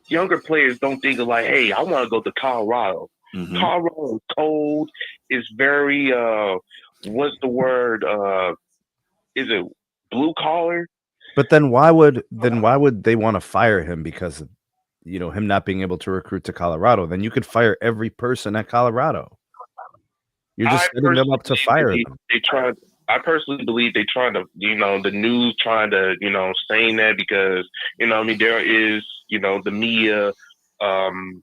younger players don't think of like, hey, I want to go to Colorado. Mm-hmm. Colorado is cold. It's very what's the word? Is it blue collar? But then why would they want to fire him because of him not being able to recruit to Colorado? Then you could fire every person at Colorado. You're just setting them up to fire them. I personally believe they trying to, the news trying to, saying that because, I mean, there is, the media, the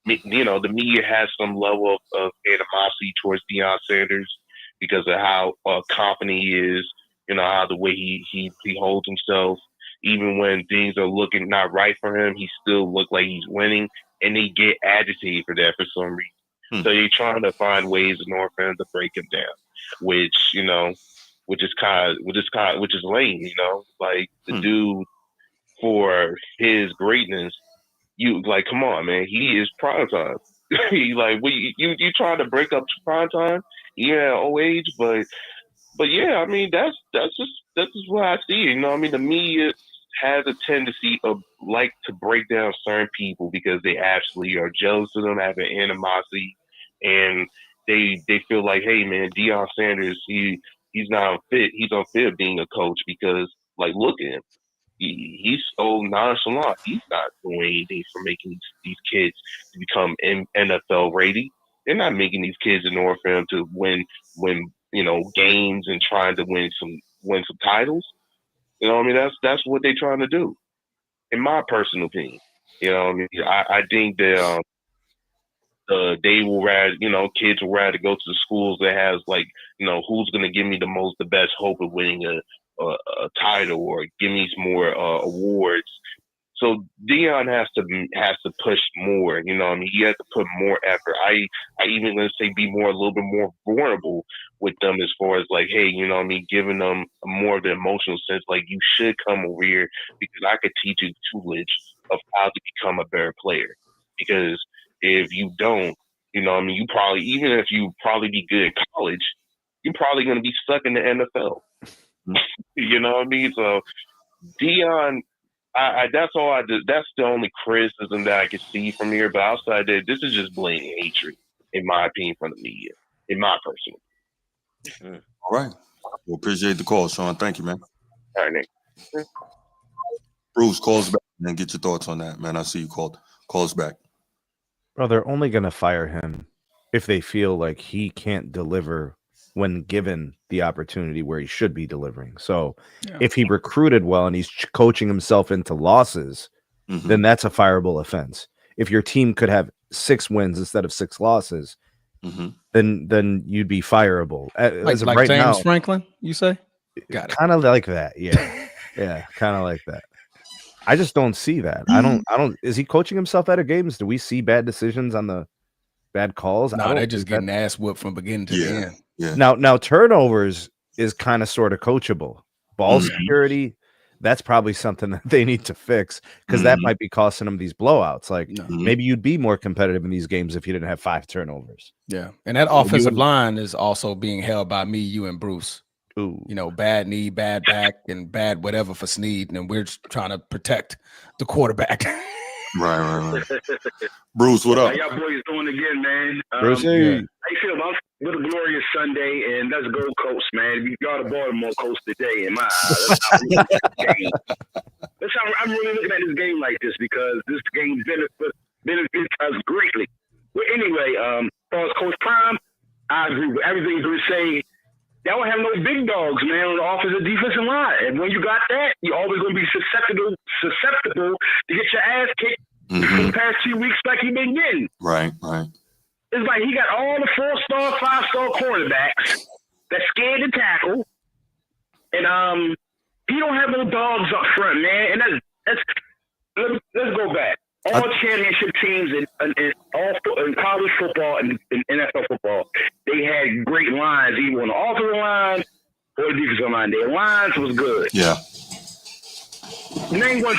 media has some level of animosity towards Deion Sanders because of how confident he is, how the way he holds himself. Even when things are looking not right for him, he still look like he's winning, and they get agitated for that for some reason. So they're trying to find ways in order for him to break him down, which is lame, like the dude, for his greatness, you like, come on, man, he is prime time. He like, you trying to break up prime time? Yeah, old age, but yeah, I mean that's just what I see. I mean, the media has a tendency of like to break down certain people because they actually are jealous of them, have an animosity, and they feel like, hey man, Deion Sanders, he's not fit. He's unfit being a coach because, like, look at him. He's so nonchalant. He's not doing anything for making these kids to become NFL ready. They're not making these kids in order for them to win games and trying to win some titles. You know what I mean? That's what they're trying to do, in my personal opinion. You know what I mean? I think that they will rather, kids will rather go to the schools that has like, who's going to give me the best hope of winning a title or give me some more awards. So Deion has to push more. I mean, he has to put more effort. I even gonna say be a little bit more vulnerable with them as far as like, hey, I mean, giving them more of the emotional sense. Like, you should come over here because I could teach you the tutelage of how to become a better player. Because if you don't, I mean, you probably, even if you probably be good at college, you're probably gonna be stuck in the NFL. You know what I mean? So Deion. That's all I did. That's the only criticism that I could see from here. But outside that, this is just blatant hatred, in my opinion, from the media. In my personal. All right. Well, appreciate the call, Sean. Thank you, man. All right, Nick. Bruce, call us back and get your thoughts on that, man. I see you called. Call us back. Bro, they're only gonna fire him if they feel like he can't deliver when given the opportunity where he should be delivering. So if he recruited well and he's coaching himself into losses, then that's a fireable offense. If your team could have 6 wins instead of 6 losses, then you'd be fireable. As of like right James now, Franklin, you say? Got it. kind of like that. Yeah. Yeah, kind of like that. I just don't see that. I don't is he coaching himself out of games? Do we see bad decisions on the bad calls? No, they're just getting ass whooped from beginning to the end. Yeah. Now turnovers is kind of sort of coachable. Ball Mhm. security, that's probably something that they need to fix because that Mhm. might be costing them these blowouts. Like No. Mhm. maybe you'd be more competitive in these games if you didn't have 5 turnovers. Yeah. And that Well, you offensive wouldn't- line is also being held by me, you, and Bruce. Ooh. You know, bad knee, bad back, and bad whatever for Snead. And we're just trying to protect the quarterback. Right. Bruce, what How up? y'all boys doing again, man? Brucey. yeah. How you feel about with a glorious Sunday, and let's go Coast, man. We got a Baltimore Coast today in my eyes. That's how I'm looking at this game. That's how I'm really looking at this game like this because this game benefits us greatly. But anyway, as far as Coach Prime, I agree with everything you say. Y'all don't have no big dogs, man, on the offensive defensive line. And when you got that, you're always going to be susceptible to get your ass kicked for Mhm. the past 2 weeks like you've been getting. Right. It's like he got all the 4-star, 5-star cornerbacks that's scared to tackle. And he don't have no dogs up front, man. And let's go back. All championship teams in college football and in NFL football, they had great lines, either on the offensive line or the defensive line. Their lines was good. Yeah. Name one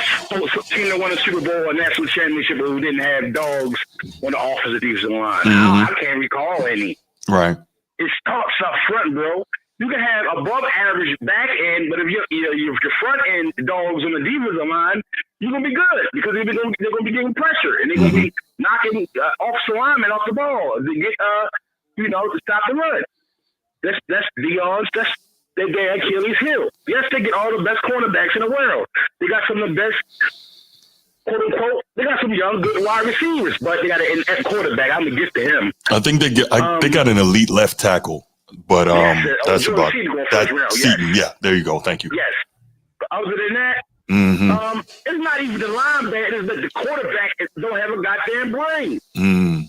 team that won a Super Bowl or national championship who didn't have dogs on the offensive defensive line. Mhm. I can't recall any. Right. It starts up front, bro. You can have above average back end, but if your front end dogs on the defensive line, you're gonna be good because they're gonna be getting pressure and they're gonna be knocking offensive linemen off the ball to get to stop the run. That's Deion's. That's their Achilles heel. Yes, they get all the best cornerbacks in the world. They got some of the best, quote unquote. They got some young, good wide receivers, but they got an quarterback. I'm gonna get to him. I think they got an elite left tackle, but that's Jordan about Seaton going that. first round, Seaton, yes. yeah, there you go. Thank you. Yes. But other than that, it's not even the linebacker. It's that the quarterback don't have a goddamn brain.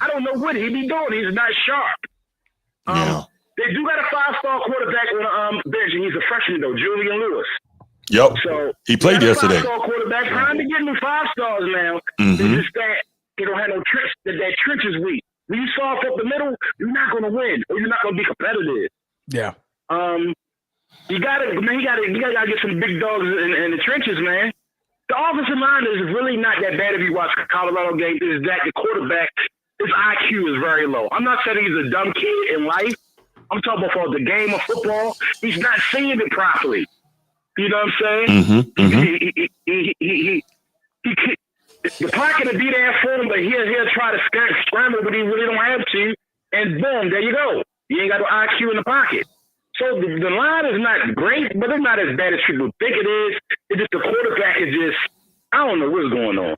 I don't know what he be doing. He's not sharp. Yeah. They do got a 5-star quarterback on the bench, and he's a freshman though, Julian Lewis. Yep. So He played they got yesterday. a 5-star quarterback. Time to get him 5 stars now. Mhm. It's just that they don't have no trench. That trench is weak. When you soft up the middle, you're not going to win, or you're not going to be competitive. Yeah. You gotta get some big dogs in the trenches, man. The offensive line is really not that bad if you watch Colorado games. Is that the quarterback, his IQ is very low. I'm not saying he's a dumb kid in life. I'm talking about for the game of football. He's not seeing it properly. You know what I'm saying? The pocket will be there for him, but he'll try to scramble, but he really don't have to. And boom, there you go. You ain't got no IQ in the pocket. So the line is not great, but it's not as bad as people think it is. It's just the quarterback is just, I don't know what's going on.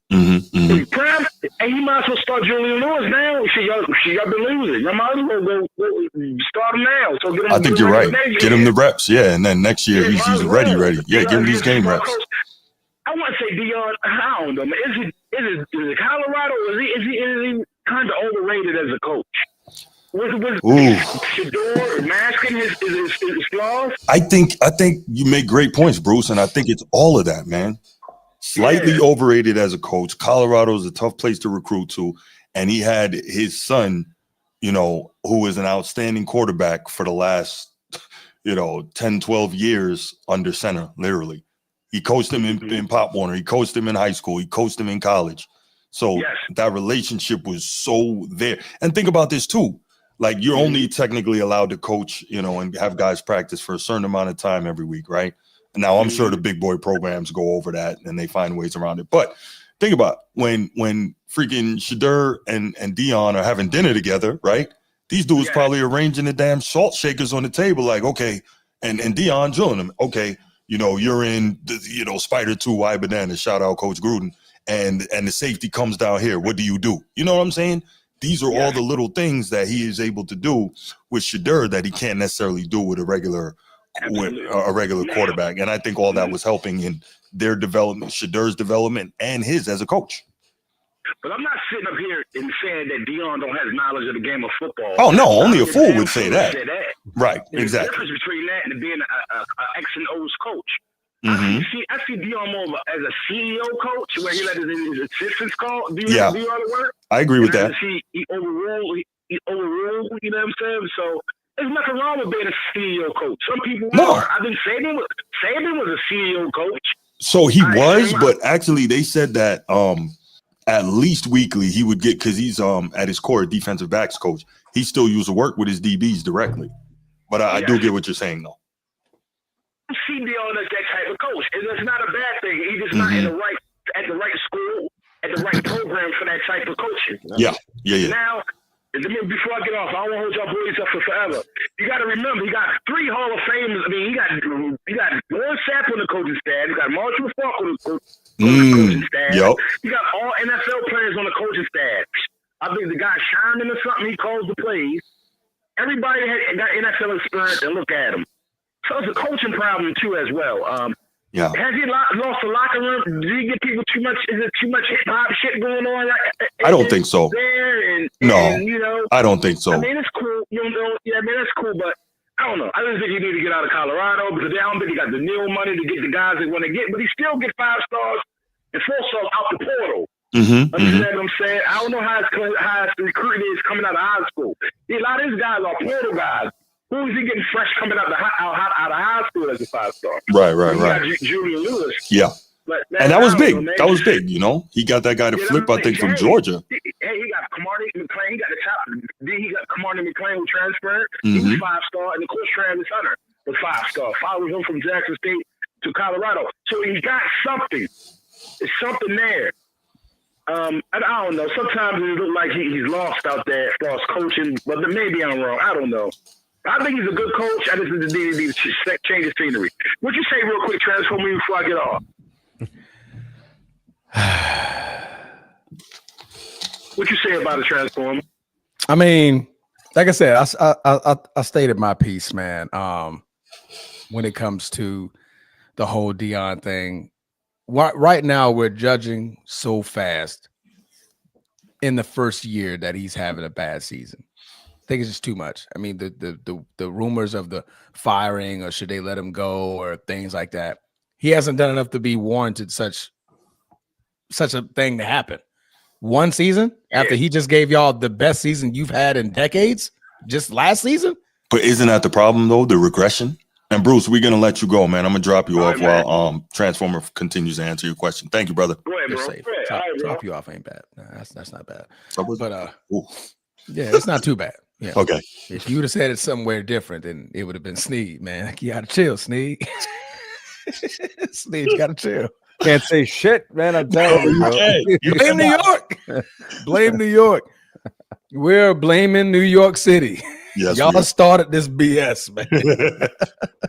Prime, and he might as well start Julian Lewis now. Y'all been losing. Y'all might as well go start him now. So get him I think you're right. Get him the reps, yeah, and then next year he's ready. Yeah, give him these game reps. I want to say Deion. I don't know, man. Is it Colorado? Is he kind of overrated as a coach? Was Shador masking his flaws? I think you make great points, Bruce, and I think it's all of that, man. Slightly overrated as a coach. Colorado is a tough place to recruit to, and he had his son, who is an outstanding quarterback for the last, 10, 12 years under center, literally. He coached him in Pop Warner. He coached him in high school. He coached him in college. So that relationship was so there. And think about this too. Like you're only technically allowed to coach, and have guys practice for a certain amount of time every week, right? Now I'm sure the big boy programs go over that and they find ways around it. But think about when freaking Shador and Deion are having dinner together, right? These dudes probably arranging the damn salt shakers on the table, like, okay, and Deion drilling them, okay, you're in the, Spider 2 Y Banana, shout out Coach Gruden, and the safety comes down here. What do? You know what I'm saying? These are all the little things that he is able to do with Shador that he can't necessarily do with a regular quarterback. And I think all that was helping in their development, Shador's development, and his as a coach. But I'm not sitting up here and saying that Deion don't have knowledge of the game of football. Oh, no, only a fool would say that. Right, There's exactly. a difference between that and being a X and O's coach. Mm-hmm. I see Deion more as a CEO coach, where he let his assistants do Yeah. all the work. I agree with And that. He overruled, you know what I'm saying? So There's nothing wrong with being a CEO coach. Some people No. are. I think Saban was a CEO coach. So he I was, am- but actually they said that at least weekly he would get, because he's at his core a defensive backs coach. He still used to work with his DBs directly. But I do get what you're saying though. CBO is that type of coach, and it's not a bad thing. He's just not in the right at the right school, at the right program for that type of coaching. Yeah. Now, before I get off, I don't want to hold y'all boys up for forever. You got to remember, he got 3 Hall of Famers. I mean, he got Warren Sapp on the coaching staff. He got Marshall Faulk on the coaching staff. Yep. He got all NFL players on the coaching staff. I think the guy shined or something. He calls the plays. Everybody got NFL experience, and look at him. So it's a coaching problem too, as well. Yeah. Has he lost the locker room? Do you get people too much? Is it too much hip hop shit going on? I don't think so. There No. and, you know, I don't think so. I mean, it's cool. You know, yeah, I mean, that's cool, but I don't know. I just think you need to get out of Colorado because I don't think he got the nil money to get the guys they want to get, but he still get 5 stars and 4 stars out the portal. Understand what I'm saying? I don't know how his recruiting is coming out of high school. A lot of these guys are portal guys. Who is he getting fresh coming out of high school as a 5-star? Right. Julian Lewis. Yeah. But And that was I don't big. know, man. That was big, you know. He got that guy to flip, I think, from Georgia. Hey, he got Camardi McClain. He got the top. Then he got Camardi McClain who transferred. He was 5-star. And of course, Travis Hunter was 5-star. Followed him from Jackson State to Colorado. So he got something. It's something there. I don't know. Sometimes it looks like he's lost out there as far as coaching, but maybe I'm wrong. I don't know. I think he's a good coach. I just need to change the scenery. What you say real quick, Transform me before I get off? What you say about a Transformer? I mean, like I said, I stated my piece, man. When it comes to the whole Dion thing, right now we're judging so fast in the first year that he's having a bad season. I think it's just too much. I mean, the rumors of the firing or should they let him go or things like that. He hasn't done enough to be warranted such a thing to happen. One season after he just gave y'all the best season you've had in decades, just last season. But isn't that the problem though? The regression. And Bruce, we're gonna let you go, man. I'm gonna drop you off while Transformer continues to answer your question. Thank you, brother. Go ahead, bro. Safe. Drop you off ain't bad. No, that's not bad. But yeah, it's not too bad. Yeah. Okay. If you would have said it somewhere different, then it would have been Sneed, man. You gotta chill, Sneed. Sneed, you gotta chill. Can't say shit, man. I'm telling you. Bro. Blame New York. Blame New York. We're blaming New York City. Yes, y'all started this BS, man.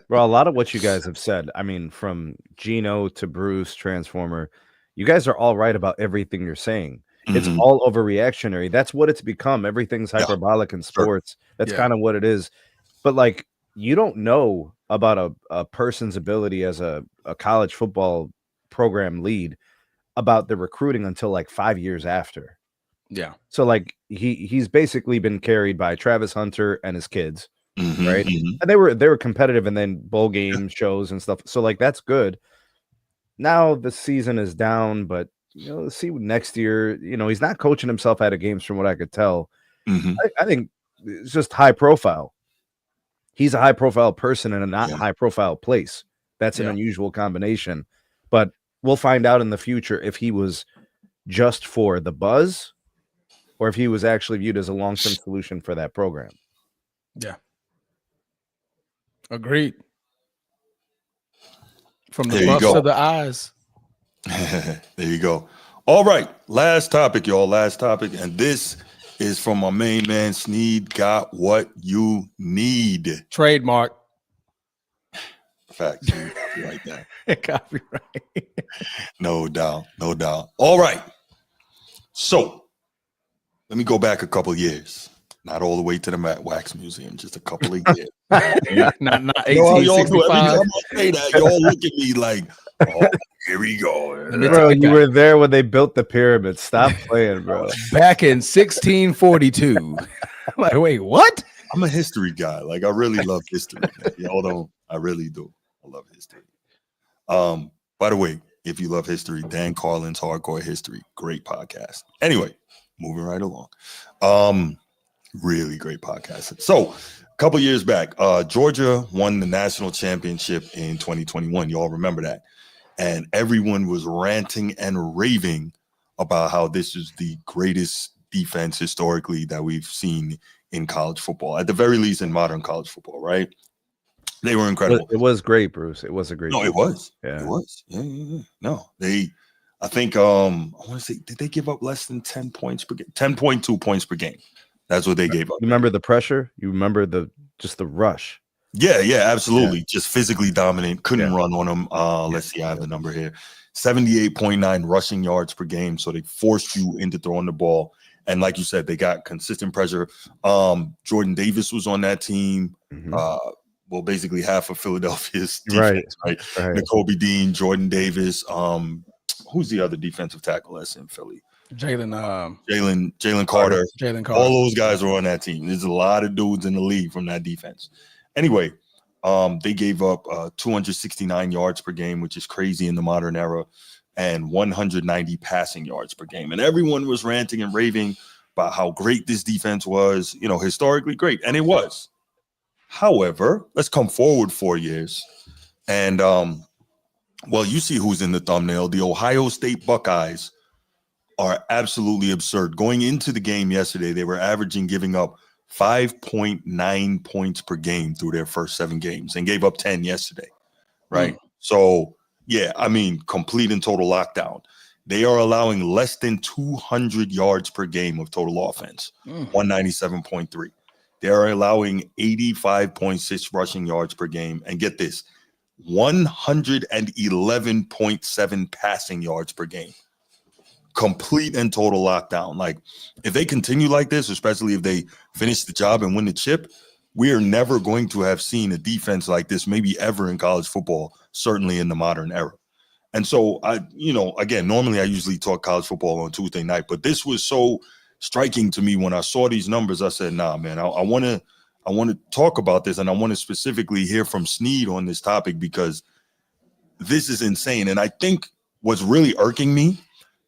Bro, a lot of what you guys have said, I mean, from Gino to Bruce, Transformer, you guys are all right about everything you're saying. It's all overreactionary. That's what it's become. Everything's hyperbolic in sports. That's kind of what it is. But like, you don't know about a person's ability as a college football program lead about the recruiting until like 5 years after. Yeah. So like he's basically been carried by Travis Hunter and his kids, right? And they were competitive and then bowl game shows and stuff. So like that's good. Now the season is down, but you know, let's see next year. You know, he's not coaching himself out of games from what I could tell. I think it's just high profile. He's a high profile person in a not high profile place. That's an unusual combination. But we'll find out in the future if he was just for the buzz or if he was actually viewed as a long-term solution for that program. Yeah. Agreed. From the There you bust go. to the eyes. There you go. All right. Last topic, y'all. Last topic. And this is from my main man, Sneed. Got what you need. Trademark. Facts. Right there. Copyright. No doubt. No doubt. All right. So let me go back a couple years. Not all the way to the Matt Wax Museum, just a couple of years. not You know how y'all do 1865. every time I say that, y'all look at me like, oh, here we go. Bro, you were there when they built the pyramid. Stop playing, bro. Back in 1642. I'm like, wait, what? I'm a history guy. Like, I really love history. Man. Y'all don't. I really do. I love history. By the way, if you love history, Dan Carlin's Hardcore History, great podcast. Anyway, moving right along. Really great podcast. So couple years back, Georgia won the national championship in 2021. You all remember that. And everyone was ranting and raving about how this is the greatest defense historically that we've seen in college football, at the very least in modern college football, right? They were incredible. It was great, Bruce. It was a great. No, it was. Yeah. It was. Yeah. No, I think I want to say, did they give up less than 10 points per game? 10.2 points per game. That's what they gave up. You remember the pressure? You remember the rush? Yeah, absolutely. Just physically dominant. Couldn't run on them. Let's see, I have the number here. 78.9 rushing yards per game. So they forced you into throwing the ball. And like you said, they got consistent pressure. Jordan Davis was on that team. Well, basically half of Philadelphia's defense, right? Nakobe Dean, Jordan Davis. Who's the other defensive tackle that's in Philly? Jalen Carter. Jalen Carter. All those guys were on that team. There's a lot of dudes in the league from that defense. Anyway, they gave up 269 yards per game, which is crazy in the modern era, and 190 passing yards per game. And everyone was ranting and raving about how great this defense was, historically great. And it was. However, let's come forward 4 years. And, you see who's in the thumbnail. The Ohio State Buckeyes are absolutely absurd. Going into the game yesterday, they were giving up 5.9 points per game through their first 7 games and gave up 10 yesterday, right? So, complete and total lockdown. They are allowing less than 200 yards per game of total offense, 197.3. They are allowing 85.6 rushing yards per game. And get this, 111.7 passing yards per game. Complete and total lockdown. Like, if they continue like this, especially if they finish the job and win the chip, we are never going to have seen a defense like this, maybe ever in college football, certainly in the modern era. And so, normally I usually talk college football on Tuesday night, but this was so striking to me when I saw these numbers. I said, nah, man, I want to talk about this, and I want to specifically hear from Snead on this topic, because this is insane. And I think what's really irking me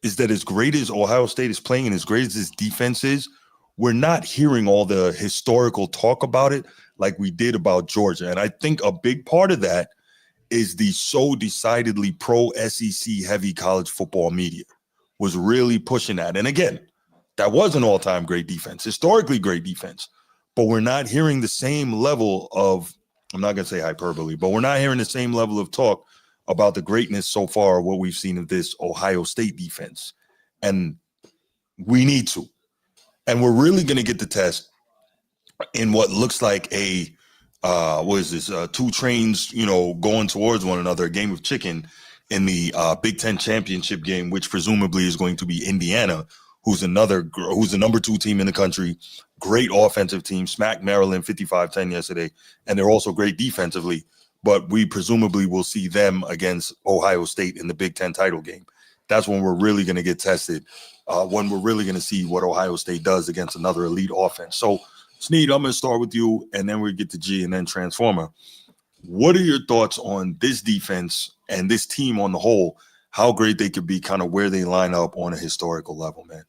is that as great as Ohio State is playing and as great as this defense is, we're not hearing all the historical talk about it like we did about Georgia. And I think a big part of that is the so decidedly pro SEC heavy college football media was really pushing that. And again, that was an all-time great defense, historically great defense, but we're not hearing the same level of, I'm not going to say hyperbole, but we're not hearing the same level of talk about the greatness so far, what we've seen of this Ohio State defense. And we need to. And we're really going to get the test in what looks like two trains, going towards one another, a game of chicken in the Big Ten championship game, which presumably is going to be Indiana, who's the number 2 team in the country, great offensive team, smacked Maryland 55-10 yesterday, and they're also great defensively. But we presumably will see them against Ohio State in the Big Ten title game. That's when we're really going to get tested, when we're really going to see what Ohio State does against another elite offense. So, Snead, I'm going to start with you, and then we get to G and then Transformer. What are your thoughts on this defense and this team on the whole, how great they could be, kind of where they line up on a historical level, man?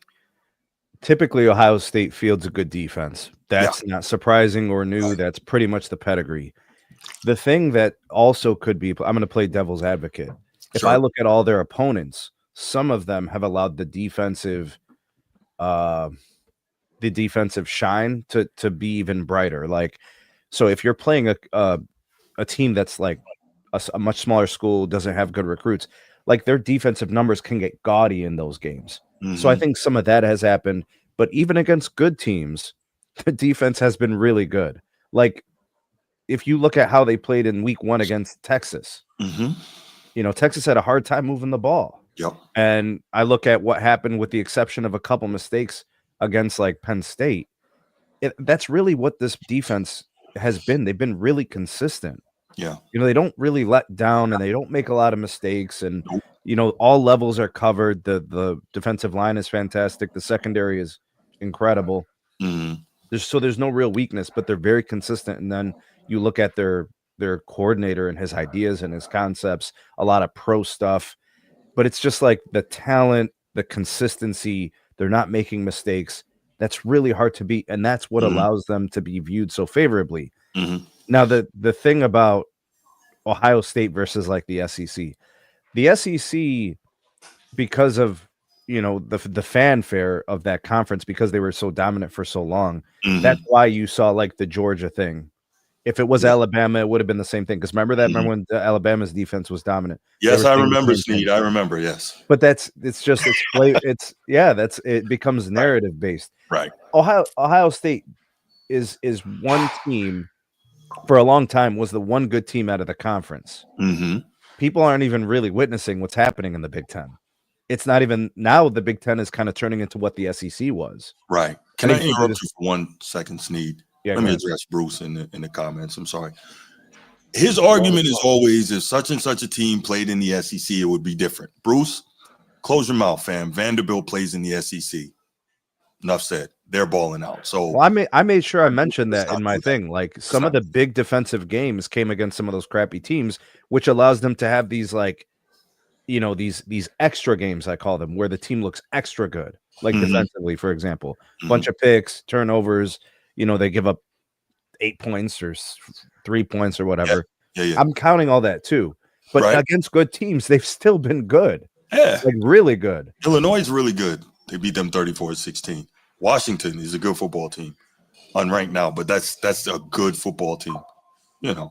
Typically, Ohio State fields a good defense. That's not surprising or new. That's pretty much the pedigree. The thing that also could be, I'm going to play devil's advocate. If I look at all their opponents, some of them have allowed the defensive shine to be even brighter. Like, so if you're playing a team that's like a much smaller school, doesn't have good recruits, like their defensive numbers can get gaudy in those games. So I think some of that has happened. But even against good teams, the defense has been really good. Like, if you look at how they played in week 1 against Texas, Texas had a hard time moving the ball. Yep. And I look at what happened with the exception of a couple mistakes against like Penn State. That's really what this defense has been. They've been really consistent. Yeah. They don't really let down and they don't make a lot of mistakes. And, all levels are covered. The defensive line is fantastic. The secondary is incredible. There's no real weakness, but they're very consistent. And then you look at their coordinator and his ideas and his concepts, a lot of pro stuff, but it's just like the talent, the consistency, they're not making mistakes. That's really hard to beat. And that's what allows them to be viewed so favorably. Now, the thing about Ohio State versus like the SEC, because of the fanfare of that conference, because they were so dominant for so long, that's why you saw like the Georgia thing. If it was Alabama, it would have been the same thing. Because remember when Alabama's defense was dominant? Yes, I remember, Sneed. I remember, yes. But it becomes narrative based. Right. Ohio State is one team for a long time, was the one good team out of the conference. People aren't even really witnessing what's happening in the Big Ten. It's not even now. The Big Ten is kind of turning into what the SEC was. Right. Can I interrupt you for 1 second, Sneed? Yeah, let me address Bruce in the comments. I'm sorry. His argument is always, if such and such a team played in the SEC, it would be different. Bruce, close your mouth, fam. Vanderbilt plays in the SEC. Enough said. They're balling out. So I made sure I mentioned that in my thing. Like some of the big defensive games came against some of those crappy teams, which allows them to have these like, these extra games, I call them, where the team looks extra good, like defensively, for example, bunch of picks, turnovers. They give up 8 points or 3 points or whatever. Yeah. I'm counting all that too. But against good teams, they've still been good. Yeah. Like really good. Illinois is really good. They beat them 34-16. Washington is a good football team. Unranked now, but that's a good football team. Yeah.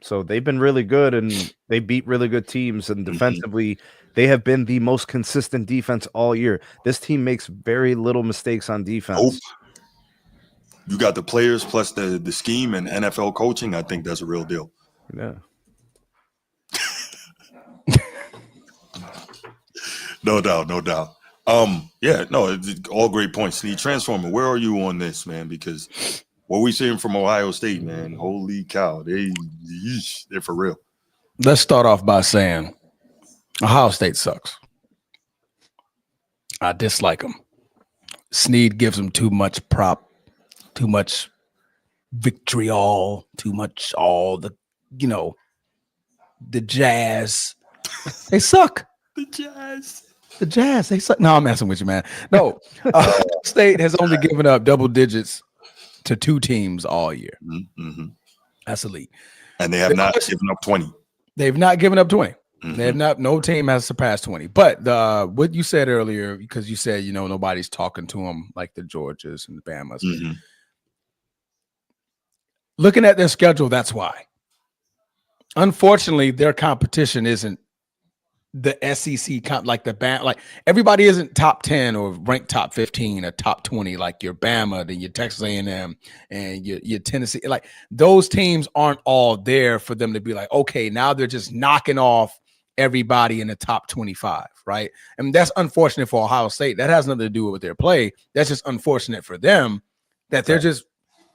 So they've been really good and they beat really good teams. And defensively, they have been the most consistent defense all year. This team makes very little mistakes on defense. You got the players plus the scheme and NFL coaching. I think that's a real deal. Yeah. No doubt. It's all great points. Sneed, Transformer, where are you on this, man? Because what we seeing from Ohio State, man, holy cow, they're for real. Let's start off by saying Ohio State sucks. I dislike them. Sneed gives them too much prop, too much vitriol, too much the Jazz. They suck. The Jazz, they suck. No, I'm messing with you, man. No, State has only given up double digits to 2 teams all year. That's elite. And they have not given up 20. They've not given up 20. They have not. No team has surpassed 20. But what you said earlier, because you said nobody's talking to them like the Georgias and the Bamas. Looking at their schedule, that's why. Unfortunately, their competition isn't the SEC like the band, like everybody isn't top 10 or ranked top 15 or top 20 like your Bama, then your Texas A&M and your Tennessee. Like those teams aren't all there for them to be like, okay, now they're just knocking off everybody in the top 25, right? And that's unfortunate for Ohio State. That has nothing to do with their play. That's just unfortunate for them that they're just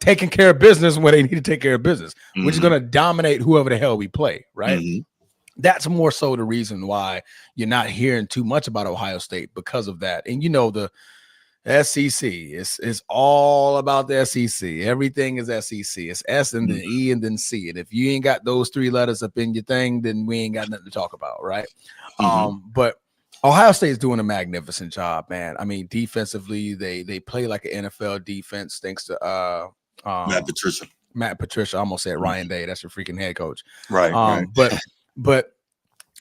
taking care of business when they need to take care of business, which is going to dominate whoever the hell we play, right? That's more so the reason why you're not hearing too much about Ohio State, because of that. And the SEC is all about the SEC. Everything is SEC. It's S and then E and then C. And if you ain't got those 3 letters up in your thing, then we ain't got nothing to talk about, right? But Ohio State is doing a magnificent job, man. I mean, defensively, they play like an NFL defense thanks to Matt Patricia. I almost said Ryan Day. That's your freaking head coach. Right. But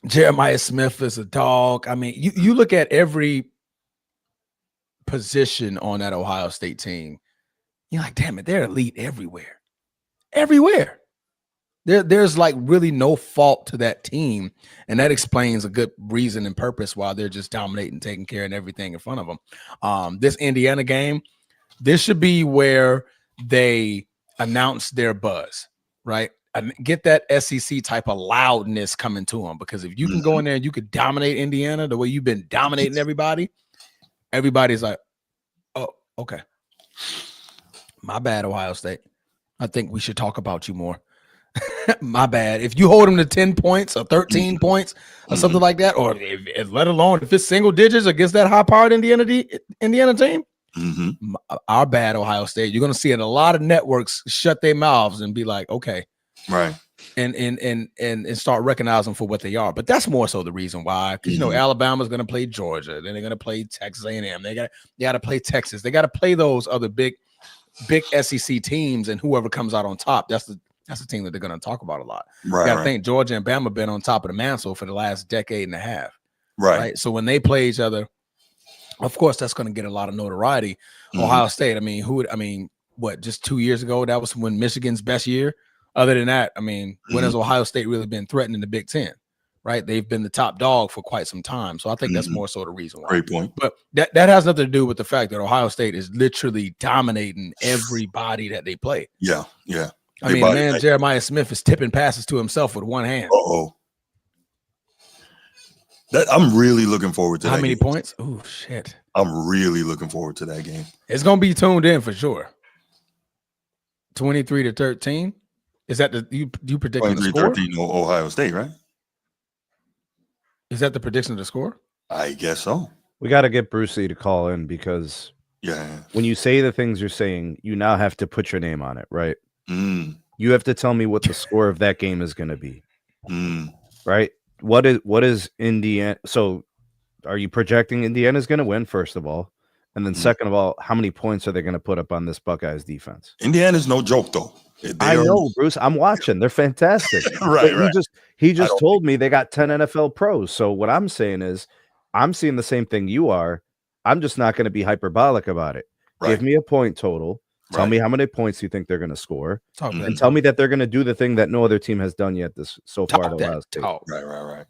Jeremiah Smith is a dog. I mean, you look at every position on that Ohio State team, you're like, damn it, they're elite everywhere. There's like really no fault to that team, and that explains a good reason and purpose why they're just dominating, taking care of everything in front of them. This Indiana game, this should be where they announce their buzz, right? And get that SEC type of loudness coming to them, because if you can go in there and you could dominate Indiana the way you've been dominating everybody's like, oh, okay. My bad, Ohio State. I think we should talk about you more. My bad. If you hold them to 10 points or 13 points or something like that, or let alone if it's single digits against that high-powered Indiana team, our bad, Ohio State. You're going to see it. A lot of networks shut their mouths and be like, okay. Right. And start recognizing them for what they are. But that's more so the reason why, because Alabama's going to play Georgia, then they're going to play Texas A&M. They got to play Texas. They got to play those other big big SEC teams, and whoever comes out on top, that's the team that they're going to talk about a lot. Right. I think Georgia and Bama been on top of the mantle for the last decade and a half. Right. So when they play each other, of course, that's going to get a lot of notoriety. Ohio State, just 2 years ago, that was when Michigan's best year. Other than that, when has Ohio State really been threatening the Big Ten? Right? They've been the top dog for quite some time. So I think that's more so the reason why. Great point. But that has nothing to do with the fact that Ohio State is literally dominating everybody that they play. Yeah. Yeah. Jeremiah Smith is tipping passes to himself with one hand. I'm really looking forward to that. How many game. points? Oh, shit. I'm really looking forward to that game. It's going to be tuned in for sure. 23-13. Is that you predicting the score? 23-13 Ohio State, right? Is that the prediction of the score? I guess so. We got to get Brucey to call in because when you say the things you're saying, you now have to put your name on it, right? You have to tell me what the score of that game is going to be, right? What is Indiana? So, are you projecting Indiana's going to win first of all, and then second of all, how many points are they going to put up on this Buckeyes defense? Indiana's no joke though. I know, Bruce. I'm watching. They're fantastic. Right. He just told me they got 10 NFL pros. So what I'm saying is, I'm seeing the same thing you are. I'm just not going to be hyperbolic about it. Right. Give me a point total. Tell me how many points you think they're going to score, and and tell me that they're going to do the thing that no other team has done yet so far. Right.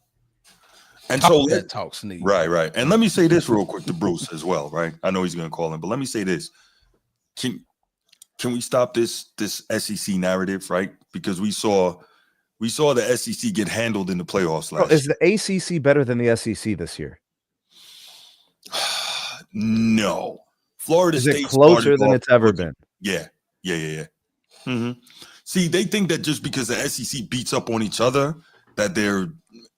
And so that talk, Sneak. Right. And let me say this real quick to Bruce as well, right? I know he's going to call in, but let me say this: Can we stop this SEC narrative, right? Because we saw the SEC get handled in the playoffs last year. Is the ACC better than the SEC this year? No. Florida State is closer than it's ever been. Yeah. See, they think that just because the SEC beats up on each other, that they're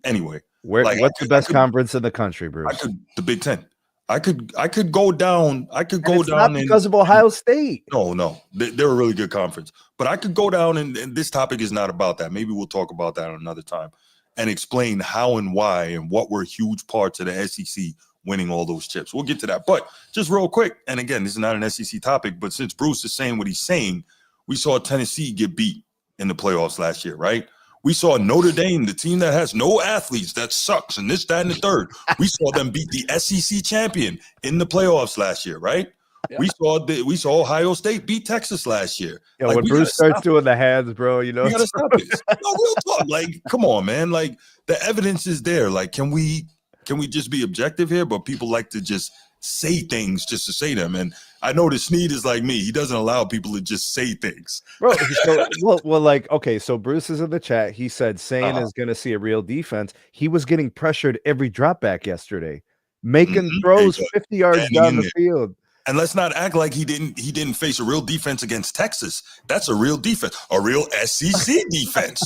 anyway. What's the best conference in the country, Bruce? The Big Ten. I could go down. Not because of Ohio State. No, they're a really good conference. But I could go down, and this topic is not about that. Maybe we'll talk about that another time and explain how and why and what were huge parts of the SEC winning all those chips. We'll get to that. But just real quick, and again, this is not an SEC topic, but since Bruce is saying what he's saying, we saw Tennessee get beat in the playoffs last year, right? We saw Notre Dame, the team that has no athletes, that sucks, and this, that, and the third. We saw them beat the SEC champion in the playoffs last year, right? Yeah. We saw Ohio State beat Texas last year. Yeah, when Bruce starts doing the hands, bro, you know, we gotta stop this. No, real talk. Like, come on, man. Like, the evidence is there. Like, can we just be objective here? But people like to just say things just to say them. And I know that Sneed is like me. He doesn't allow people to just say things. Bro, so, like, okay, so Bruce is in the chat. He said Sane is going to see a real defense. He was getting pressured every drop back yesterday, making throws 50 yards down the field. And let's not act like he didn't face a real defense against Texas. That's a real defense, a real SEC defense.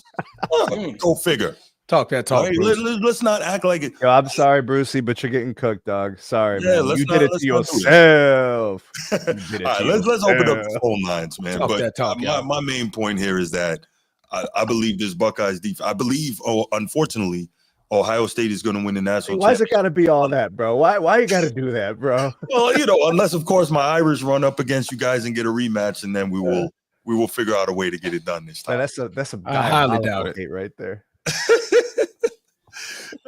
Go figure. Talk that talk. Right, let's not act like it. Yo, I'm sorry, Brucey, but you're getting cooked, dog. Sorry, man. You did it to yourself. All right, let's open up the phone lines, man. My main point here is that I believe this Buckeyes defense. I believe, unfortunately, Ohio State is going to win the national. Why's it got to be all that, bro? Why you got to do that, bro? Well, unless of course my Irish run up against you guys and get a rematch, and then we will figure out a way to get it done this time. That's a I highly doubt it right there.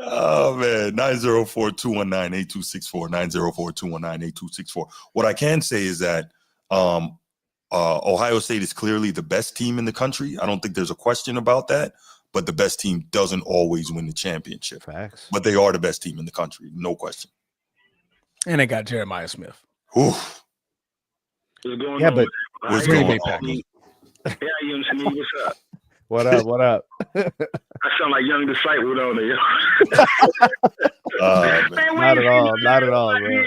Oh man, 904-219-8264, 904-219-8264. What I can say is that Ohio State is clearly the best team in the country. I don't think there's a question about that. But the best team doesn't always win the championship. Facts. But they are the best team in the country, no question. And they got Jeremiah Smith. Oof. Yeah, but what's going on? Yeah, you know, what's up? What up? I sound like young disciple on there. Not at all, bro.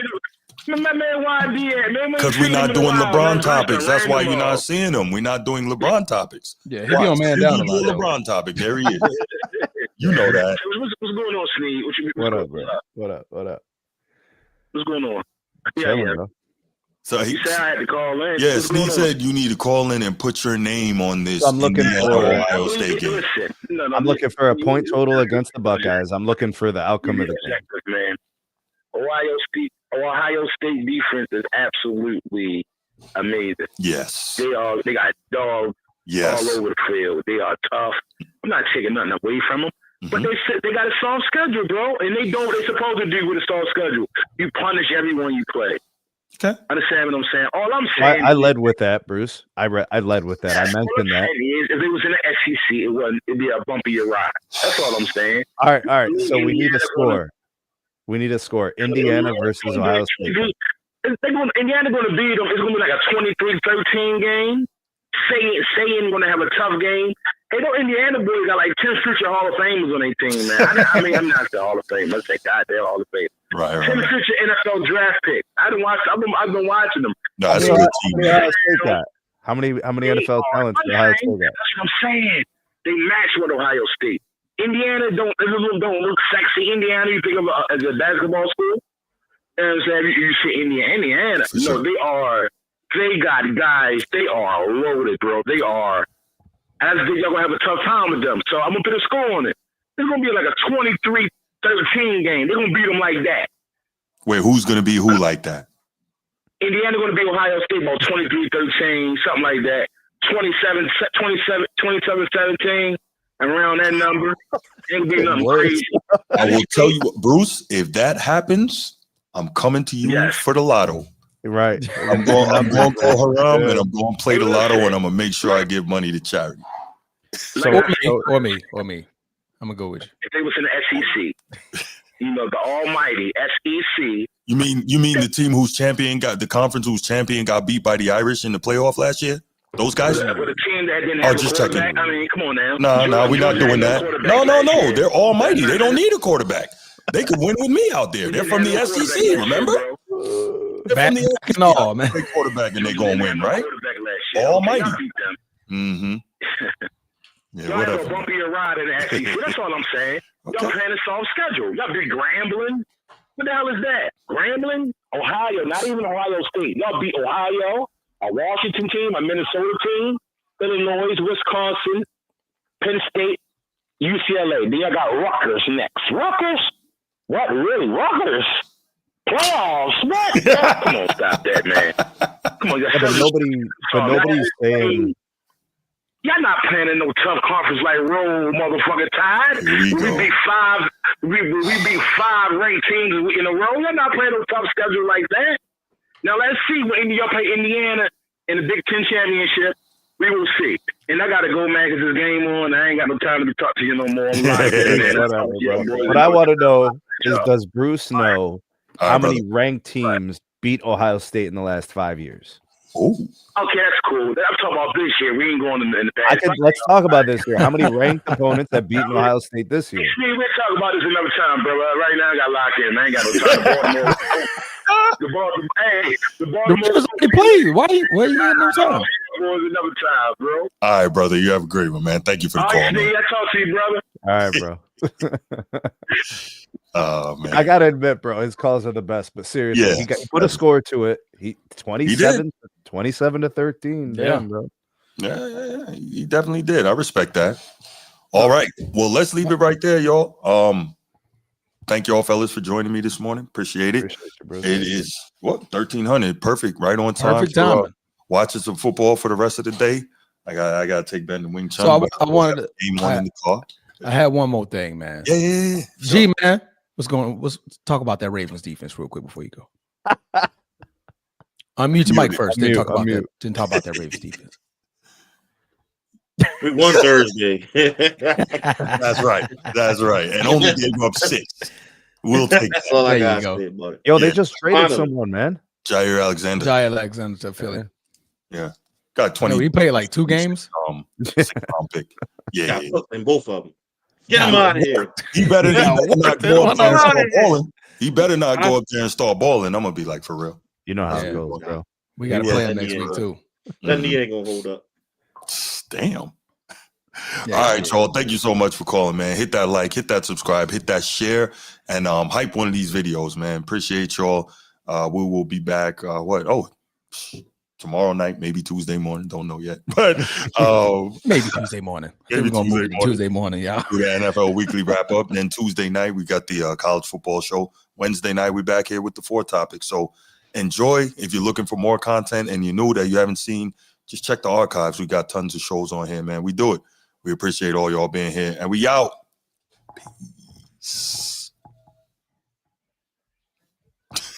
Because we're not doing LeBron topics. That's why you're not seeing them. We're not doing LeBron topics. Yeah, he'll be on man down. LeBron topic. There he is. You know that. What's going on, Sneed? What up, bro? What up? What's going on? Bro. So he said I had to call in. Yeah, Sneed said you need to call in and put your name on this. I'm looking for Ohio State game. I'm looking for a point total against the Buckeyes. I'm looking for the outcome of the game. Man. Ohio State defense is absolutely amazing. Yes. They got dogs Yes. all over the field. They are tough. I'm not taking nothing away from them. But they got a soft schedule, bro, and they supposed to do with a soft schedule. You punish everyone you play. Okay. Understand what I'm saying? All I'm saying, I led with that, Bruce. I led with that. I mentioned that. If it was in the SEC, it'd be a bumpier ride. That's all I'm saying. All right. So we need a score. We need a score. Indiana versus Ohio State. Indiana going to beat them. It's going to be like a 23-13 game. Saying going to have a tough game. Hey, those Indiana boys got like 10 future Hall of Famers on their team, man. I mean, I'm not the Hall of Fame. Let's say goddamn Hall of Fame. Right. 10 future NFL draft picks. I've been watching them. No, that's a good team. Ohio State got? How many NFL talents do Ohio State got? That's what I'm saying. They match with Ohio State. Indiana don't look sexy. Indiana, you think of as a basketball school. You know what I'm saying? You see Indiana. They got guys. They are loaded, bro. They are. I just think y'all going to have a tough time with them. So I'm going to put a score on it. It's going to be like a 23-13 game. They're going to beat them like that. Wait, who's going to be who like that? Indiana going to beat Ohio State about 23-13, something like that. 27-17, around that number. It'll be nothing crazy. I will tell you, Bruce, if that happens, I'm coming to you for the lotto. Right. I'm going to call Haram and I'm going to play the lotto and I'm going to make sure I give money to charity. Or me. I'm going to go with you. If they was in the SEC, the almighty SEC. You mean the team whose champion got beat by the Irish in the playoff last year? Those guys? With a team that didn't have a quarterback. I mean, come on now. No, we're not doing that. No. They're almighty. They don't need a quarterback. They could win with me out there. They're from the SEC, remember? They're from the SEC. No, man. They quarterback and they're going to win, right? Almighty. Mm-hmm. Yeah, y'all whatever. have a bumpier ride in the SEC. That's all I'm saying. Y'all playing a soft schedule. Y'all be Grambling. What the hell is that? Grambling? Ohio, not even Ohio State. Y'all beat Ohio, a Washington team, a Minnesota team, Illinois, Wisconsin, Penn State, UCLA. Then y'all got Rutgers next. Rutgers? What, really? Rutgers? Playoffs? What? Come on, stop that, man. Come on, but nobody's saying. Y'all not playing in no tough conference like Roll motherfucking Tide. We beat five ranked teams in a row. Y'all not playing no tough schedule like that. Now let's see when y'all play Indiana in the Big Ten championship. We will see. And I gotta go, man, because this game on. I ain't got no time to talk to you no more. What I want to know is, does Bruce know how many ranked teams beat Ohio State in the last 5 years? Oh. Okay, that's cool. I'm talking about this year. We ain't going in the past. Let's talk about this year. How many ranked opponents have beaten Ohio State this year? We'll talk about this another time, bro. Right now, I got locked in. I ain't got no time. The Baltimore played. Why you getting no time? Another time, bro. All right, brother. You have a great one, man. Thank you for the call, man. I talk to you, brother. All right, bro. Oh man, I gotta admit, bro, his calls are the best. But seriously, he put a score to it. He 27 to 13. Damn, bro. Yeah, he definitely did. I respect that. All right, well, let's leave it right there, y'all. Thank y'all, fellas, for joining me this morning. Appreciate it. It is 1300, perfect, right on time. Perfect time. Watching some football for the rest of the day. I got to take Ben to Wing Chun. So I wanted to game one in the car. I had one more thing, man. Yeah. G, man. Let's talk about that Ravens defense real quick before you go. Unmute your mic first. Then talk about that Ravens defense. We won Thursday. That's right. And only gave up 6. We'll take That's all I got. Yo, they just traded someone, man. Jair Alexander to Philly. Yeah. Got 20. No, he played like 2 games. Second-round pick. Yeah. And both of them. Get him out of here. He better not go up there and start balling. He better not go up there and start balling. I'm gonna be like, for real. You know how it goes, bro. We got to play him next week too. That knee ain't gonna hold up. Damn. All right, y'all. Thank you so much for calling, man. Hit that like, hit that subscribe, hit that share, and hype one of these videos, man. Appreciate y'all. We will be back. Tomorrow night, maybe Tuesday morning. Don't know yet, but maybe Tuesday morning. Maybe Tuesday morning, yeah. Do the NFL weekly wrap up. And then Tuesday night we got the college football show. Wednesday night we back here with the 4 topics. So enjoy. If you're looking for more content and you're new that you haven't seen, just check the archives. We got tons of shows on here, man. We do it. We appreciate all y'all being here, and we out. Peace.